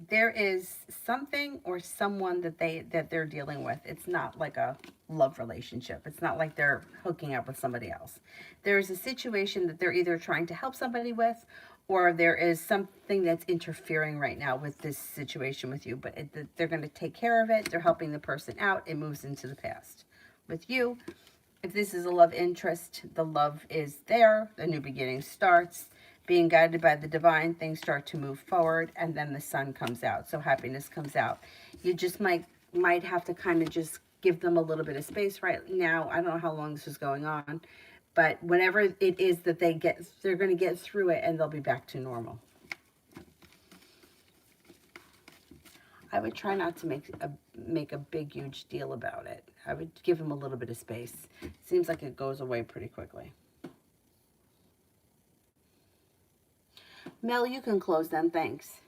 there is something or someone that they're dealing with. It's not like a love relationship. It's not like they're hooking up with somebody else. There's a situation that they're either trying to help somebody with, or there is something that's interfering right now with this situation with you, but they're going to take care of it. They're helping the person out. It moves into the past. With you, If this is a love interest, the love is there. The new beginning starts. Being guided by the divine, things start to move forward, and then the sun comes out. So happiness comes out. You just might have to kind of just give them a little bit of space right now. I don't know how long this is going on, but whenever it is that they're going to get through it, and they'll be back to normal. I would try not to make a big, huge deal about it. I would give him a little bit of space. Seems like it goes away pretty quickly. Mel, you can close then. Thanks.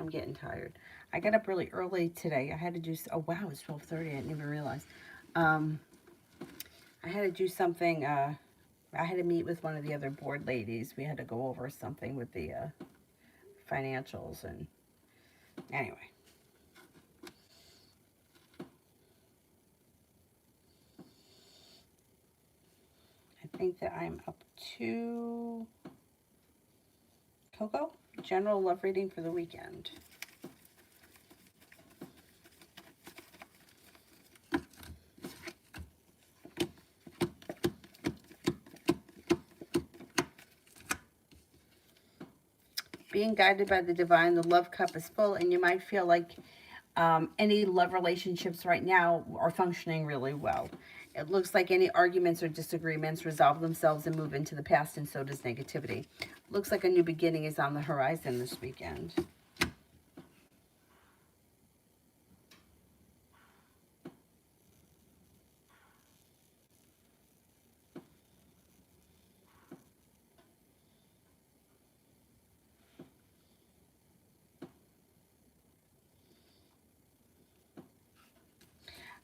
I'm getting tired. I got up really early today. I had to do... Oh, wow, it's 12:30. I didn't even realize. I had to do something... I had to meet with one of the other board ladies. We had to go over something with the financials, and anyway. I think that I'm up to Coco, general love reading for the weekend. Being guided by the divine, the love cup is full, and you might feel like any love relationships right now are functioning really well. It looks like any arguments or disagreements resolve themselves and move into the past, and so does negativity. Looks like a new beginning is on the horizon this weekend.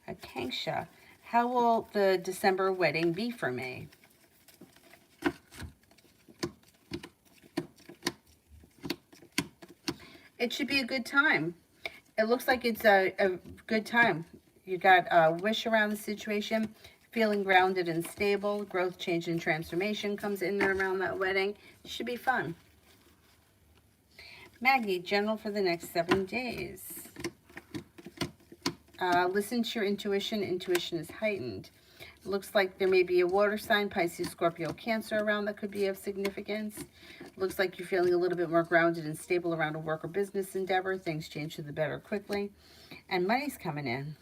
Akanksha, how will the December wedding be for me? It should be a good time. It looks like it's a good time. You got a wish around the situation, feeling grounded and stable. Growth, change, and transformation comes in and around that wedding. It should be fun. Maggie, general for the next 7 days. Listen to your intuition. Intuition is heightened. It looks like there may be a water sign, Pisces, Scorpio, Cancer around that could be of significance. Looks like you're feeling a little bit more grounded and stable around a work or business endeavor. Things change to the better quickly. And money's coming in.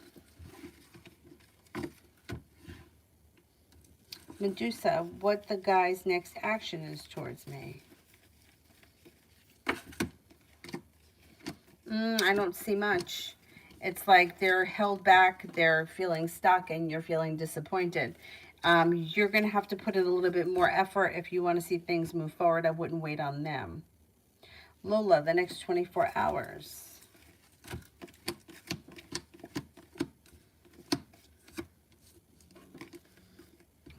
Medusa, what the guy's next action is towards me. I don't see much. It's like they're held back, they're feeling stuck, and you're feeling disappointed. You're going to have to put in a little bit more effort if you want to see things move forward. I wouldn't wait on them. Lola, the next 24 hours.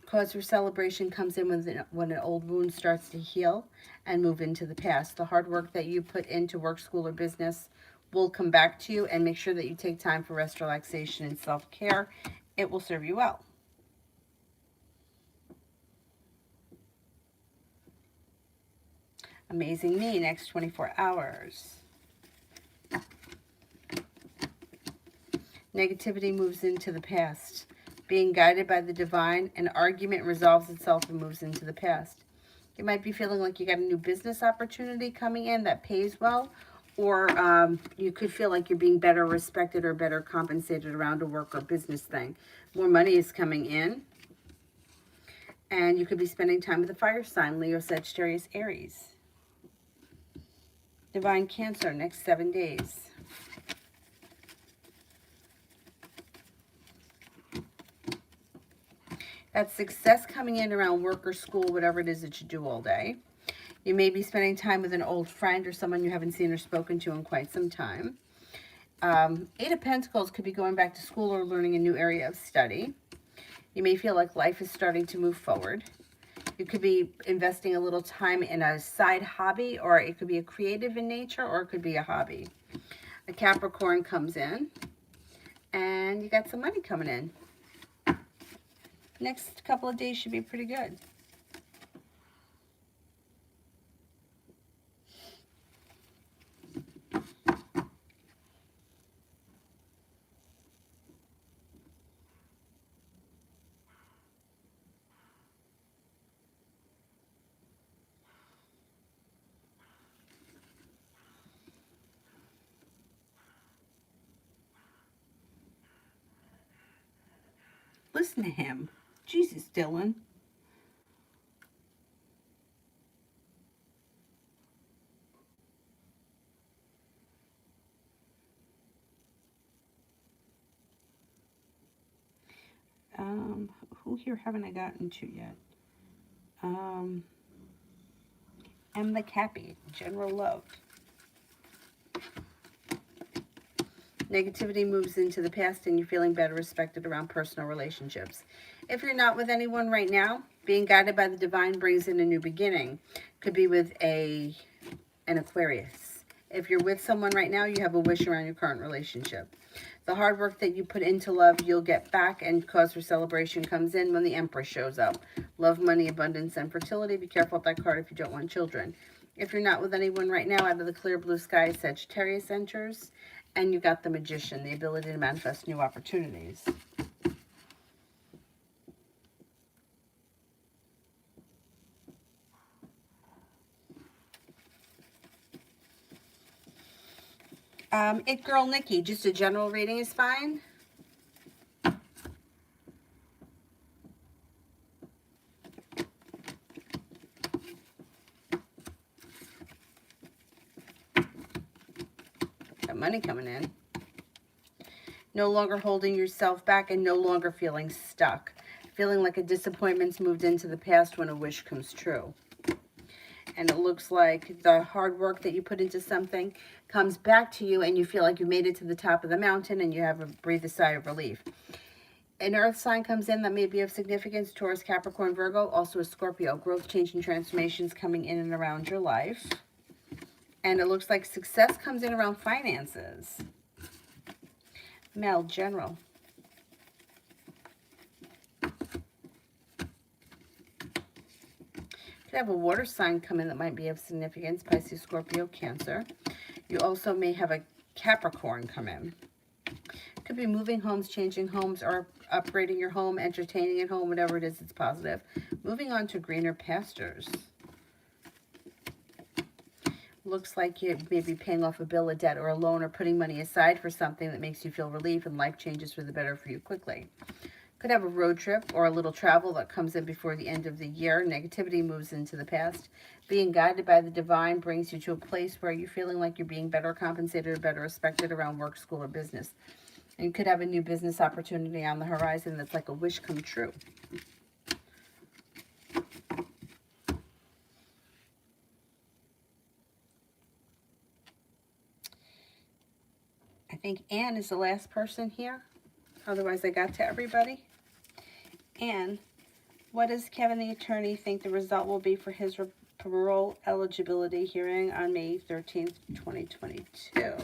Cause for celebration comes in when an old wound starts to heal and move into the past. The hard work that you put into work, school, or business will come back to you, and make sure that you take time for rest, relaxation, and self-care. It will serve you well. Amazing Me, next 24 hours. Negativity moves into the past. Being guided by the divine, an argument resolves itself and moves into the past. You might be feeling like you got a new business opportunity coming in that pays well, or you could feel like you're being better respected or better compensated around a work or business thing. More money is coming in, and you could be spending time with a fire sign, Leo, Sagittarius, Aries. Divine Cancer, next 7 days. That's success coming in around work or school, whatever it is that you do all day. You may be spending time with an old friend or someone you haven't seen or spoken to in quite some time. 8 of Pentacles could be going back to school or learning a new area of study. You may feel like life is starting to move forward. You could be investing a little time in a side hobby, or it could be a creative in nature, or it could be a hobby. A Capricorn comes in, and you got some money coming in. Next couple of days should be pretty good. Listen to him. Jesus, Dylan. Who here haven't I gotten to yet? M the Cappy, General Love. Negativity moves into the past and you're feeling better respected around personal relationships. If you're not with anyone right now, being guided by the divine brings in a new beginning. Could be with an Aquarius. If you're with someone right now, you have a wish around your current relationship. The hard work that you put into love, you'll get back, and cause for celebration comes in when the Empress shows up. Love, money, abundance, and fertility. Be careful with that card if you don't want children. If you're not with anyone right now, out of the clear blue sky, Sagittarius enters, and you got the Magician, the ability to manifest new opportunities. It Girl Nikki, just a general reading is fine. Got money coming in. No longer holding yourself back and no longer feeling stuck. Feeling like a disappointment's moved into the past when a wish comes true. And it looks like the hard work that you put into something comes back to you and you feel like you made it to the top of the mountain and you have a breathe a sigh of relief. An earth sign comes in that may be of significance. Taurus, Capricorn, Virgo, also a Scorpio. Growth, change, and transformations coming in and around your life. And it looks like success comes in around finances. Male, general. Could have a water sign come in that might be of significance. Pisces, Scorpio, Cancer. You also may have a Capricorn come in. Could be moving homes, changing homes, or upgrading your home, entertaining at home, whatever it is, it's positive. Moving on to greener pastures. Looks like you may be paying off a bill, a debt, or a loan, or putting money aside for something that makes you feel relief and life changes for the better for you quickly. Could have a road trip or a little travel that comes in before the end of the year. Negativity moves into the past. Being guided by the divine brings you to a place where you're feeling like you're being better compensated or better respected around work, school, or business. And you could have a new business opportunity on the horizon that's like a wish come true. I think Anne is the last person here. Otherwise, I got to everybody. Anne, what does Kevin the attorney think the result will be for his parole eligibility hearing on May 13th, 2022?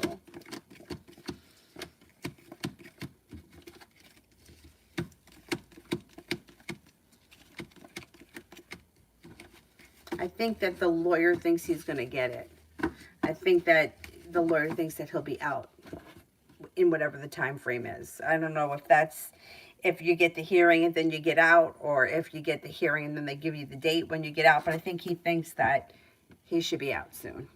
I think that the lawyer thinks he's going to get it. I think that the lawyer thinks that he'll be out in whatever the time frame is. I don't know if that's if you get the hearing and then you get out, or if you get the hearing and then they give you the date when you get out, but I think he thinks that he should be out soon.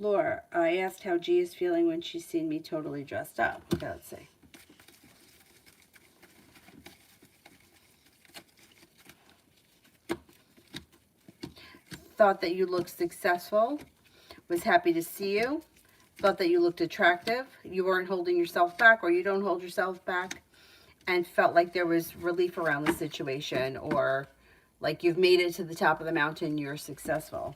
Laura, I asked how G is feeling when she's seen me totally dressed up. Okay, let's see. Thought that you looked successful, was happy to see you, thought that you looked attractive, you weren't holding yourself back, or you don't hold yourself back, and felt like there was relief around the situation, or like you've made it to the top of the mountain, you're successful.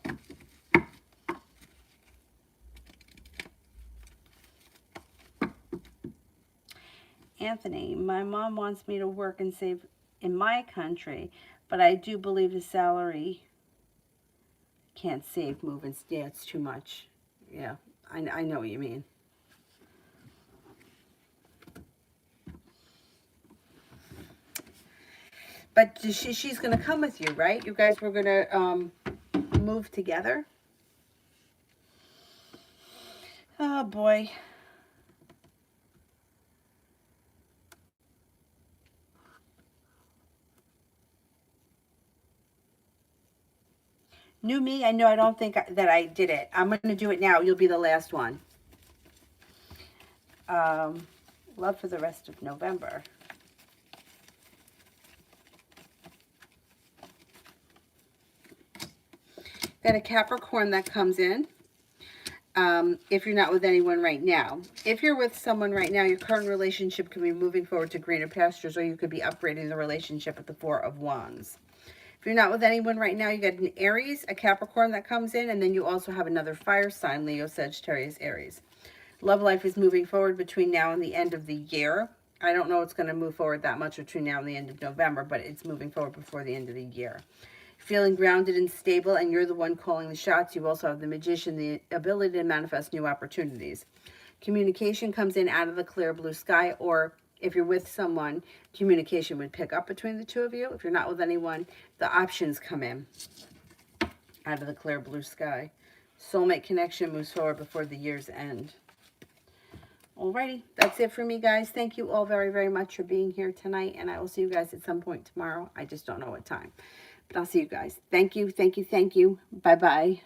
Anthony, my mom wants me to work and save in my country, but I do believe the salary can't save, move, and yeah, it's too much. Yeah, I know what you mean. But she's going to come with you, right? You guys were going to move together. Oh, boy. New me, I know I don't think that I did it. I'm going to do it now. You'll be the last one. Love for the rest of November. Got a Capricorn that comes in. If you're not with anyone right now. If you're with someone right now, your current relationship can be moving forward to greener pastures, or you could be upgrading the relationship at the Four of Wands. If you're not with anyone right now, you got an Aries, a Capricorn that comes in, and then you also have another fire sign, Leo, Sagittarius, Aries. Love life is moving forward between now and the end of the year. I don't know it's going to move forward that much between now and the end of November, but it's moving forward before the end of the year. Feeling grounded and stable, and you're the one calling the shots. You also have the Magician, the ability to manifest new opportunities. Communication comes in out of the clear blue sky, or if you're with someone, communication would pick up between the two of you. If you're not with anyone, the options come in out of the clear blue sky. Soulmate connection moves forward before the year's end. Alrighty, that's it for me, guys. Thank you all very, very much for being here tonight, and I will see you guys at some point tomorrow. I just don't know what time. But I'll see you guys. Thank you, thank you, thank you. Bye-bye.